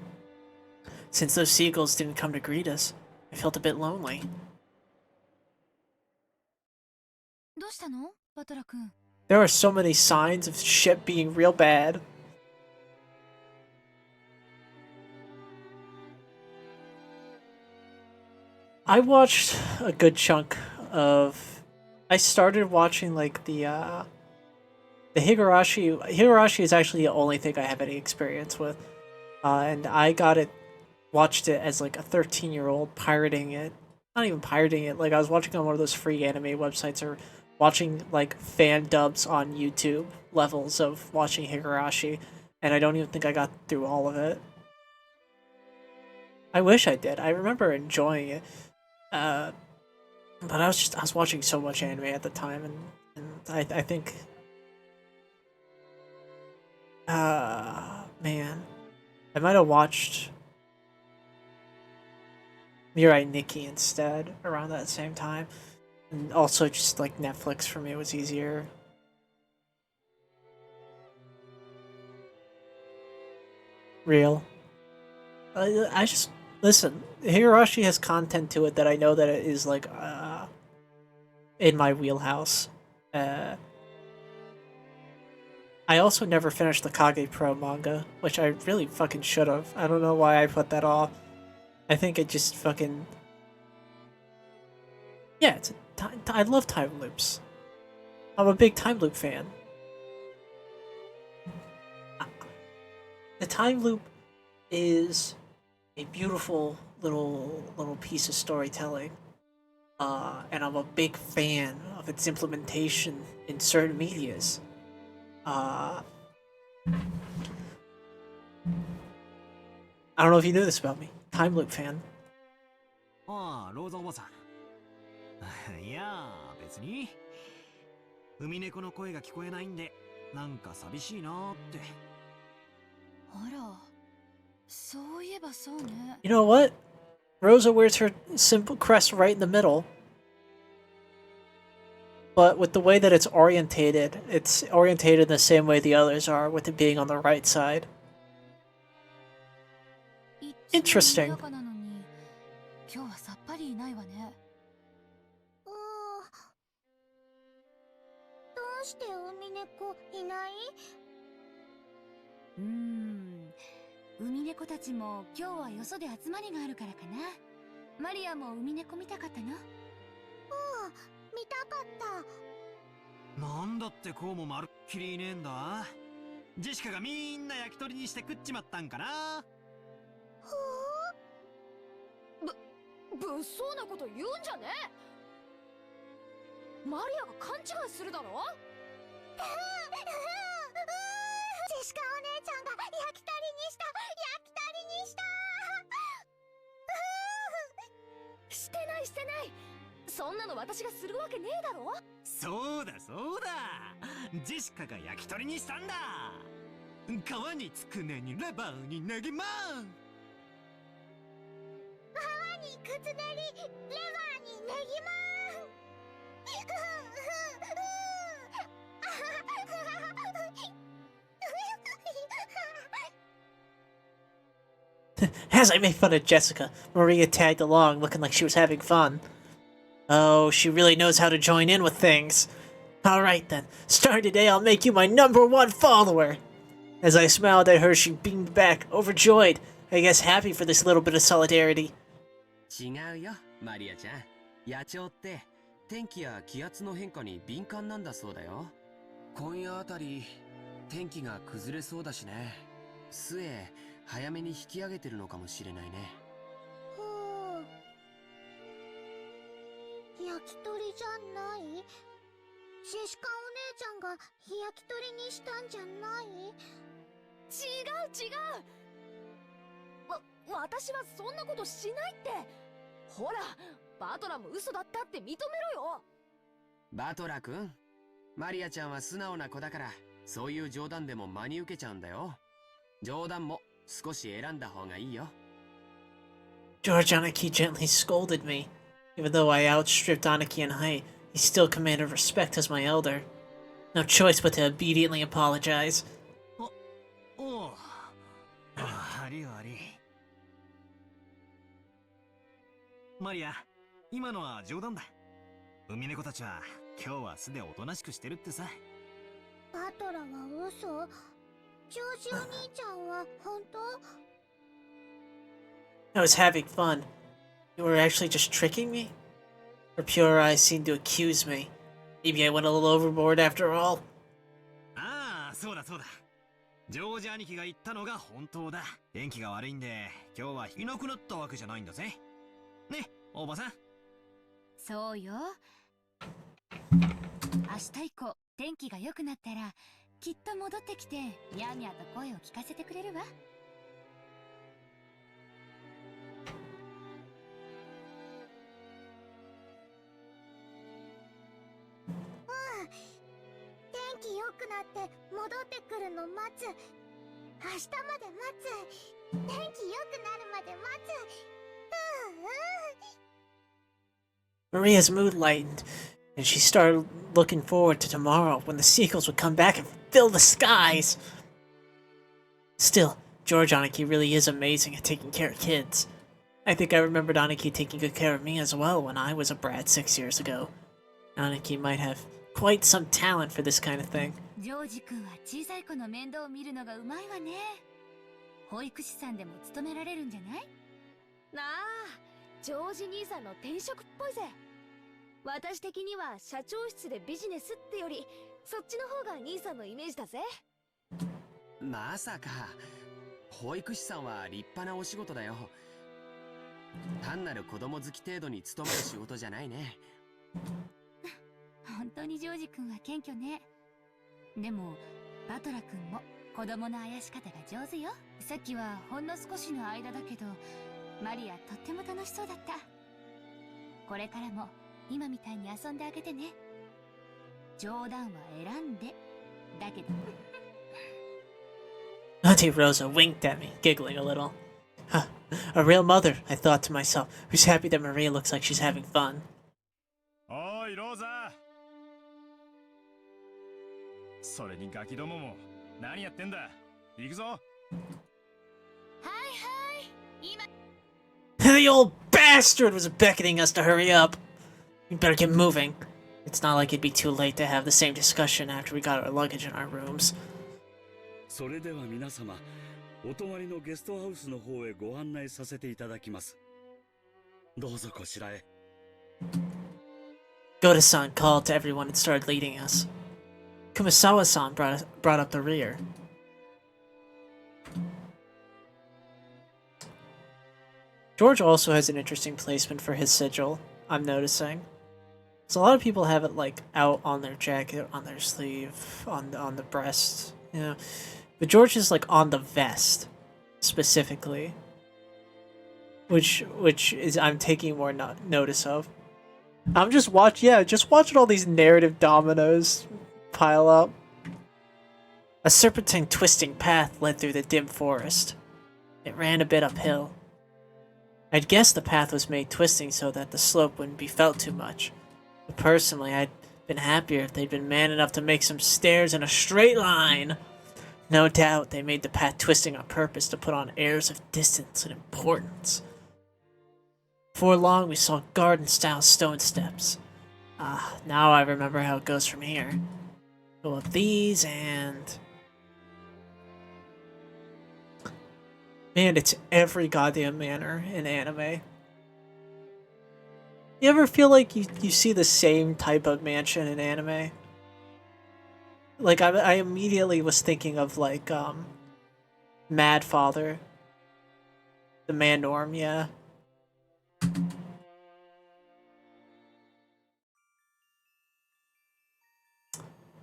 Since those seagulls didn't come to greet us, I felt a bit lonely. どうしたの？バトラ君。 There are so many signs of shit being real bad. I watched a good chunk of... I started watching like the Higurashi. Higurashi is actually the only thing I have any experience with. And I watched it as like a 13-year-old pirating it. Not even pirating it, like I was watching on one of those free anime websites or watching like fan dubs on YouTube levels of watching Higurashi, and I don't even think I got through all of it. I wish I did. I remember enjoying it. But I was watching so much anime at the time, and I think man, I might have watched Mirai Nikki instead around that same time. And also just like Netflix for me was easier. Real. I just listen, Higurashi has content to it that I know that it is like in my wheelhouse. I also never finished the Kage Pro manga, which I really fucking should have. I don't know why I put that off. I think it just fucking... Yeah, I love time loops. I'm a big time loop fan. The time loop is a beautiful little piece of storytelling. And I'm a big fan of its implementation in certain medias. I don't know if you knew this about me. Time loop fan. ああ、ローザおばさん。いやー、別に。海猫の声が聞こえないんで、なんか寂しいなーって。あら、そういえばそうね。 You know what? Rosa wears her simple crest right in the middle. But with the way that it's orientated in the same way the others are, with it being on the right side. Interesting. 今日はさっぱりいないわね。どううして海猫いない？海猫たちも今日はよそで集まりがあるからかな。マリアも海猫見たかったの？見たかった。なんだってこうもまるっきりいねえんだ。ジェシカがみんな焼き鳥にして食っちまったんかな。物騒なこと言うんじゃねえ。マリアが勘違いするだろ。ジェシカお姉ちゃんが焼き鳥にしたしてないしてない。そんなの私がするわけねえだろ。そうだそうだ、ジェシカが焼き鳥にしたんだ。皮につくねにレバーにネギマン、皮にくつねりレバーにネギマン。As I made fun of Jessica, Maria tagged along, looking like she was having fun. Oh, she really knows how to join in with things. Alright then, starting today I'll make you my #1 follower! As I smiled at her, she beamed back, overjoyed, I guess happy for this little bit of solidarity. 違うよ、マリアちゃん。野鳥って天気や気圧の変化に敏感なんだそうだよ。今夜あたり天気が崩れそうだしね。末早めに引き上げてるのかもしれないね。焼き鳥じゃない？ジェシカお姉ちゃんが焼き鳥にしたんじゃない？違う。私はそんなことしないって。ほら、バトラも嘘だったって認めろよ。バトラ君、マリアちゃんは素直な子だから、そういう冗談でも真に受けちゃうんだよ。冗談も少し選んだ方がいいよ。George Aniki gently scolded me. Even though I outstripped Aniki in height, he still commanded respect as my elder. No choice but to obediently apologize. おう、ありあり。マリア、今のは冗談だ。海猫たちは今日は素でおとなしくしてるってさ。バトラは嘘？ジョージお兄ちゃんは本当？ I was having fun. You were actually just tricking me? Her pure eyes seemed to accuse me. Maybe I went a little overboard after all. ああ、そうだ。ジョージ兄貴が言ったのが本当だ。天気が悪いんで、今日はいなくなったわけじゃないんだぜ。ね、おばさん。そうよ。明日以降、天気が良くなったら、きっと戻ってきて、ミャーミャーと声を聞かせてくれるわ。天気良くなって戻ってくるの待つ。明日まで待つ。天気良くなるまで待つ。Maria's mood lightened, and she started looking forward to tomorrow when the seagulls would come back and fill the skies. Still, George Aniki really is amazing at taking care of kids. I think I remembered Aniki taking good care of me as well when I was a brat 6 years ago. Aniki might have quite some talent for this kind of thing. ジョージ君は小さい子の面倒を見るのがうまいわね。保育士さんでも務められるんじゃない？なあ、ジョージ兄さんの転職っぽいぜ。私的には社長室でビジネスってよりそっちの方が兄さんのイメージだぜ。まさか保育士さんは立派なお仕事だよ。単なる子供好き程度に勤める仕事じゃないね。本当にジョージ君は謙虚ね。でもバトラ君も子供のあやし方が上手よ。さっきはほんの少しの間だけどマリアとっても楽しそうだった。これからも今みたいに遊んであげてね。冗談は選んでだけど。Auntie Rosa winked at me, giggling a little. Huh, a real mother, I thought to myself, who's happy that Maria looks like she's having fun. おいローザ、それにガキどもも何やってんだ。行くぞ。はい今 The old bastard was beckoning us to hurry up. We better get moving. It's not like it'd be too late to have the same discussion after we got our luggage in our rooms. それでは皆様、お泊まりのゲストハウスの方へご案内させていただきます。どうぞこちらへ。Goda-san called to everyone and started leading us. Kumasawa-san brought up the rear. George also has an interesting placement for his sigil, I'm noticing. So a lot of people have it like out on their jacket, on their sleeve, on the breast, you know. But George is like on the vest, specifically. Which is I'm taking more notice of. I'm just watching all these narrative dominoes pile up. A serpentine twisting path led through the dim forest. It ran a bit uphill. I'd guess the path was made twisting so that the slope wouldn't be felt too much. But personally, I'd been happier if they'd been man enough to make some stairs in a straight line. No doubt they made the path twisting on purpose to put on airs of distance and importance. Before long, we saw garden-style stone steps. Now I remember how it goes from here. Go up these and... Man, it's every goddamn manner in anime. You ever feel like you see the same type of mansion in anime? Like, I immediately was thinking of, like, Mad Father. The Mannorm, yeah.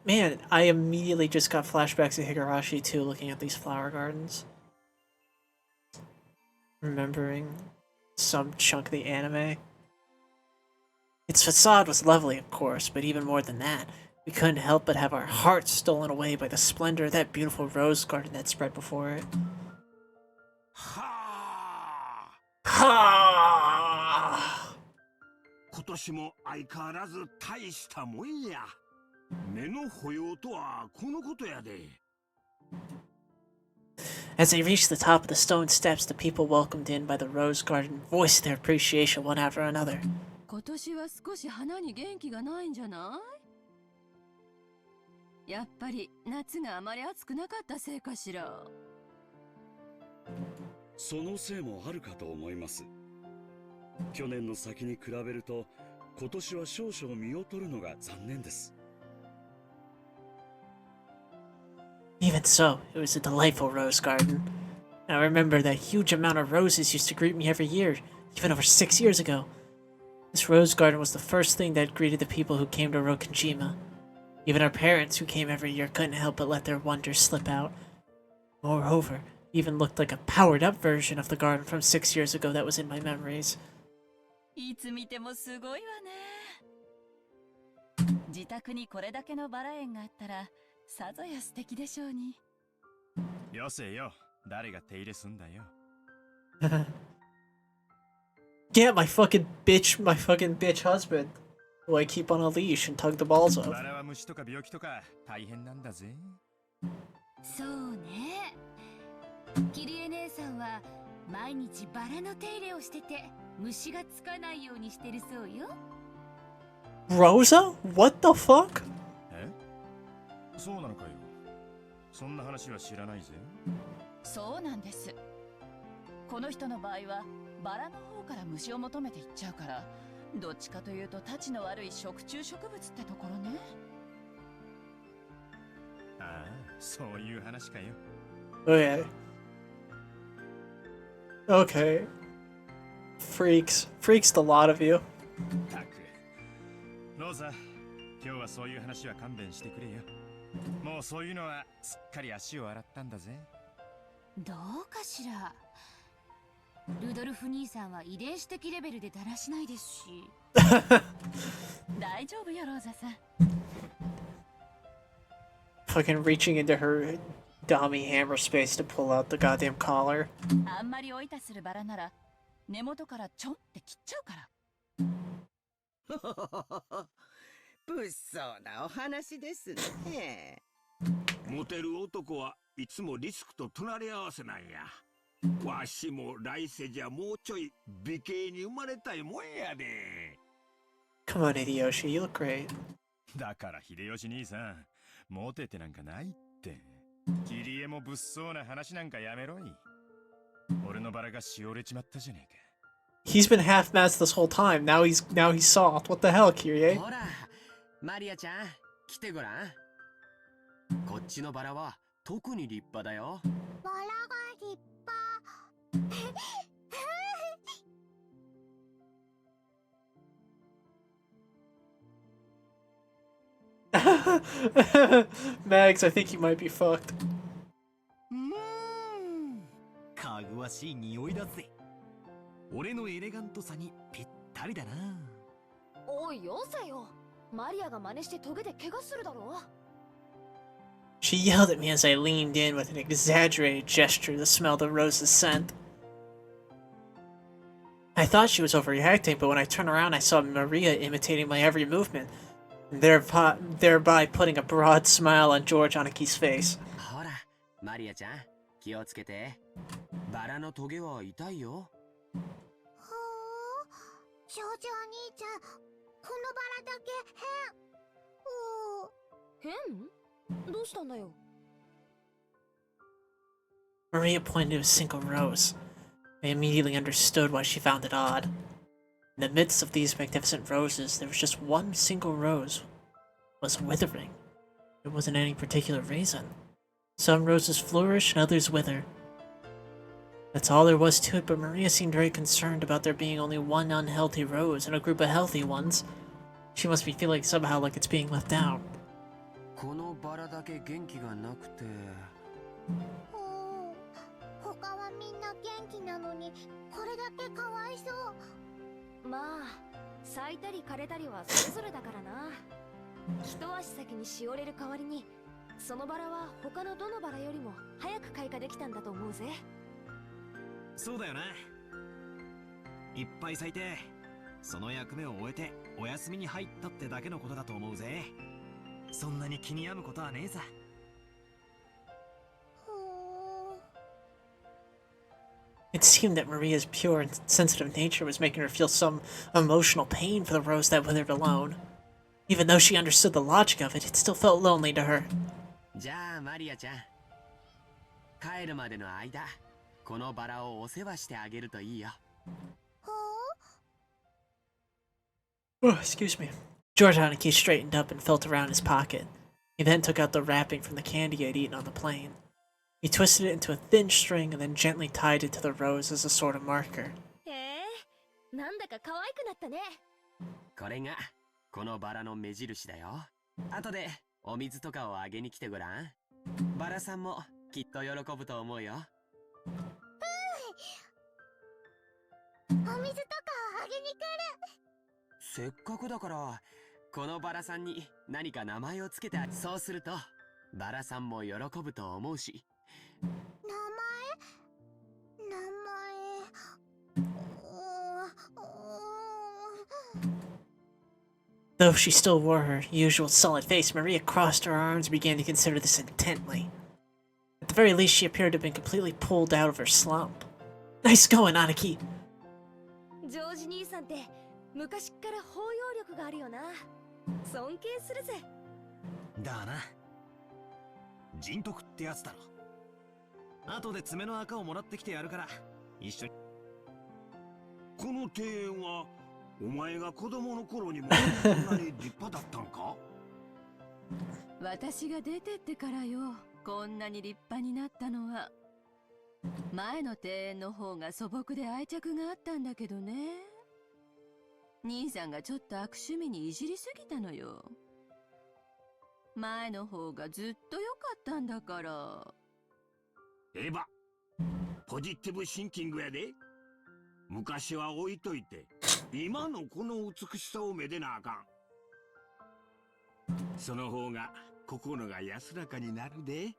Man, I immediately just got flashbacks to Higurashi too, looking at these flower gardens. Remembering some chunk of the anime. Its facade was lovely, of course, but even more than that, we couldn't help but have our hearts stolen away by the splendor of that beautiful rose garden that spread before it. Ha! 今年も相変わらず大したもんや。目の保養とはこのことやで。As they reached the top of the stone steps, the people welcomed in by the rose garden voiced their appreciation one after another. 今年は少し花に元気がないんじゃない？やっぱり夏があまり暑くなかったせいかしら。そのせいもあるかと思います。去年の先に比べると、今年は少々見劣るのが残念です。Even so, it was a delightful rose garden. I remember that huge amount of roses used to greet me every year, even over 6 years ago. This rose garden was the first thing that greeted the people who came to Rokenjima. Even our parents, who came every year, couldn't help but let their wonders slip out. Moreover, it even looked like a powered-up version of the garden from 6 years ago that was in my memories. いつ見てもすごいわね。自宅にこれだけのバラ園があったら、さぞや素敵でしょうに。よせよ、誰が手入れすんだよ。Yeah, my fucking bitch husband, who I keep on a leash and tug the balls of. バラは虫とか病気とか大変なんだぜ。そうね。キリエ姉さんは毎日バラの手入れをしてて虫がつかないようにしてるそうよ。Rosa? What the fuck? え？そうなのかよ。そんな話は知らないぜ。そうなんです。この人の場合はバラの方から虫を求めていっちゃうから、どっちかというとたちの悪い食虫植物ってところね。ああ、そういう話かよ。Okay. Okay. Freaks the lot of you. たく。ローザ、今日はそういう話は勘弁してくれよ。もうそういうのはすっかり足を洗ったんだぜ。どうかしら。ルドルフ兄さんは遺伝子的レベルでだらしないですし。大丈夫よ、ローザさん。Fucking reaching into her dummy hammer space to pull out the goddamn collar. あんまりおいたするバラなら根元からちょんって切っちゃうから。物騒なお話ですね。モテる男はいつもリスクと隣り合わせなんや。わしも来世じゃもうちょい美形に生まれたいもんやで。Come on, Hideyoshi, you look great. だから秀吉兄さん、モテてなんかないって。キリエも物騒な話なんかやめろい。俺のバラがしおれちまったじゃねえか。He's been half-masked this whole time. Now he's soft. What the hell, Kirie? ほら、マリアちゃん、来てごらん。こっちのバラは特に立派だよ。バラが立派。Mags, I think you might be fucked. かぐわしい匂いだぜ。俺のエレガントさにぴったりだな。おいよせよ。マリアが真似してトゲで怪我するだろ。 She yelled at me as I leaned in with an exaggerated gesture to smell the rose's scent. I thought she was overreacting, but when I turned around, I saw Maria imitating my every movement, thereby putting a broad smile on George Anaki's face. ほら、マリアちゃん、気をつけて。バラのトゲは痛いよ。ほう、ジョージお兄ちゃん、このバラだけ変。変？どうしたんだよ。 Maria pointed to a single rose. I immediately understood why she found it odd. In the midst of these magnificent roses, there was just one single rose. It was withering. There wasn't any particular reason. Some roses flourish and others wither. That's all there was to it, but Maria seemed very concerned about there being only one unhealthy rose and a group of healthy ones. She must be feeling somehow like it's being left out. このバラだけ元気がなくて。ほう、他はみんな元気なのに、これだけかわいそう。まあ、咲いたり枯れたりはそれぞれだからな。一足先にしおれる代わりに、そのバラは他のどのバラよりも早く開花できたんだと思うぜ。そうだよな。いっぱい咲いて、その役目を終えてお休みに入ったってだけのことだと思うぜ。そんなに気に病むことはねえさ。It seemed that Maria's pure and sensitive nature was making her feel some emotional pain for the rose that withered alone. Even though she understood the logic of it, it still felt lonely to her. じゃあマリアちゃん、帰るまでの間、このバラをお世話してあげるといいよ。Oh, excuse me. George Haneke straightened up and felt around his pocket. He then took out the wrapping from the candy he had eaten on the plane. He twisted it into a thin string and then gently tied it to the rose as a sort of marker. なんだか可愛くなったね。これがこのバラの目印だよ。後でお水とかをあげに来てごらん。バラさんもきっと喜ぶと思うよ。お水とかをあげに来る。せっかくだからこのバラさんに何か名前をつけてそうするとバラさんも喜ぶと思うし。名前。 Though she still wore her usual solid face, Maria crossed her arms and began to consider this intently. At the very least, she appeared to have been completely pulled out of her slump. Nice going, Aniki! ジョージ兄さんって昔から包容力があるよな。尊敬するぜ。だな。人徳ってやつだろ。後で爪の赤をもらってきてやるから一緒に。この庭園はお前が子供の頃にもこんなに立派だったんか？私が出てってからよ、こんなに立派になったのは。前の庭園の方が素朴で愛着があったんだけどね。兄さんがちょっと悪趣味にいじりすぎたのよ。前の方がずっと良かったんだから。エヴァ、ポジティブシンキングやで。昔は置いといて今のこの美しさをめでなあかん。その方が心が安らかになるで。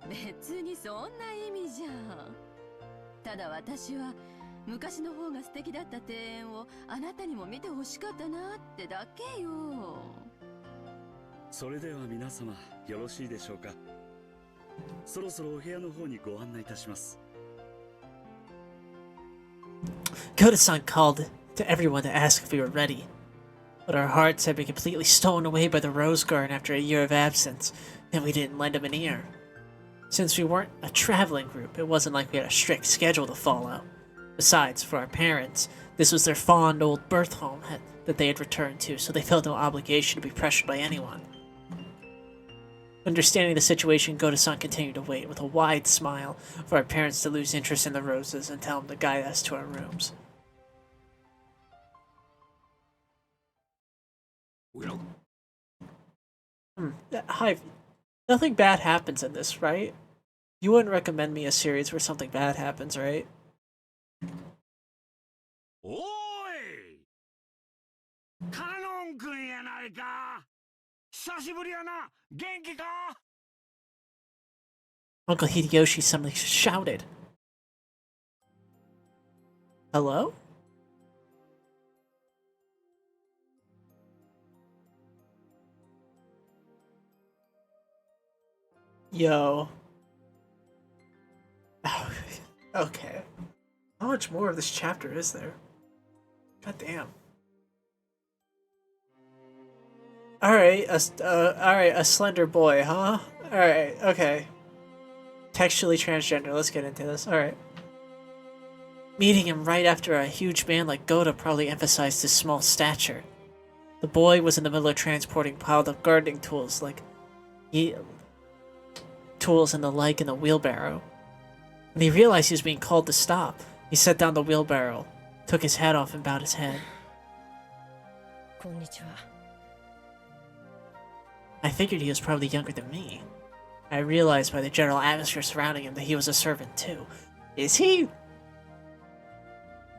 別にそんな意味じゃん。ただ私は昔の方が素敵だった庭園をあなたにも見てほしかったなってだけよ。それでは皆様よろしいでしょうか。そろそろお部屋の方にご案内いたします。Koda-san called to everyone to ask if we were ready. But our hearts had been completely stolen away by the Rose Garden after a year of absence, and we didn't lend him an ear. Since we weren't a traveling group, it wasn't like we had a strict schedule to follow. Besides, for our parents, this was their fond old birth home that they had returned to, so they felt no obligation to be pressured by anyone. Understanding the situation, Goto-san continued to wait with a wide smile for our parents to lose interest in the roses and tell them to guide us to our rooms. Well, Hi, nothing bad happens in this, right? You wouldn't recommend me a series where something bad happens, right? おーいカノン君やないか久しぶりやな元気か Uncle Hideyoshi suddenly shouted. Hello? Yo. Okay. How much more of this chapter is there? God damn. Alright, a slender boy, huh? Alright, okay. Textually transgender, let's get into this, alright. Meeting him right after a huge man like Goto probably emphasized his small stature. The boy was in the middle of transporting piled up gardening tools tools and the like in the wheelbarrow. When he realized he was being called to stop, he set down the wheelbarrow, took his hat off and bowed his head. I figured he was probably younger than me. I realized by the general atmosphere surrounding him that he was a servant too. Is he?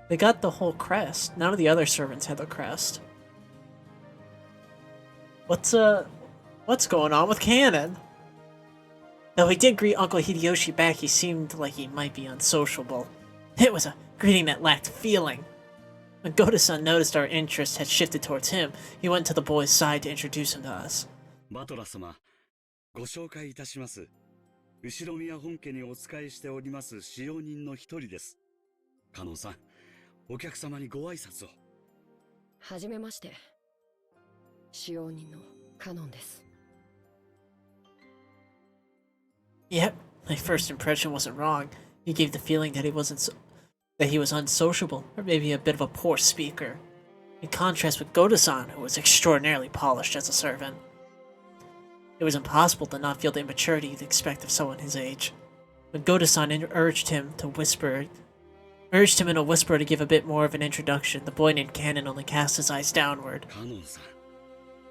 They got the whole crest. None of the other servants had the crest. What's going on with Cannon? Though he did greet Uncle Hideyoshi back, he seemed like he might be unsociable. It was a greeting that lacked feeling. When Goto-san noticed our interest had shifted towards him, he went to the boy's side to introduce him to us. バトラ様、ご紹介いたします。後宮本家にお仕えしております使用人の一人です。カノンさん、お客様にご挨拶を。はじめまして。使用人のカノンです。Yep, my first impression wasn't wrong. He gave the feeling that he was unsociable, or maybe a bit of a poor speaker. In contrast with Goto-san, who was extraordinarily polished as a servant. It was impossible to not feel the immaturity you'd expect of someone his age. When Goto-san urged him in a whisper to give a bit more of an introduction, the boy named Cannon only cast his eyes downward. カノンさ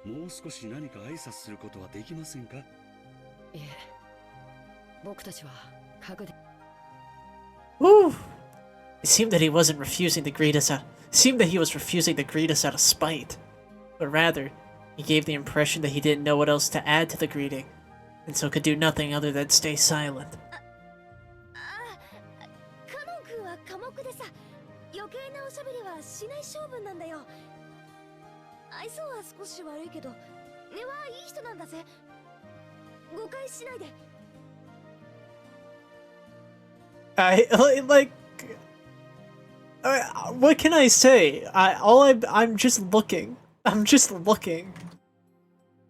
ん、もう少し何か挨拶することはできませんか？いえ、僕たちは家具で。Woo! It seemed that he was refusing to greet us out of spite, but rather, he gave the impression that he didn't know what else to add to the greeting, and so could do nothing other than stay silent. カノン君は寡黙でさ、余計なおしゃべりはしない性分なんだよ。愛想は少し悪いけど、根はいい人なんだぜ。誤解しないで。What can I say? I'm just looking. I'm just looking.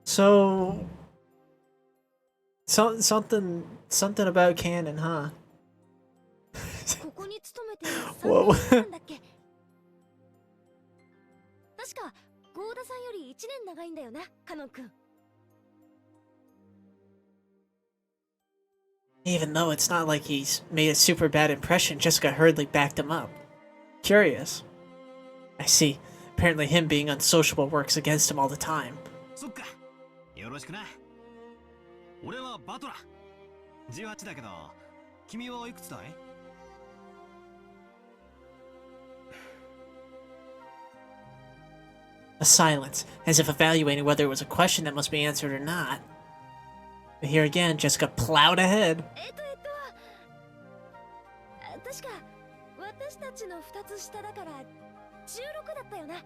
So, something about Cannon, huh? ここに勤めてWhoa. 3年なんだっけ。確かゴーダさんより1年長いんだよな、カノン君。Even though it's not like he's made a super bad impression, Jessica hurriedly backed him up. Curious. I see. Apparently him being unsociable works against him all the time. そっか。よろしくな。俺はバトラ。18だけど、君はいくつだい？ A silence, as if evaluating whether it was a question that must be answered or not. But here again, Jessica plowed ahead. 確か私たちの2つ下だから16だったよな。はい、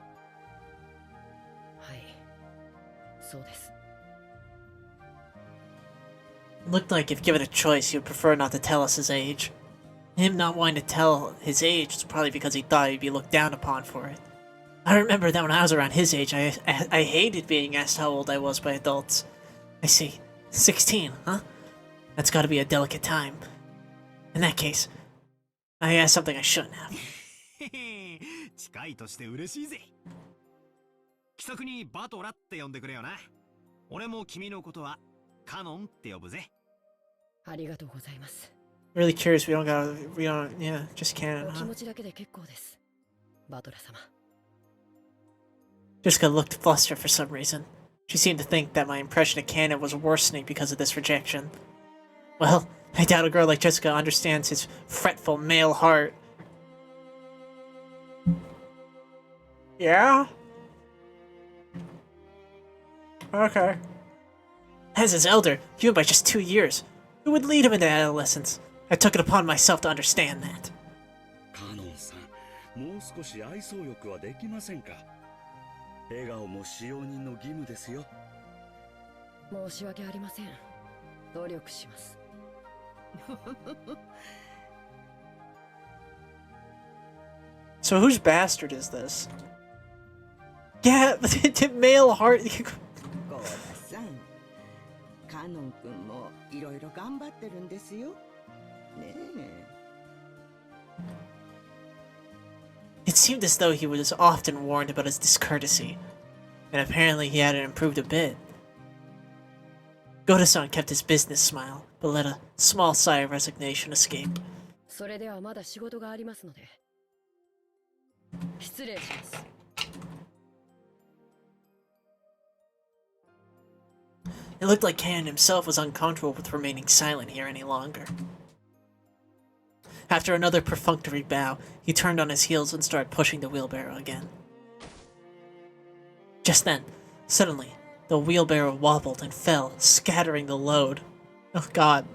そうです。 Looked like if given a choice, he would prefer not to tell us his age. Him not wanting to tell his age was probably because he thought he'd be looked down upon for it. I remember that when I was around his age, I hated being asked how old I was by adults. I see. 16, huh? That's gotta be a delicate time. In that case, I asked something I shouldn't have. 近いとして嬉しいぜ。気さくにバトラって呼んでくれよな。俺も君のことはカノンって呼ぶぜ。ありがとうございます。Really curious, yeah, just canon, お気 huh? 持ちだけで結構です。バトラ様。Jessica looked flustered for some reason. She seemed to think that my impression of Canon was worsening because of this rejection. Well, I doubt a girl like Jessica understands his fretful male heart. Yeah? Okay. As his elder, even by just 2 years, who would lead him into adolescence? I took it upon myself to understand that. カノンさん、もう少し愛想よくはできませんか。笑顔も使用人の義務ですよ。申し訳ありません。努力します。So whose bastard is this? Yeah, male heart. ゴーダさん、カノン君もいろいろ頑張ってるんですよ。ねえ。It seemed as though he was often warned about his discourtesy, and apparently he hadn't improved a bit. Goda-san kept his business smile, but let a small sigh of resignation escape. それではまだ仕事がありますので。失礼します。It looked like Kan himself was uncomfortable with remaining silent here any longer. After another perfunctory bow, he turned on his heels and started pushing the wheelbarrow again. Just then, suddenly, the wheelbarrow wobbled and fell, scattering the load. Oh god.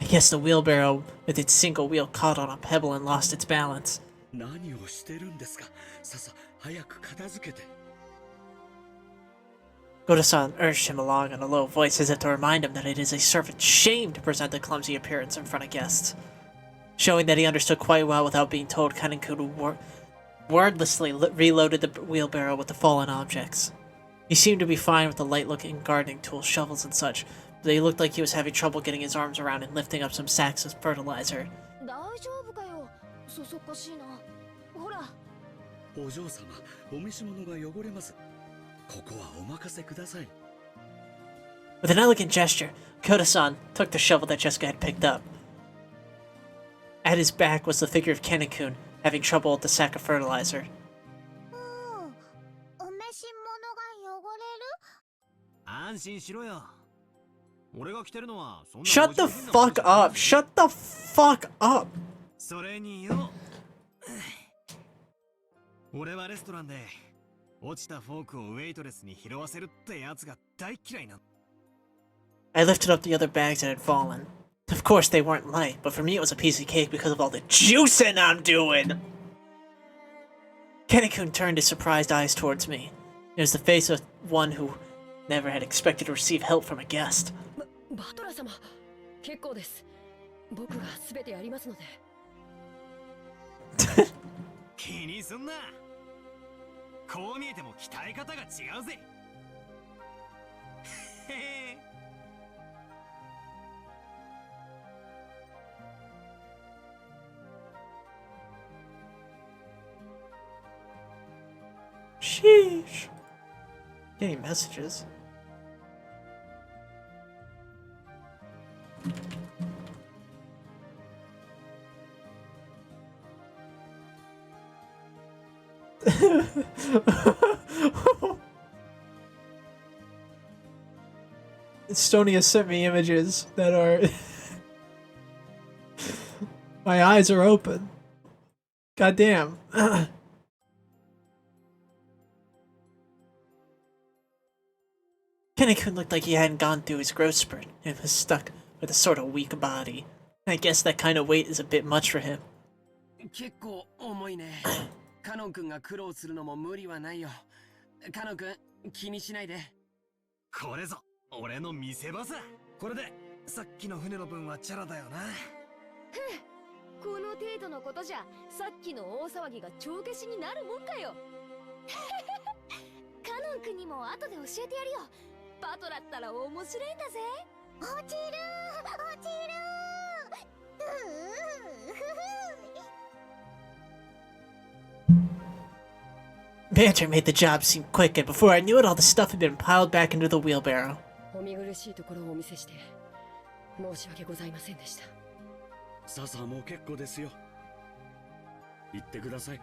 I guess the wheelbarrow with its single wheel caught on a pebble and lost its balance. 何をしてるんですか。ささ、早く片付けて。Goda-san urged him along in a low voice as if to remind him that it is a servant's shame to present a clumsy appearance in front of guests. Showing that he understood quite well without being told, Kanenkun wordlessly reloaded the wheelbarrow with the fallen objects. He seemed to be fine with the light-looking gardening tools, shovels and such, but he looked like he was having trouble getting his arms around and lifting up some sacks of fertilizer. 大丈夫かよ。そそっかしいな。ほら。お嬢様、お召し物が汚れます。ここはお任せください。With an elegant gesture, Koda-san took the shovel that Jessica had picked up. At his back was the figure of Kanenkun, having trouble with the sack of fertilizer. お召し物が汚れる？安心しろよ。俺が着てるのはそんな Shut the fuck up! Shut the fuck up! それによ。俺はレストランで落ちたフォークをウェイトレスに拾わせるってやつが大嫌いな。I lifted up the other bags that had fallen. Of course, they weren't light, but for me it was a piece of cake because of all the juicing I'm doing! Kanenkun turned his surprised eyes towards me. It was the face of one who never had expected to receive help from a guest. バトラ様、結構です。僕が全てやりますので。気にすんな。こう見えても鍛え方が違うぜ。へへ。Sheesh. Getting messages. Estonia sent me images that are... My eyes are open. Goddamn. Kanenkun looked like he hadn't gone through his growth spurt and was stuck with a sort of weak body. I guess that kind of weight is a bit much for him. 結構重いね。カノン君が苦労するのも無理はないよ。カノン君、気にしないで。これぞ俺の見せ場さ。これでさっきの船の分はチャラだよな。この程度のことじゃさっきの大騒ぎが帳消しになるもんかよ。カノン君にも後で教えてやるよ。バトラったら面白いんだぜ。落ちる落ちるBanter made the job seem quick, and before I knew it, all the stuff had been piled back into the wheelbarrow. お見苦しいところをお見せして申し訳ございませんでした。ささもう結構ですよ。言ってください。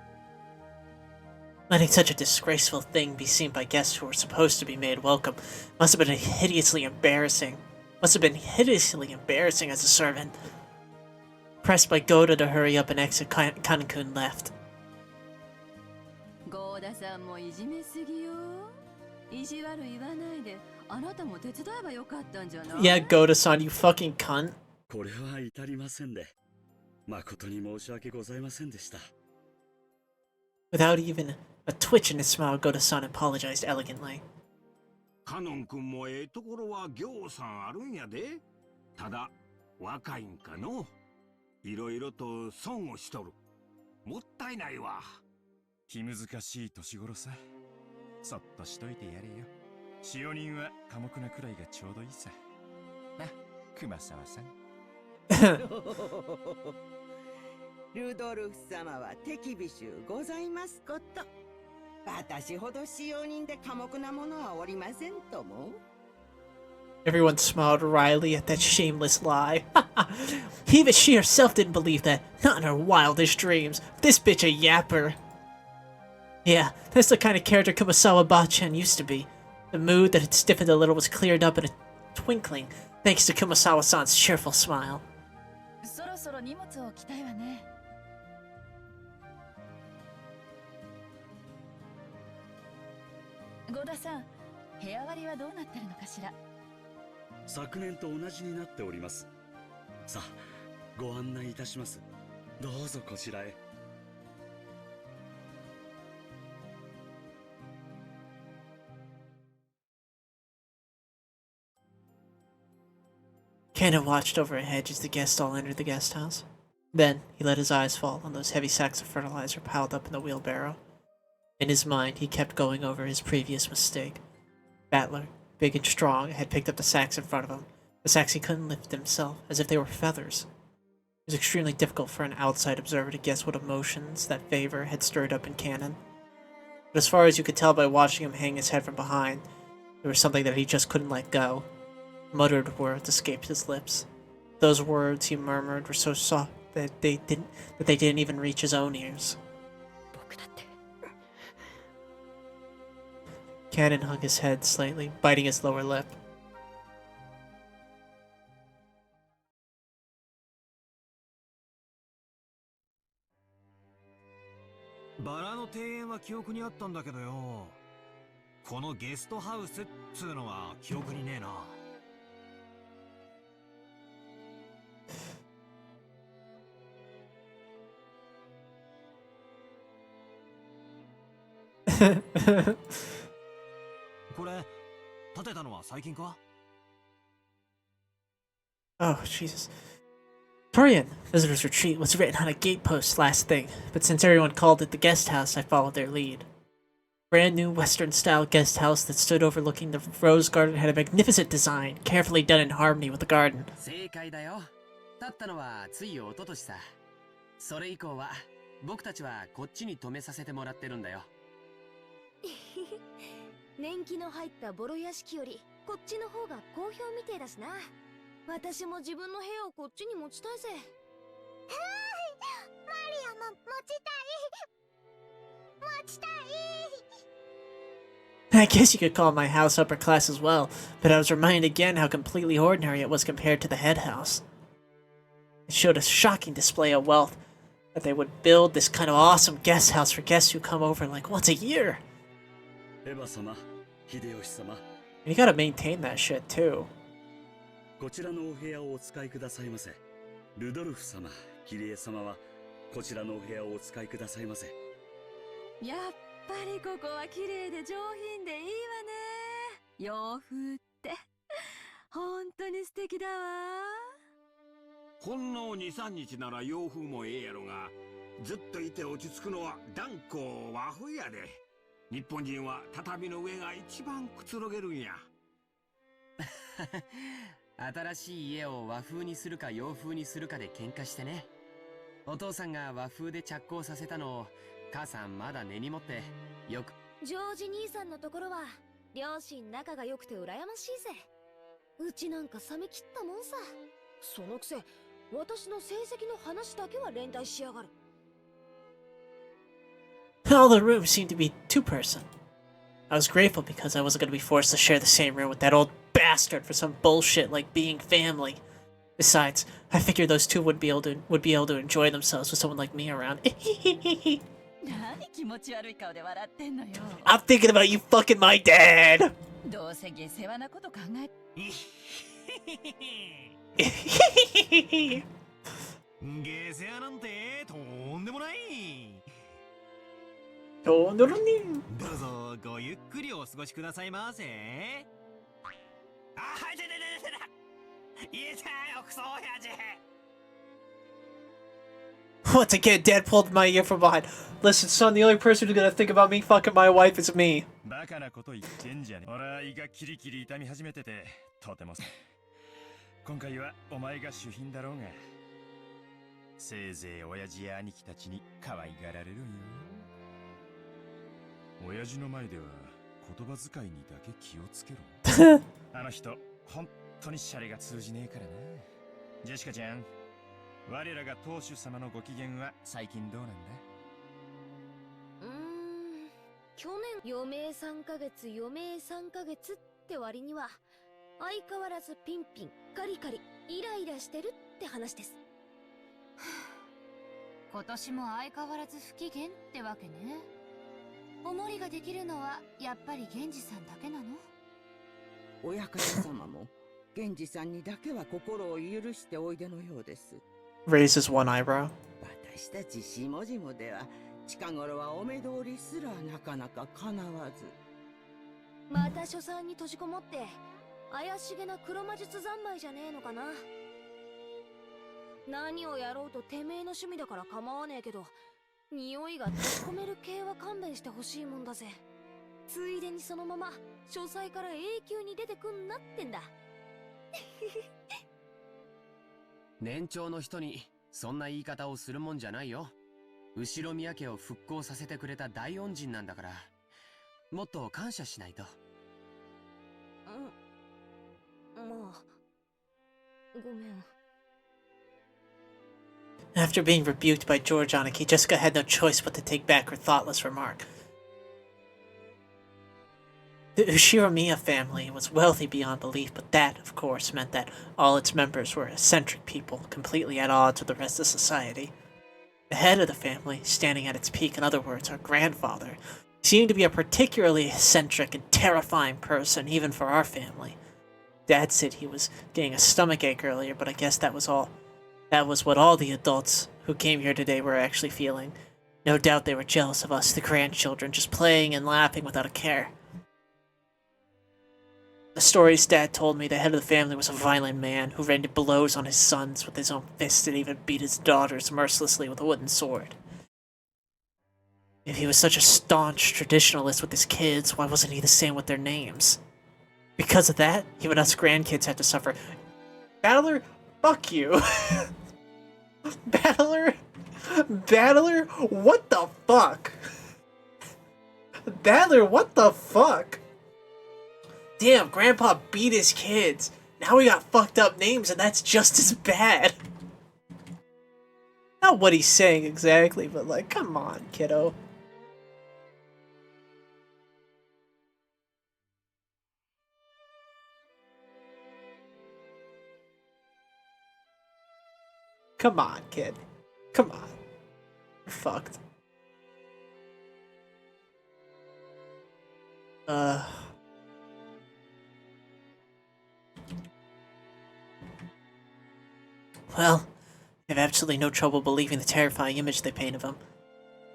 Letting such a disgraceful thing be seen by guests who were supposed to be made welcome must have been hideously embarrassing. Must have been hideously embarrassing as a servant. Pressed by Goda to hurry up and exit, Kanekun left. ゴーダさんもいじめすぎよ。意地悪言わないで、あなたも手伝えばよかったんじゃない？ Yeah, Goda-san, you fucking cunt. これは至りませんで、誠に申し訳ございませんでした。 Without even a twitch in his smile, Goda-san apologized elegantly. カノン君もええところはぎょうさんあるんやで。ただ若いんかの。いろいろと損をしとる。もったいないわ。気難しい年頃さ。そっとしといてやれよ。使用人は寡黙なくらいがちょうどいいさ。な、熊沢さん。ルドルフ様は手厳しゅうございますこと。私ほど使用人で寡黙なものはおりませんとも。 Everyone smiled wryly at that shameless lie. Even she herself didn't believe that, not in her wildest dreams. This bitch a yapper. Yeah, that's the kind of character Kumasawa Bachan used to be. The mood that had stiffened a little was cleared up in a twinkling, thanks to Kumasawa-san's cheerful smile. そろそろ荷物を置きたいわね。ゴダさん、部屋割りはどうなってるのかしら。昨年と同じになっております。さあ、ご案内いたします。どうぞこちらへ。Cannon watched over a hedge as the guests all entered the guest house. Then, he let his eyes fall on those heavy sacks of fertilizer piled up in the wheelbarrow. In his mind, he kept going over his previous mistake. Battler, big and strong, had picked up the sacks in front of him, the sacks he couldn't lift himself, as if they were feathers. It was extremely difficult for an outside observer to guess what emotions that favor had stirred up in Cannon. But as far as you could tell by watching him hang his head from behind, there was something that he just couldn't let go. Muttered words escaped his lips. Those words he murmured were so soft that they didn't even reach his own ears. Cannon hung his head slightly, biting his lower lip. バラの庭園は記憶にあったんだけどよ。このゲストハウスっつうのは記憶にねえな。これ建てたのは最近か？ Oh, Jesus. Torian, Visitor's Retreat, was written on a gatepost last thing, but since everyone called it the guest house, I followed their lead. Brand new Western-style guest house that stood overlooking the rose garden had a magnificent design, carefully done in harmony with the garden. 正解だよ。建ったのはつい一昨年さ。それ以降は僕たちはこっちに泊めさせてもらってるんだよ。年季の入ったボロ屋敷よりこっちの方が好評みてえだしな。私も自分の部屋をこっちに持ちたいぜ。はい、マリアも持ちたい。 I guess you could call my house upper class as well, but I was reminded again how completely ordinary it was compared to the head house. It showed a shocking display of wealth, that they would build this kind of awesome guest house for guests who come over like once a year. And you gotta maintain that shit too. こちらのお部屋をお使いくださいませ。ルドルフ様、キリエ様はこちらのお部屋をお使いくださいませ。やっぱりここは綺麗で上品でいいわね。洋風って本当に素敵だわ。ほんの2、3日なら洋風もええやろが、ずっといて落ち着くのは断固和風やで。日本人は畳の上が一番くつろげるんや。新しい家を和風にするか洋風にするかで喧嘩してね。お父さんが和風で着工させたのを母さんまだ根に持ってよく。ジョージ兄さんのところは両親仲が良くて羨ましいぜ。うちなんか冷め切ったもんさ。そのくせ私の成績の話だけは連帯しやがる。All the rooms seemed to be two-person. I was grateful because I wasn't going to be forced to share the same room with that old bastard for some bullshit like being family. Besides, I figured those two would be able to enjoy themselves with someone like me around. I'm thinking about you fucking my dad. どうせ下世話なこと考え。下世話なんてとんでもない。どうぞごゆっくりお過ごしくださいませ。あ、はい、で。言えたよ、クソ親父。 Once again, Dad pulled my ear from behind. Listen, son, the only person who's gonna think about me fucking my wife is me. バカなこと言ってんじゃねえ。俺は胃がキリキリ痛み始めてて、とてもさ。今回はお前が主賓だろうが、せいぜい親父や兄貴たちに可愛がられるよ。親父の前では言葉遣いにだけ気をつけろ。あの人、本当にシャレが通じねえからな。ジェシカちゃん、我らが当主様のご機嫌は最近どうなんだ？去年余命3ヶ月余命3ヶ月って割には相変わらずピンピンカリカリイライラしてるって話です。今年も相変わらず不機嫌ってわけね。おもりができるのはやっぱり源氏さんだけなの？親方様も源氏さんにだけは心を許しておいでのようです。Raises one eyebrow. 私たち下々では近頃はお目通りすらなかなか叶わず。また書斎に閉じこもって怪しげな黒魔術三昧じゃねえのかな。何をやろうとてめえの趣味だから構わねえけど、匂いが閉じ込める系は勘弁してほしいもんだぜ。ついでにそのまま書斎から永久に出てくんなってんだ。年長の人にそんな言い方をするもんじゃないよ。後ろ宮家を復興させてくれた大恩人なんだから、もっと感謝しないと。まあ、ごめん。After being rebuked by George Aniki, Jessica had no choice but to take back her thoughtless remark. The Ushiromiya family was wealthy beyond belief, but that, of course, meant that all its members were eccentric people, completely at odds with the rest of society. The head of the family, standing at its peak, in other words, our grandfather, seemed to be a particularly eccentric and terrifying person, even for our family. Dad said he was getting a stomachache earlier, but I guess that was all. That was what all the adults who came here today were actually feeling. No doubt they were jealous of us, the grandchildren, just playing and laughing without a care. The stories Dad told me, the head of the family was a violent man who rained blows on his sons with his own fists and even beat his daughters mercilessly with a wooden sword. If he was such a staunch traditionalist with his kids, why wasn't he the same with their names? Because of that, even us grandkids had to suffer. Battler, fuck you. Battler, what the fuck? Battler, what the fuck? Damn, Grandpa beat his kids. Now we got fucked up names and that's just as bad. Not what he's saying exactly, but like, come on, kiddo. Come on, kid. Come on. You're fucked. Well, I have absolutely no trouble believing the terrifying image they paint of him.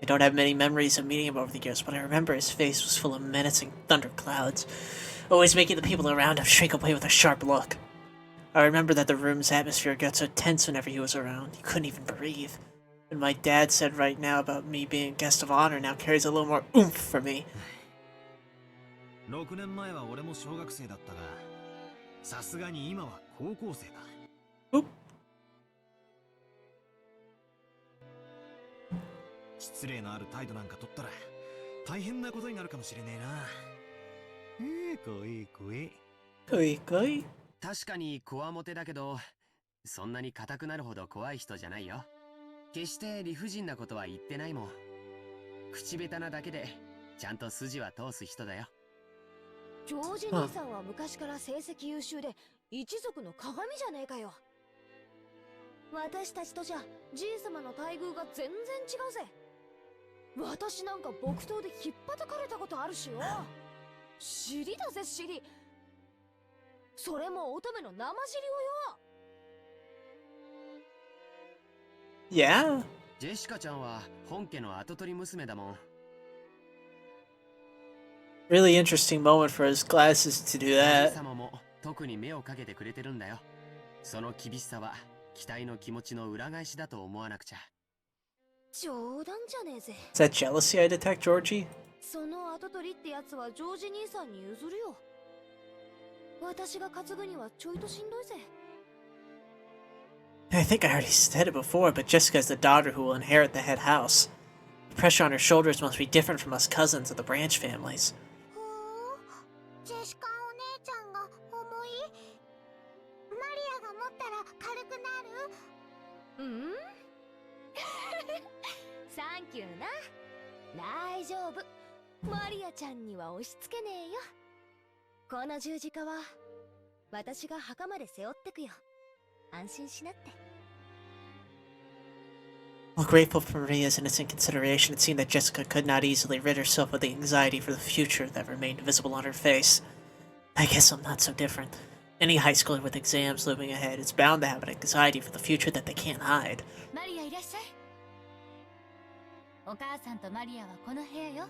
I don't have many memories of meeting him over the years, but I remember his face was full of menacing thunderclouds, always making the people around him shrink away with a sharp look. I remember that the room's atmosphere got so tense whenever he was around, you couldn't even breathe. And my dad said right now about me being guest of honor now carries a little more oomph for me. 6年前は俺も小学生だったが、さすがに今は高校生だ。失礼のある態度なんか取ったら大変なことになるかもしれねえな。怖い怖い。怖い怖い。確かにこわもてだけど、そんなに硬くなるほど怖い人じゃないよ。決して理不尽なことは言ってないもん。口下手なだけでちゃんと筋は通す人だよ。ジョージ兄さんは昔から成績優秀で一族の鏡じゃねえかよ。私たちとじゃじい様の待遇が全然違うぜ。私なんか木刀で引っ叩かれたことあるしよ。尻だぜ尻。それも乙女の生尻をよ。Yeah. ジェシカちゃんは本家の跡取り娘だもん。Really interesting moment for his glasses to do おじ that. 様も特に目をかけてくれてるんだよ。その厳しさは期待の気持ちの裏返しだと思わなくちゃ。冗談じゃねえぜ。 Is that jealousy I detect, Georgie? その跡取りってやつはジョージ兄さんに譲るよ。私が担ぐにはちょいとしんどいぜ。I think I already said it before, but Jessica's the daughter who will inherit the head house. The pressure on her shoulders must be different from us cousins of the branch families. ジェシカお姉ちゃんが重い？マリアが持ったら軽くなる？うんサンキューな。大丈夫。マリアちゃんには押し付けねえよ。この十字架は私が墓まで背負ってくよ。安心しなって。While grateful for Maria's innocent consideration, it seemed that Jessica could not easily rid herself of the anxiety for the future that remained visible on her face. I guess I'm not so different. Any high schooler with exams looming ahead is bound to have an anxiety for the future that they can't hide. マリアいらっしゃい。お母さんとマリアはこの部屋よ。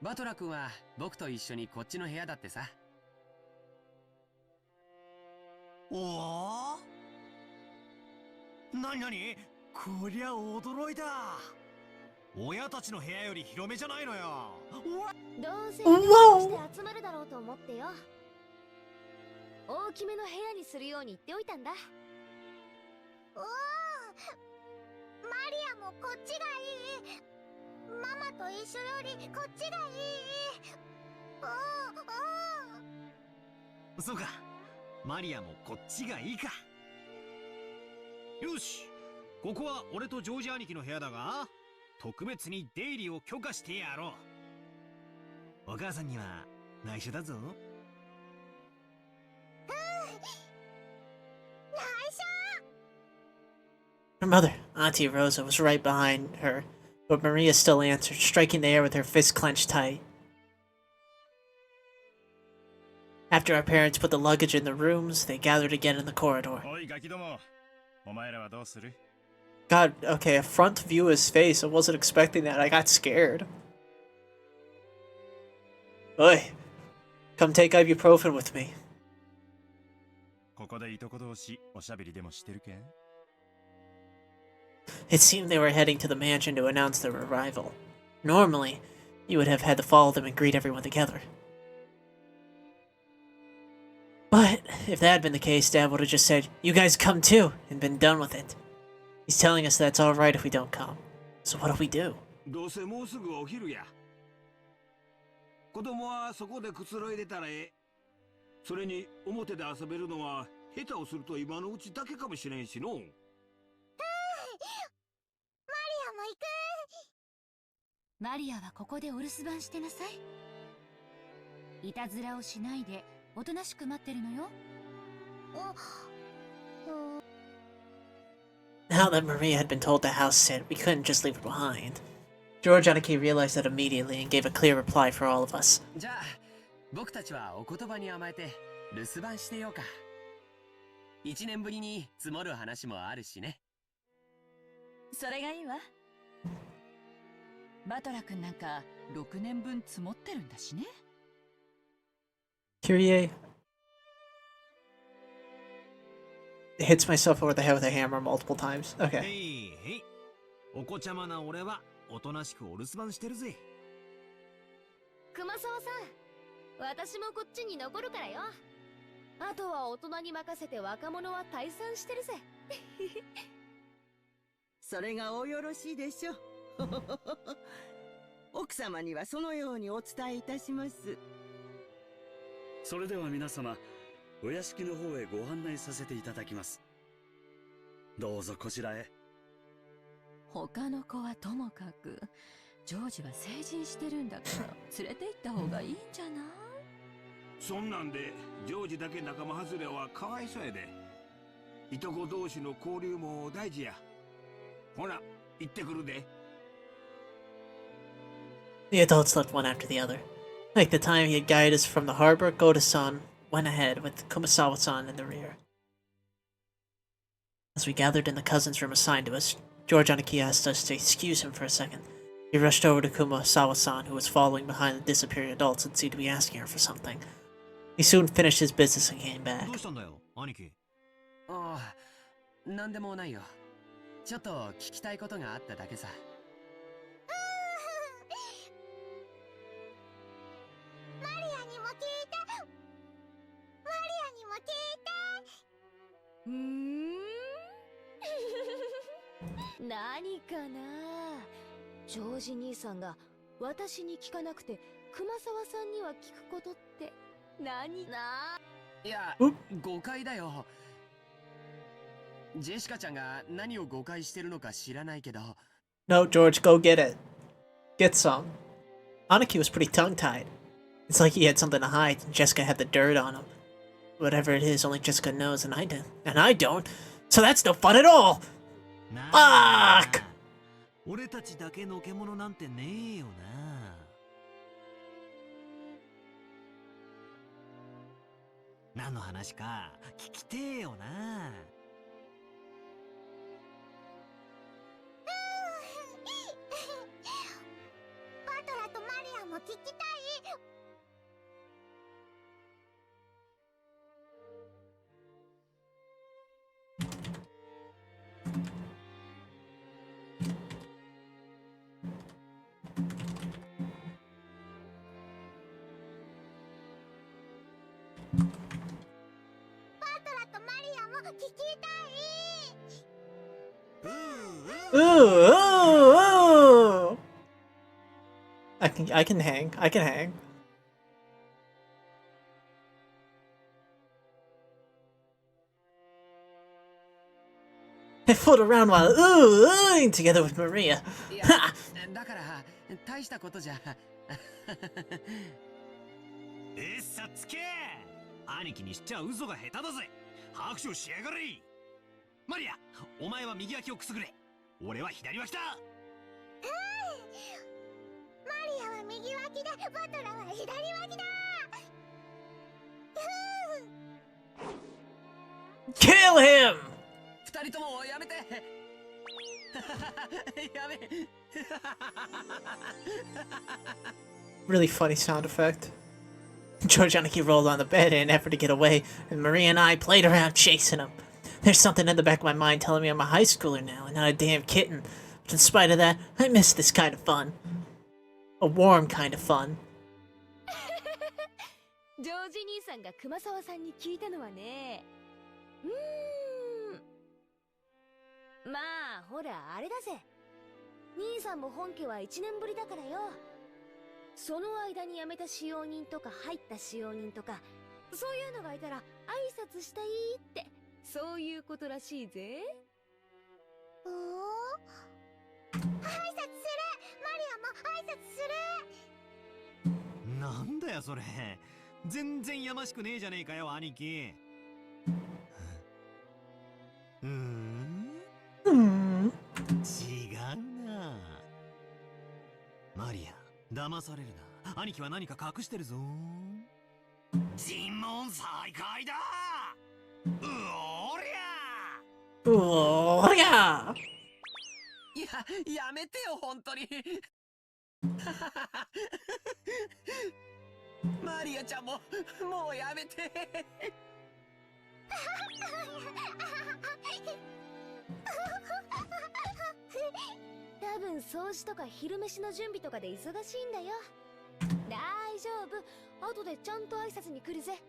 バトラ君は僕と一緒にこっちの部屋だってさ。おお、なになに、こりゃ驚いた。親たちの部屋より広めじゃないのよ。どうせみんなして集まるだろうと思ってよ。大きめの部屋にするように言っておいたんだ。おお、マリアもこっちがいい。ママと一緒よりこっちがいい。おお。そうか、マリアもこっちがいいか。よし、ここは俺とジョージ兄貴の部屋だが、特別に出入りを許可してやろう。お母さんには内緒だぞ。Her mother, Auntie Rosa, was right behind her, but Maria still answered, striking the air with her fist clenched tight. After our parents put the luggage in the rooms, they gathered again in the corridor. God, okay, a front view of his face. I wasn't expecting that. I got scared. Oi, come take ibuprofen with me. It seemed they were heading to the mansion to announce their arrival. Normally, you would have had to follow them and greet everyone together. But if that had been the case, Dad would have just said, "You guys come too," and been done with it. He's telling us that's alright if we don't come. So what do we do? どうせもうすぐお昼や。子供はそこでくつろいでたらええ。それに表で遊べるのは下手をすると今のうちだけかもしれんしの。マリアも行く。マリアはここでお留守番してなさい。いたずらをしないでおとなしく待ってるのよ。Now that Maria had been told to house sit, we couldn't just leave her behind. George Aniki realized that immediately and gave a clear reply for all of us. じゃあ僕たちはお言葉に甘えて留守番してようか。1年ぶりに積もる話もあるしね。それがいいわ。バトラ君なんか6年分積もってるんだしね。Kyrie hits myself over the head with a hammer multiple times. Okay. へいへい、お子ちゃまな俺はおとなしくお留守番してるぜ。熊沢さん、私もこっちに残るからよ。あとは大人に任せて若者は退散してるぜ。それがおよろしいでしょう。奥様にはそのようにお伝えいたします。それでは皆様、お屋敷の方へご案内させていただきます。どうぞこちらへ。他の子はともかく、ジョージは成人してるんだから連れて行った方がいいんじゃない？そんなんでジョージだけ仲間外れはかわいそうやで。いとこ同士の交流も大事や。ほら、行ってくるで。The adults left one after the other. Like the time he had guided us from the harbor, Goda-san went ahead with Kumasawa-san in the rear. As we gathered in the cousin's room assigned to us, George Aniki asked us to excuse him for a second. He rushed over to Kumasawa-san, who was following behind the disappearing adults and seemed to be asking her for something. He soon finished his business and came back. どうしたんだよ、兄貴。ああ、なんでもないよ。ちょっと聞きたいことがあっただけさ。マリアにも聞いた。マリアにも聞いた。何かな。ジョージ兄さんが私に聞かなくて熊沢さんには聞くことって何な。いや、誤解だよ。ジェシカちゃんが何を誤解してるのか知らないけど。No, George, go get it. Get some. Aniki was pretty tongue-tied. It's like he had something to hide, and Jessica had the dirt on him. Whatever it is, only Jessica knows, and I do. And I don't. So that's no fun at all! Fuck! 俺たちだけのけ者なんてねえよな。何の話か聞きてえよな。バトラとマリアも聞きたい。バトラとマリアも聞きたい。Ooh, ooh, ooh. I can hang. I can hang. I fooled around while oohing together with Maria. いや、だから大したことじゃ。さつけ。兄貴にしちゃ嘘が下手だぜ。拍手しやがれ。マリア、お前は右脇をくすぐれ。俺は左脇だ。マリアは右脇で、バトラは左脇だ。Kill him! 二人ともやめて。やめ。Really funny sound effect. George Aniki rolled on the bed in an effort to get away, and Maria and I played around chasing him. There's something in the back of my mind telling me I'm a high schooler now and not a damn kitten. But in spite of that, I miss this kind of fun. A warm kind of fun. ジョージ兄さんが熊沢さんに聞いたのはね。まあほらあれだぜ。兄さんも本家は1年ぶりだからよ。その間に辞めた使用人とか入った使用人とかそういうのがいたら挨拶したいってそういうことらしいぜ。おお、挨拶する。マリアも挨拶する。なんだよそれ。全然やましくねえじゃねえかよ兄貴。違うな。マリア、騙されるな。兄貴は何か隠してるぞ。尋問再開だ。おりゃ。おりゃ。やめてよ本当に。マリアちゃんももうやめて。多分掃除とか昼飯の準備とかで忙しいんだよ。大丈夫。後でちゃんと挨拶に来るぜ。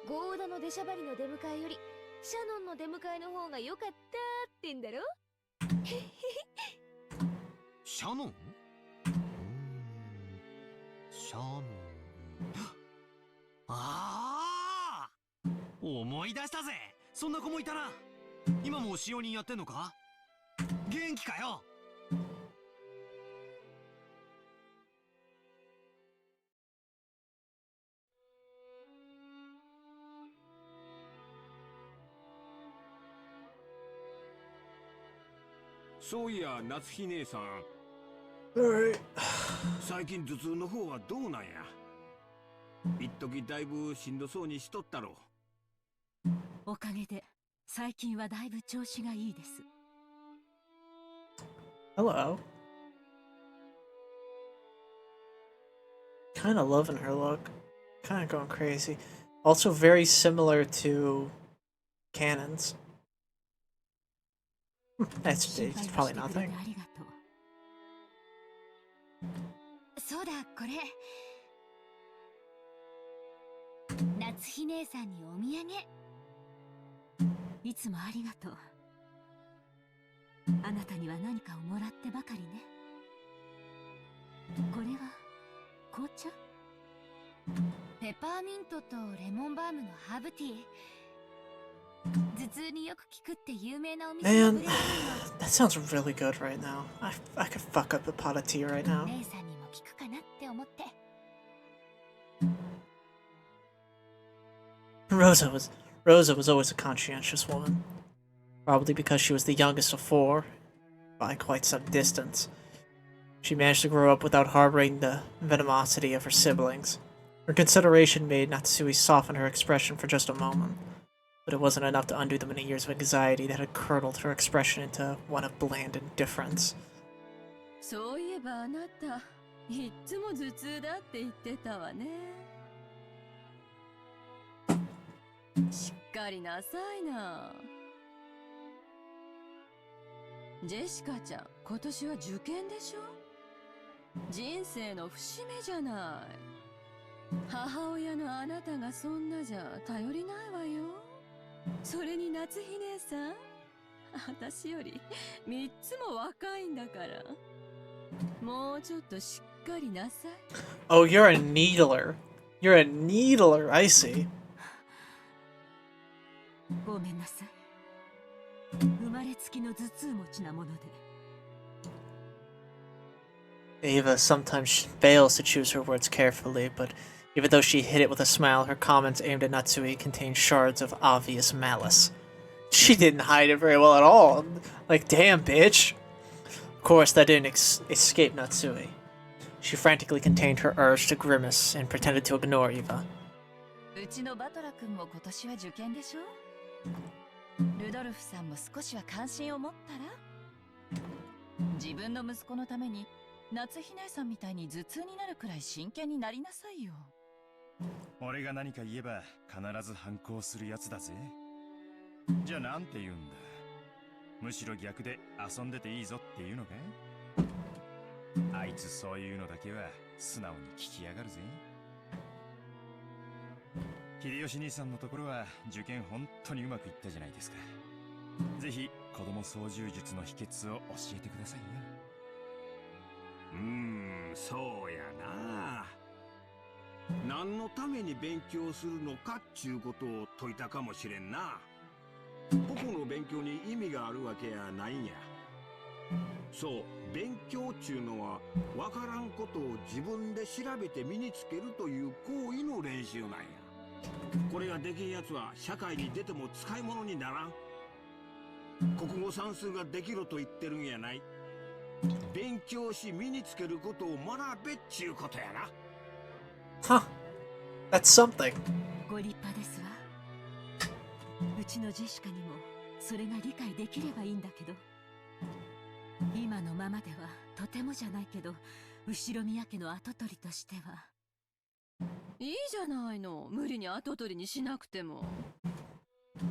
ゴーダの出しゃばりの出迎えよりシャノンの出迎えの方が良かったってんだろ。シャノン？シャノン。ああ、思い出したぜ。そんな子もいたな。今も使用人やってんのか？元気かよ。そういや、夏日姉さん。最近頭痛の方はどうなんや。一時だいぶしんどそうにしとったろ。おかげで最近はだいぶ調子がいいです。Hello. Kind of loving her look. Kind of going crazy. Also very similar to Cannon's. It's probably nothing. そうだ、これ夏日姉さんにお土産。いつもありがとう。あなたには何かをもらってばかりね。これは紅茶？ペパーミントとレモンバームのハーブティー。頭痛によく効くって有名なお店のブ Man, レンド。 that sounds really good right now. I could fuck up a pot of tea right now. 姉さんにも効くかなって思って。Rosa was always a conscientious woman. Probably because she was the youngest of four, by quite some distance. She managed to grow up without harboring the venomosity of her siblings. Her consideration made Natsui soften her expression for just a moment, but it wasn't enough to undo the many years of anxiety that had curdled her expression into one of bland indifference. そういえばあなた、いっつも頭痛だって言ってたわね。しっかりなさいな。ジェシカちゃん、今年は受験でしょ？人生の節目じゃない。母親のあなたがそんなじゃ頼りないわよ。それに夏日姉さん、私より3つも若いんだから。もうちょっとしっかりなさい。Oh, you're a needler. You're a needler, I see. ごめんなさい。生まれつきの頭痛持ちなもので。Ava sometimes fails to choose her words carefully, but even though she hit it with a smile, her comments aimed at Natsui contained shards of obvious malice. She didn't hide it very well at all. Like, damn, bitch. Of course, that didn't escape Natsui. She frantically contained her urge to grimace and pretended to ignore Eva. うちのバトラ君も今年は受験でしょ。ルドルフさんも少しは関心を持ったら。自分の息子のために夏日姉さんみたいに頭痛になるくらい真剣になりなさいよ。俺が何か言えば必ず反抗するやつだぜ。じゃあなんて言うんだ。むしろ逆で遊んでていいぞっていうのか。あいつそういうのだけは素直に聞きやがるぜ。秀吉兄さんのところは受験本当にうまくいったじゃないですか。ぜひ子供操縦術の秘訣を教えてくださいよ。そうやな。何のために勉強するのかっちゅうことを説いたかもしれんな。個々の勉強に意味があるわけやないんや。そう、勉強っちゅうのは分からんことを自分で調べて身につけるという行為の練習なんや。これができんやつは社会に出ても使い物にならん。国語算数ができろと言ってるんやない。勉強し身につけることを学べっちゅうことやな。Huh. That's something. ご立派ですわ。うちのジェシカにもそれが理解できればいいんだけど、今のままではとてもじゃないけど後宮家の跡取りとしては。いいじゃないの、無理に跡取りにしなくても。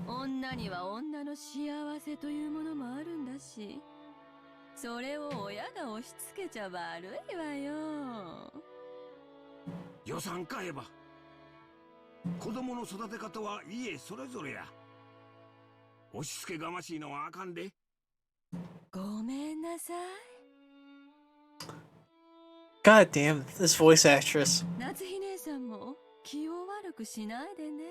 女には女の幸せというものもあるんだし、それを親が押し付けちゃ悪いわよ。予算買えば。子供の育て方は家それぞれや。押し付けがましいのはあかんで。ごめんなさい。 God damn, this voice actress. 夏日姉さんも気を悪くしないでね。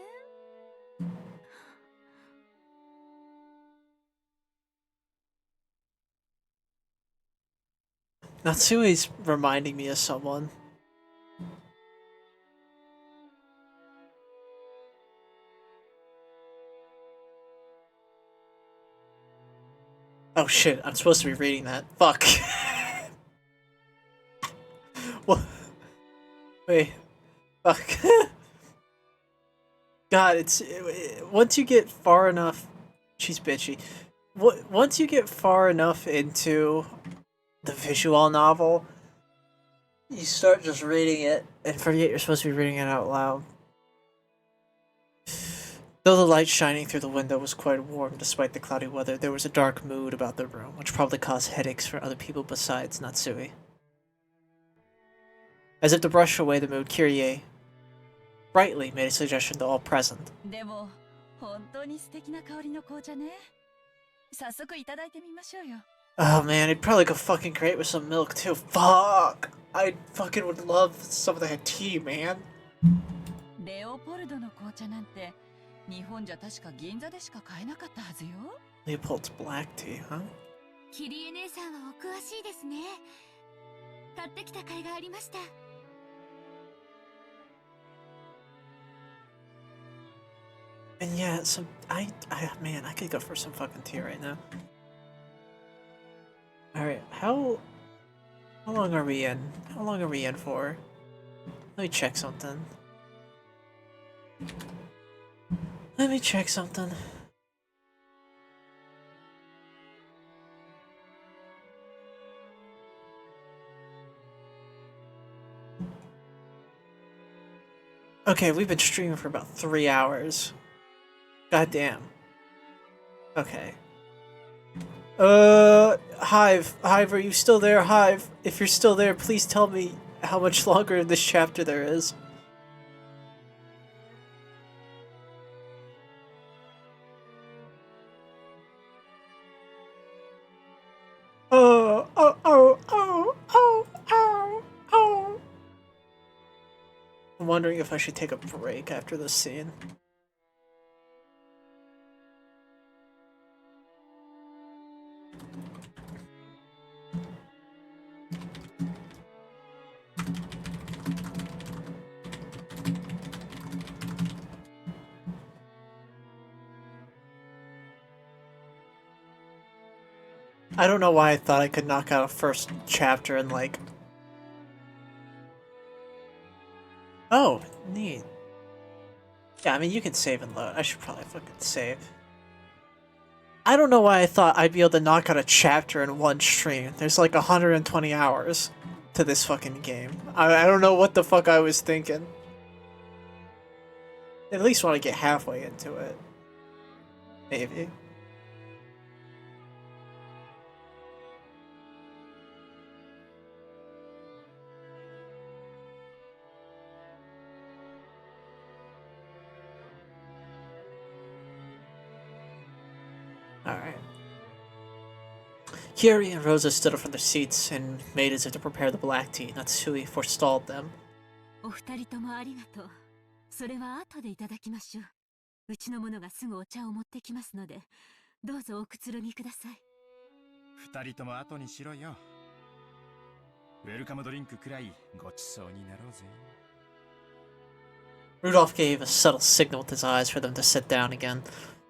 Natsue's reminding me of someone. Oh shit, I'm supposed to be reading that. Fuck. What? Wait. Fuck. God, it's... Once you get far enough... She's bitchy. Once you get far enough into the visual novel, you start just reading it and forget you're supposed to be reading it out loud. Though the light shining through the window was quite warm despite the cloudy weather, there was a dark mood about the room, which probably caused headaches for other people besides Natsui. As if to brush away the mood, Kyrie brightly made a suggestion to all present. でも本当に素敵な香りの紅茶ね。早速いただいてみましょうよ。 Oh man, it'd probably go fucking great with some milk too. Fuck! I fucking would love some of that tea, man. レオポルドの紅茶なんて日本じゃ確か銀座でしか買えなかったはずよ。 Leopold's black tea, huh? キリエ姉さんはお詳しいですね。買ってきた甲斐がありました。 And yeah, some man, I could go for some fucking tea right now. All right, how long are we in? How long are we in for? Let me check something. Let me check something. Okay, we've been streaming for about 3 hours. God damn. Okay. Hive, are you still there, Hive? If you're still there, please tell me how much longer in this chapter there is. Oh. I'm wondering if I should take a break after this scene. I don't know why I thought I could knock out a first chapter in like... Oh, neat. Yeah, I mean, you can save and load. I should probably fucking save. I don't know why I thought I'd be able to knock out a chapter in one stream. There's like 120 hours to this fucking game. I don't know what the fuck I was thinking. At least want to get halfway into it. Maybe. Alright. Kyrie and Rosa stood up from their seats and made as if to prepare the black tea. Natsui forestalled them. お二人ともありがとう。それは後でいただきましょう。うちの者がすぐお茶を持ってきますので、どうぞおくつろぎください。二人とも後にしろよ。ウェルカムドリンクくらいごちそうになろうぜ。Rudolph gave a subtle signal with his eyes for them to sit down again.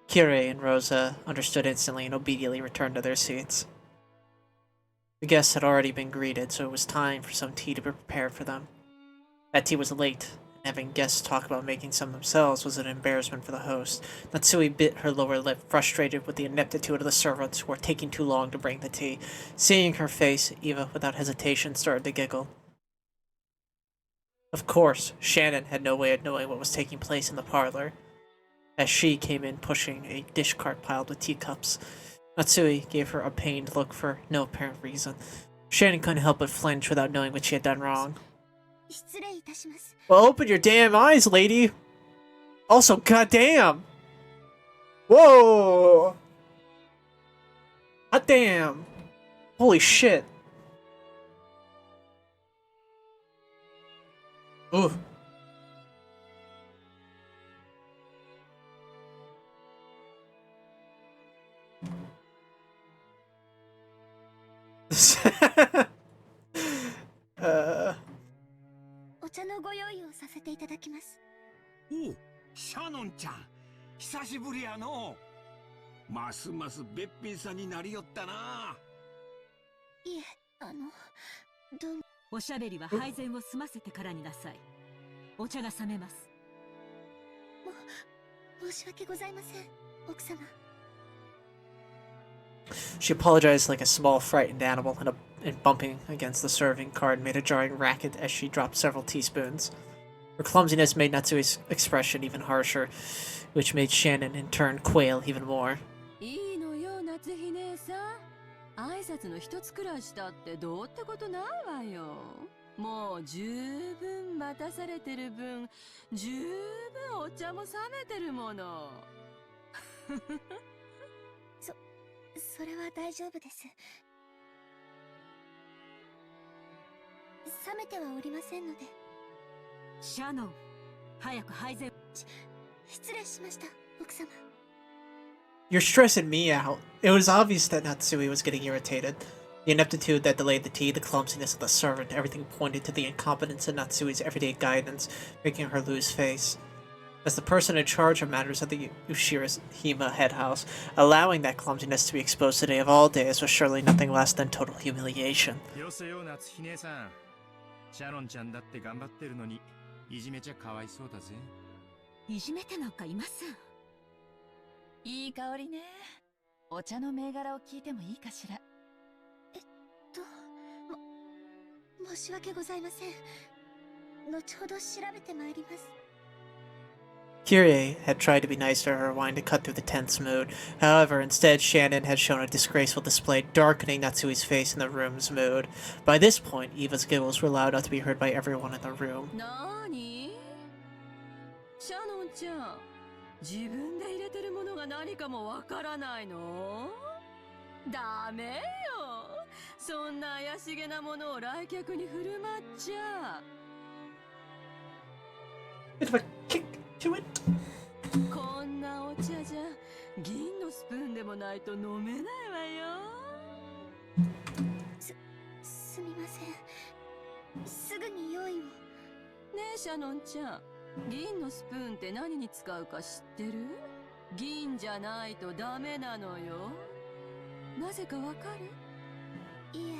Kyrie and Rosa understood instantly and obediently returned to their seats. The guests had already been greeted, so it was time for some tea to be prepared for them. That tea was late, and having guests talk about making some themselves was an embarrassment for the host. Natsui bit her lower lip, frustrated with the ineptitude of the servants who were taking too long to bring the tea. Seeing her face, Eva, without hesitation, started to giggle. Of course, Shannon had no way of knowing what was taking place in the parlor, as she came in pushing a dish cart piled with teacups. Natsui gave her a pained look for no apparent reason. Shannon couldn't help but flinch without knowing what she had done wrong. 失礼いたします。 Well, open your damn eyes, lady. Also, goddamn. Whoa. Hot damn. Holy shit. Ooh. uh. お茶のご用意をさせていただきます。おう、シャノンちゃん、久しぶりやの。ますますべっぴんさんになりよったな。いえ、どうも。おしゃべりは配膳を済ませてからになさい。お茶が冷めます。申し訳ございません、奥様。 She apologized like a small, frightened animal, and bumping against the serving cart made a jarring racket as she dropped several teaspoons. Her clumsiness made Natsui's expression even harsher, which made Shannon in turn quail even more. いいのよ、夏日姉さん。挨拶の一つくらいしたってどうってことないわよ。もう十分待たされてる分、十分お茶も冷めてるもの。それは大丈夫です。冷めてはおりませんので。シャノン、早く配膳。失礼しました、奥様。 You're stressing me out. It was obvious that Natsui was getting irritated. The ineptitude that delayed the tea, the clumsiness of the servant, everything pointed to the incompetence of Natsui's everyday guidance, making her lose face. As the person in charge of matters at the Ushirahima head house, allowing that clumsiness to be exposed today of all days was surely nothing less than total humiliation. よせよ、夏日姉さん。シャノンちゃんだって頑張ってるのに、いじめちゃかわいそうだぜ。いじめてなんかいません。いい香りね。お茶の銘柄を聞いてもいいかしら。申し訳ございません。後ほど調べてまいります。 Kyrie had tried to be nice to her wine to cut through the tense mood. However, instead, Shannon had shown a disgraceful display, darkening Natsui's face and the room's mood. By this point, Eva's giggles were loud enough to be heard by everyone in the room. なーに？シャノンちゃん、自分で入れてるものが何かもわからないの？ダメよ。そんな怪しげなものを来客に振る舞っちゃ。こんなお茶じゃ銀のスプーンでもないと飲めないわよ。すみません。すぐに用意を。ねえシャノンちゃん、銀のスプーンって何に使うか知ってる？銀じゃないとダメなのよ。なぜかわかる？いえ、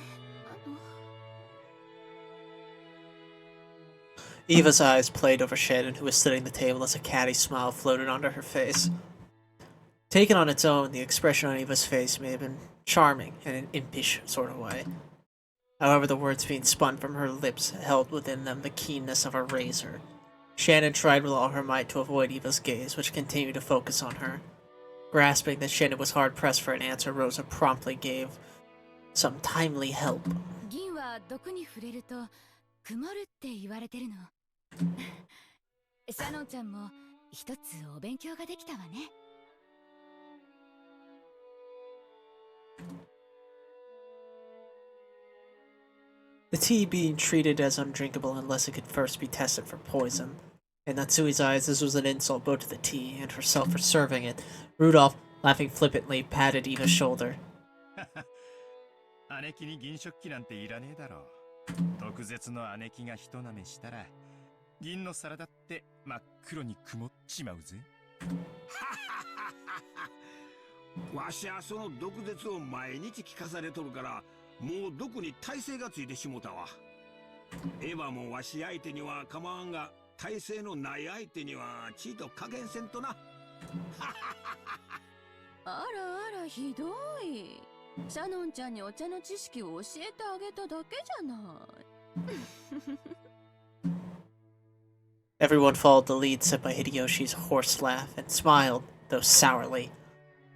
Eva's eyes played over Shannon, who was sitting at the table, as a catty smile floated onto her face. Taken on its own, the expression on Eva's face may have been charming in an impish sort of way. However, the words being spun from her lips held within them the keenness of a razor. Shannon tried with all her might to avoid Eva's gaze, which continued to focus on her. Grasping that Shannon was hard-pressed for an answer, Rosa promptly gave some timely help. 銀は毒に触れると曇るって言われてるの。シャノンちゃんも一つお勉強ができたわね。The tea being treated as undrinkable unless it could first be tested for poison. In Natsui's eyes, this was an insult both to the tea and herself for serving it. Rudolph, laughing flippantly, patted Eva's shoulder. 姉貴に銀食器なんていらねえだろ。毒舌の姉貴が一舐めしたら銀の皿だって真っ黒に曇っちまうぜ。わしはその毒舌を毎日聞かされとるからもう毒に耐性がついてしもたわ。エヴァもわし相手には構わんが耐性のない相手にはちいと加減せんとな。あらあらひどい。シャノンちゃんにお茶の知識を教えてあげただけじゃない。Everyone followed the lead set by Hideyoshi's hoarse laugh and smiled, though sourly.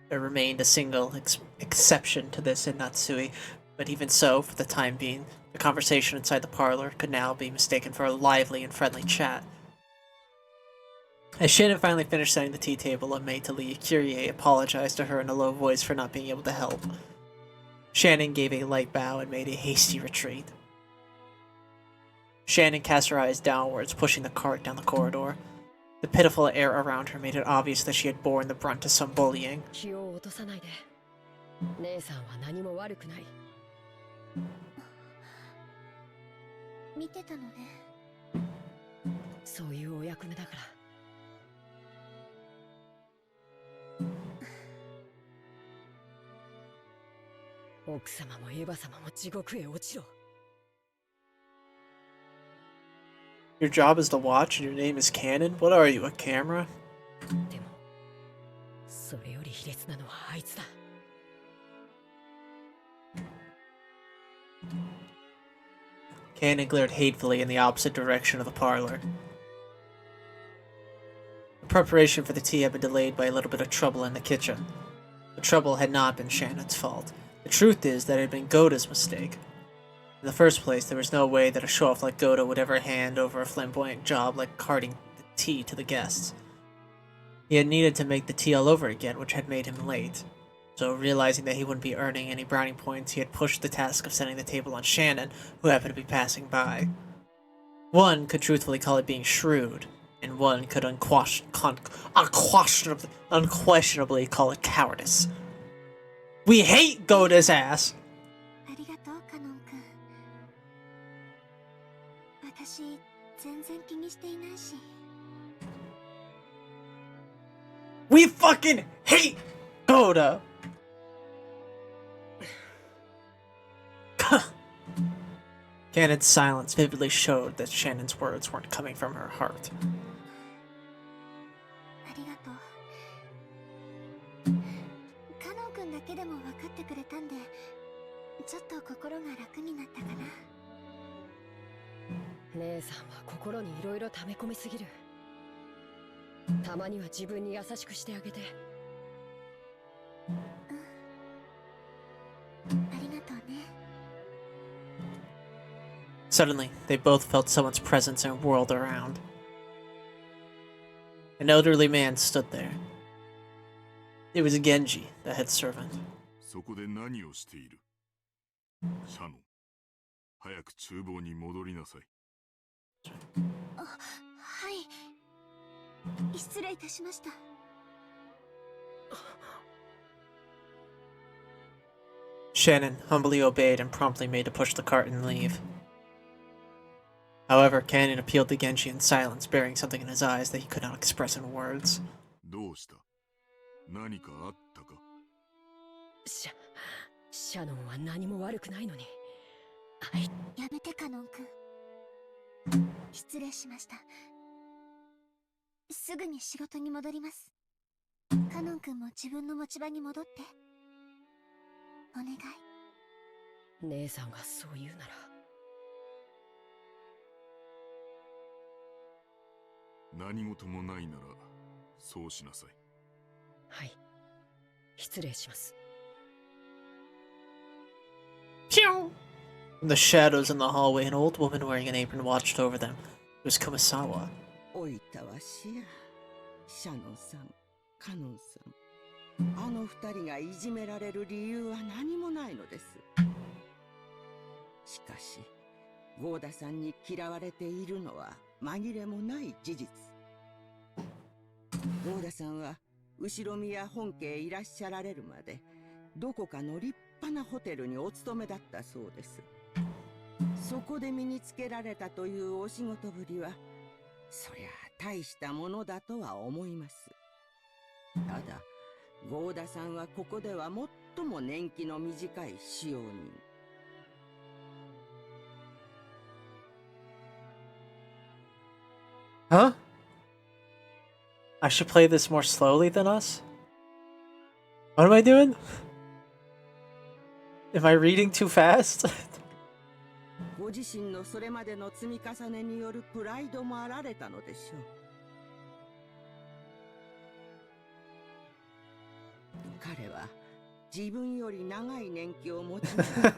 There remained a single exception to this in Natsui, but even so, for the time being, the The conversation inside the parlor could now be mistaken for a lively and friendly chat. As Shannon finally finished setting the tea table, a maid to Lee Curie apologized to her in a low voice for not being able to help. Shannon gave a light bow and made a hasty retreat. Shannon cast her eyes downwards, pushing the cart down the corridor. The pitiful air around her made it obvious that she had borne the brunt of some bullying. 気を落とさないで。姉さんは何も悪くない。見てたのね。そういうお役目だから。奥様もエヴァ様も地獄へ落ちろ。Your job is to watch and your name is Cannon? What are you, a camera? でも、それより卑劣なのはあいつだ。Cannon glared hatefully in the opposite direction of the parlor. The preparation for the tea had been delayed by a little bit of trouble in the kitchen. The trouble had not been Shannon's fault. The truth is that it had been Goda's mistake. In the first place, there was no way that a show-off like Goda would ever hand over a flamboyant job like carting the tea to the guests. He had needed to make the tea all over again, which had made him late. So, realizing that he wouldn't be earning any brownie points, he had pushed the task of setting the table on Shannon, who happened to be passing by. One could truthfully call it being shrewd, and one could unquestionably call it cowardice. We hate Goda's ass! ありがとう、カノン君。私、全然気にしていないし。We fucking hate Goda! Cannon's silence vividly showed that Shannon's words weren't coming from her heart. ありがとう。カノン君だけでも分かってくれたんで、ちょっと心が楽になったかな。姉さんは心にいろいろ溜め込みすぎる。たまには自分に優しくしてあげて。ありがとうね。Suddenly, they both felt someone's presence and whirled around. An elderly man stood there. It was Genji, the head servant. そこで何をしている？シャノン、早く厨房に戻りなさい。あ、はい。失礼いたしました。Shannon humbly obeyed and promptly made to push the cart and leave. However, Cannon appealed to Genji in silence, bearing something in his eyes that he could not express in words. どうした？何かあったか？シャノンは何も悪くないのに。やめて、カノン君。失礼しました。すぐに仕事に戻ります。カノン君も自分の持ち場に戻って。お願い。姉さんがそう言うなら。何事もないなら、そうしなさい。はい。失礼します。Pew! From the shadows in the hallway, an old woman wearing an apron watched over them. It was Kumasawa. おいたわしや。シャノンさん、カノンさん。あの二人がいじめられる理由は何もないのです。しかし、ゴーダさんに嫌われているのは紛れもない事実。ゴーダさんは後宮本家へいらっしゃられるまで、どこかの立派なホテルにお勤めだったそうです。そこで身につけられたというお仕事ぶりは、そりゃ大したものだとは思います。ただ、ゴーダさんはここでは最も年季の短い使用人。Huh? I should play this more slowly than us? What am I doing? Am I reading too fast? ご自身のそれまでの積み重ねによるプライドもあられたのでしょう。彼は自分より長い年季を持ちながらも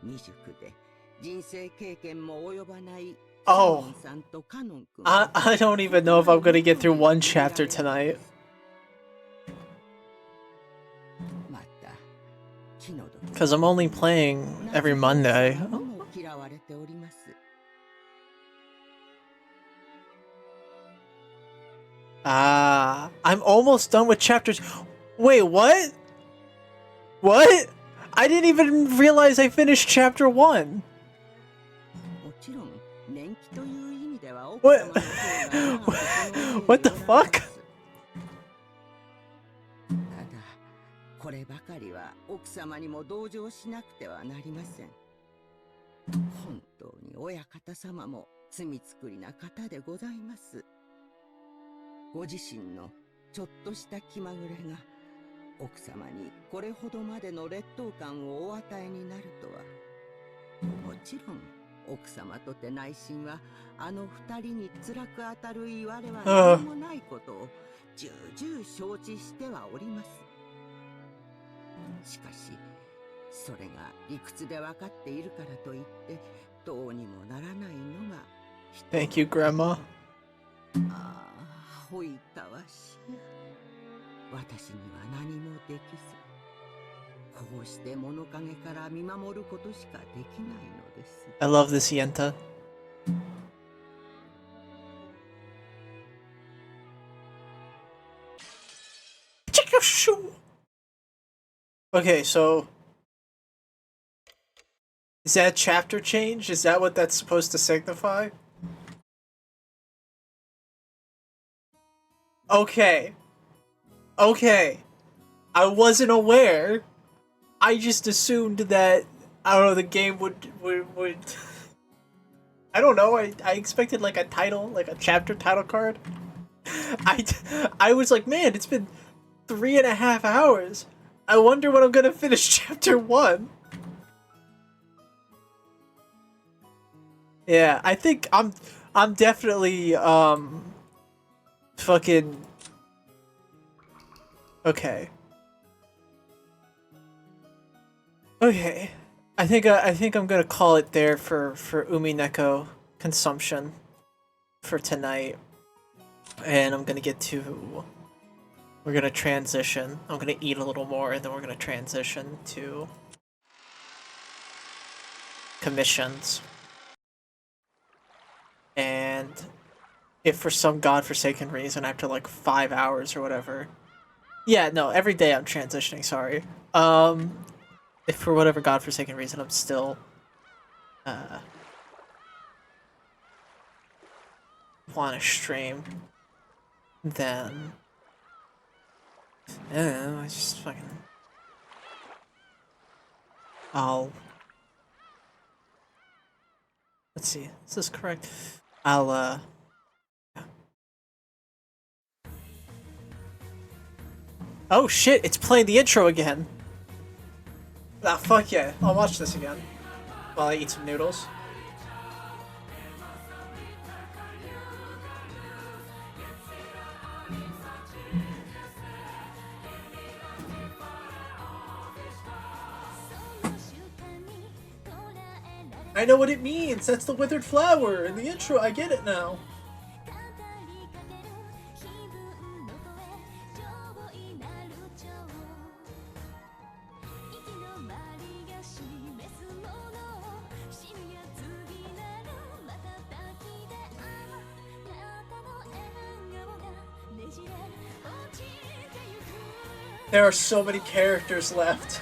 未熟で Oh, I don't even know if I'm gonna get through one chapter tonight. Because I'm only playing every Monday. I'm almost done with chapters. Wait, what? What? I didn't even realize I finished chapter 1. What? What the fuck? こればかりは奥様にも同情しなくてはなりません。本当に親方様も罪作りな方でございます。ご自身のちょっとした気まぐれが奥様にこれほどまでの劣等感をお与えになるとは。もちろん奥様とて内心はあの二人に辛く当たる言われは何もないことを重々承知してはおります。しかしそれが理屈で分かっているからといってどうにもならないのが。 Thank you, Grandma. ああ、ほいたわしや。私には何もできず、こうして物陰から見守ることしかできないのです。 I love this Yenta. Okay, so is that chapter change? Is that what that's supposed to signify? Okay. Okay. I wasn't aware. I just assumed that, I don't know, the game would I don't know, I expected like a title, like a chapter title card. I was like, man, it's been 3.5 hours. I wonder when I'm gonna finish chapter 1. Yeah, I think I'm definitely fucking okay. Okay. I think I'm gonna call it there for Umineko consumption for tonight. And I'm gonna get to, we're gonna transition. I'm gonna eat a little more and then we're gonna transition to commissions. And if for some godforsaken reason after like 5 hours or whatever, yeah, no, every day I'm transitioning, sorry. If for whatever godforsaken reason I'm still want to stream, then I don't know, I just fucking let's see, is this correct? Yeah. Oh shit, it's playing the intro again. Ah, fuck yeah, I'll watch this again while I eat some noodles. I know what it means! That's the withered flower in the intro, I get it now! There are so many characters left.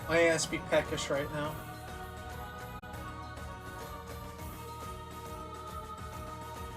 My ass be peckish right now.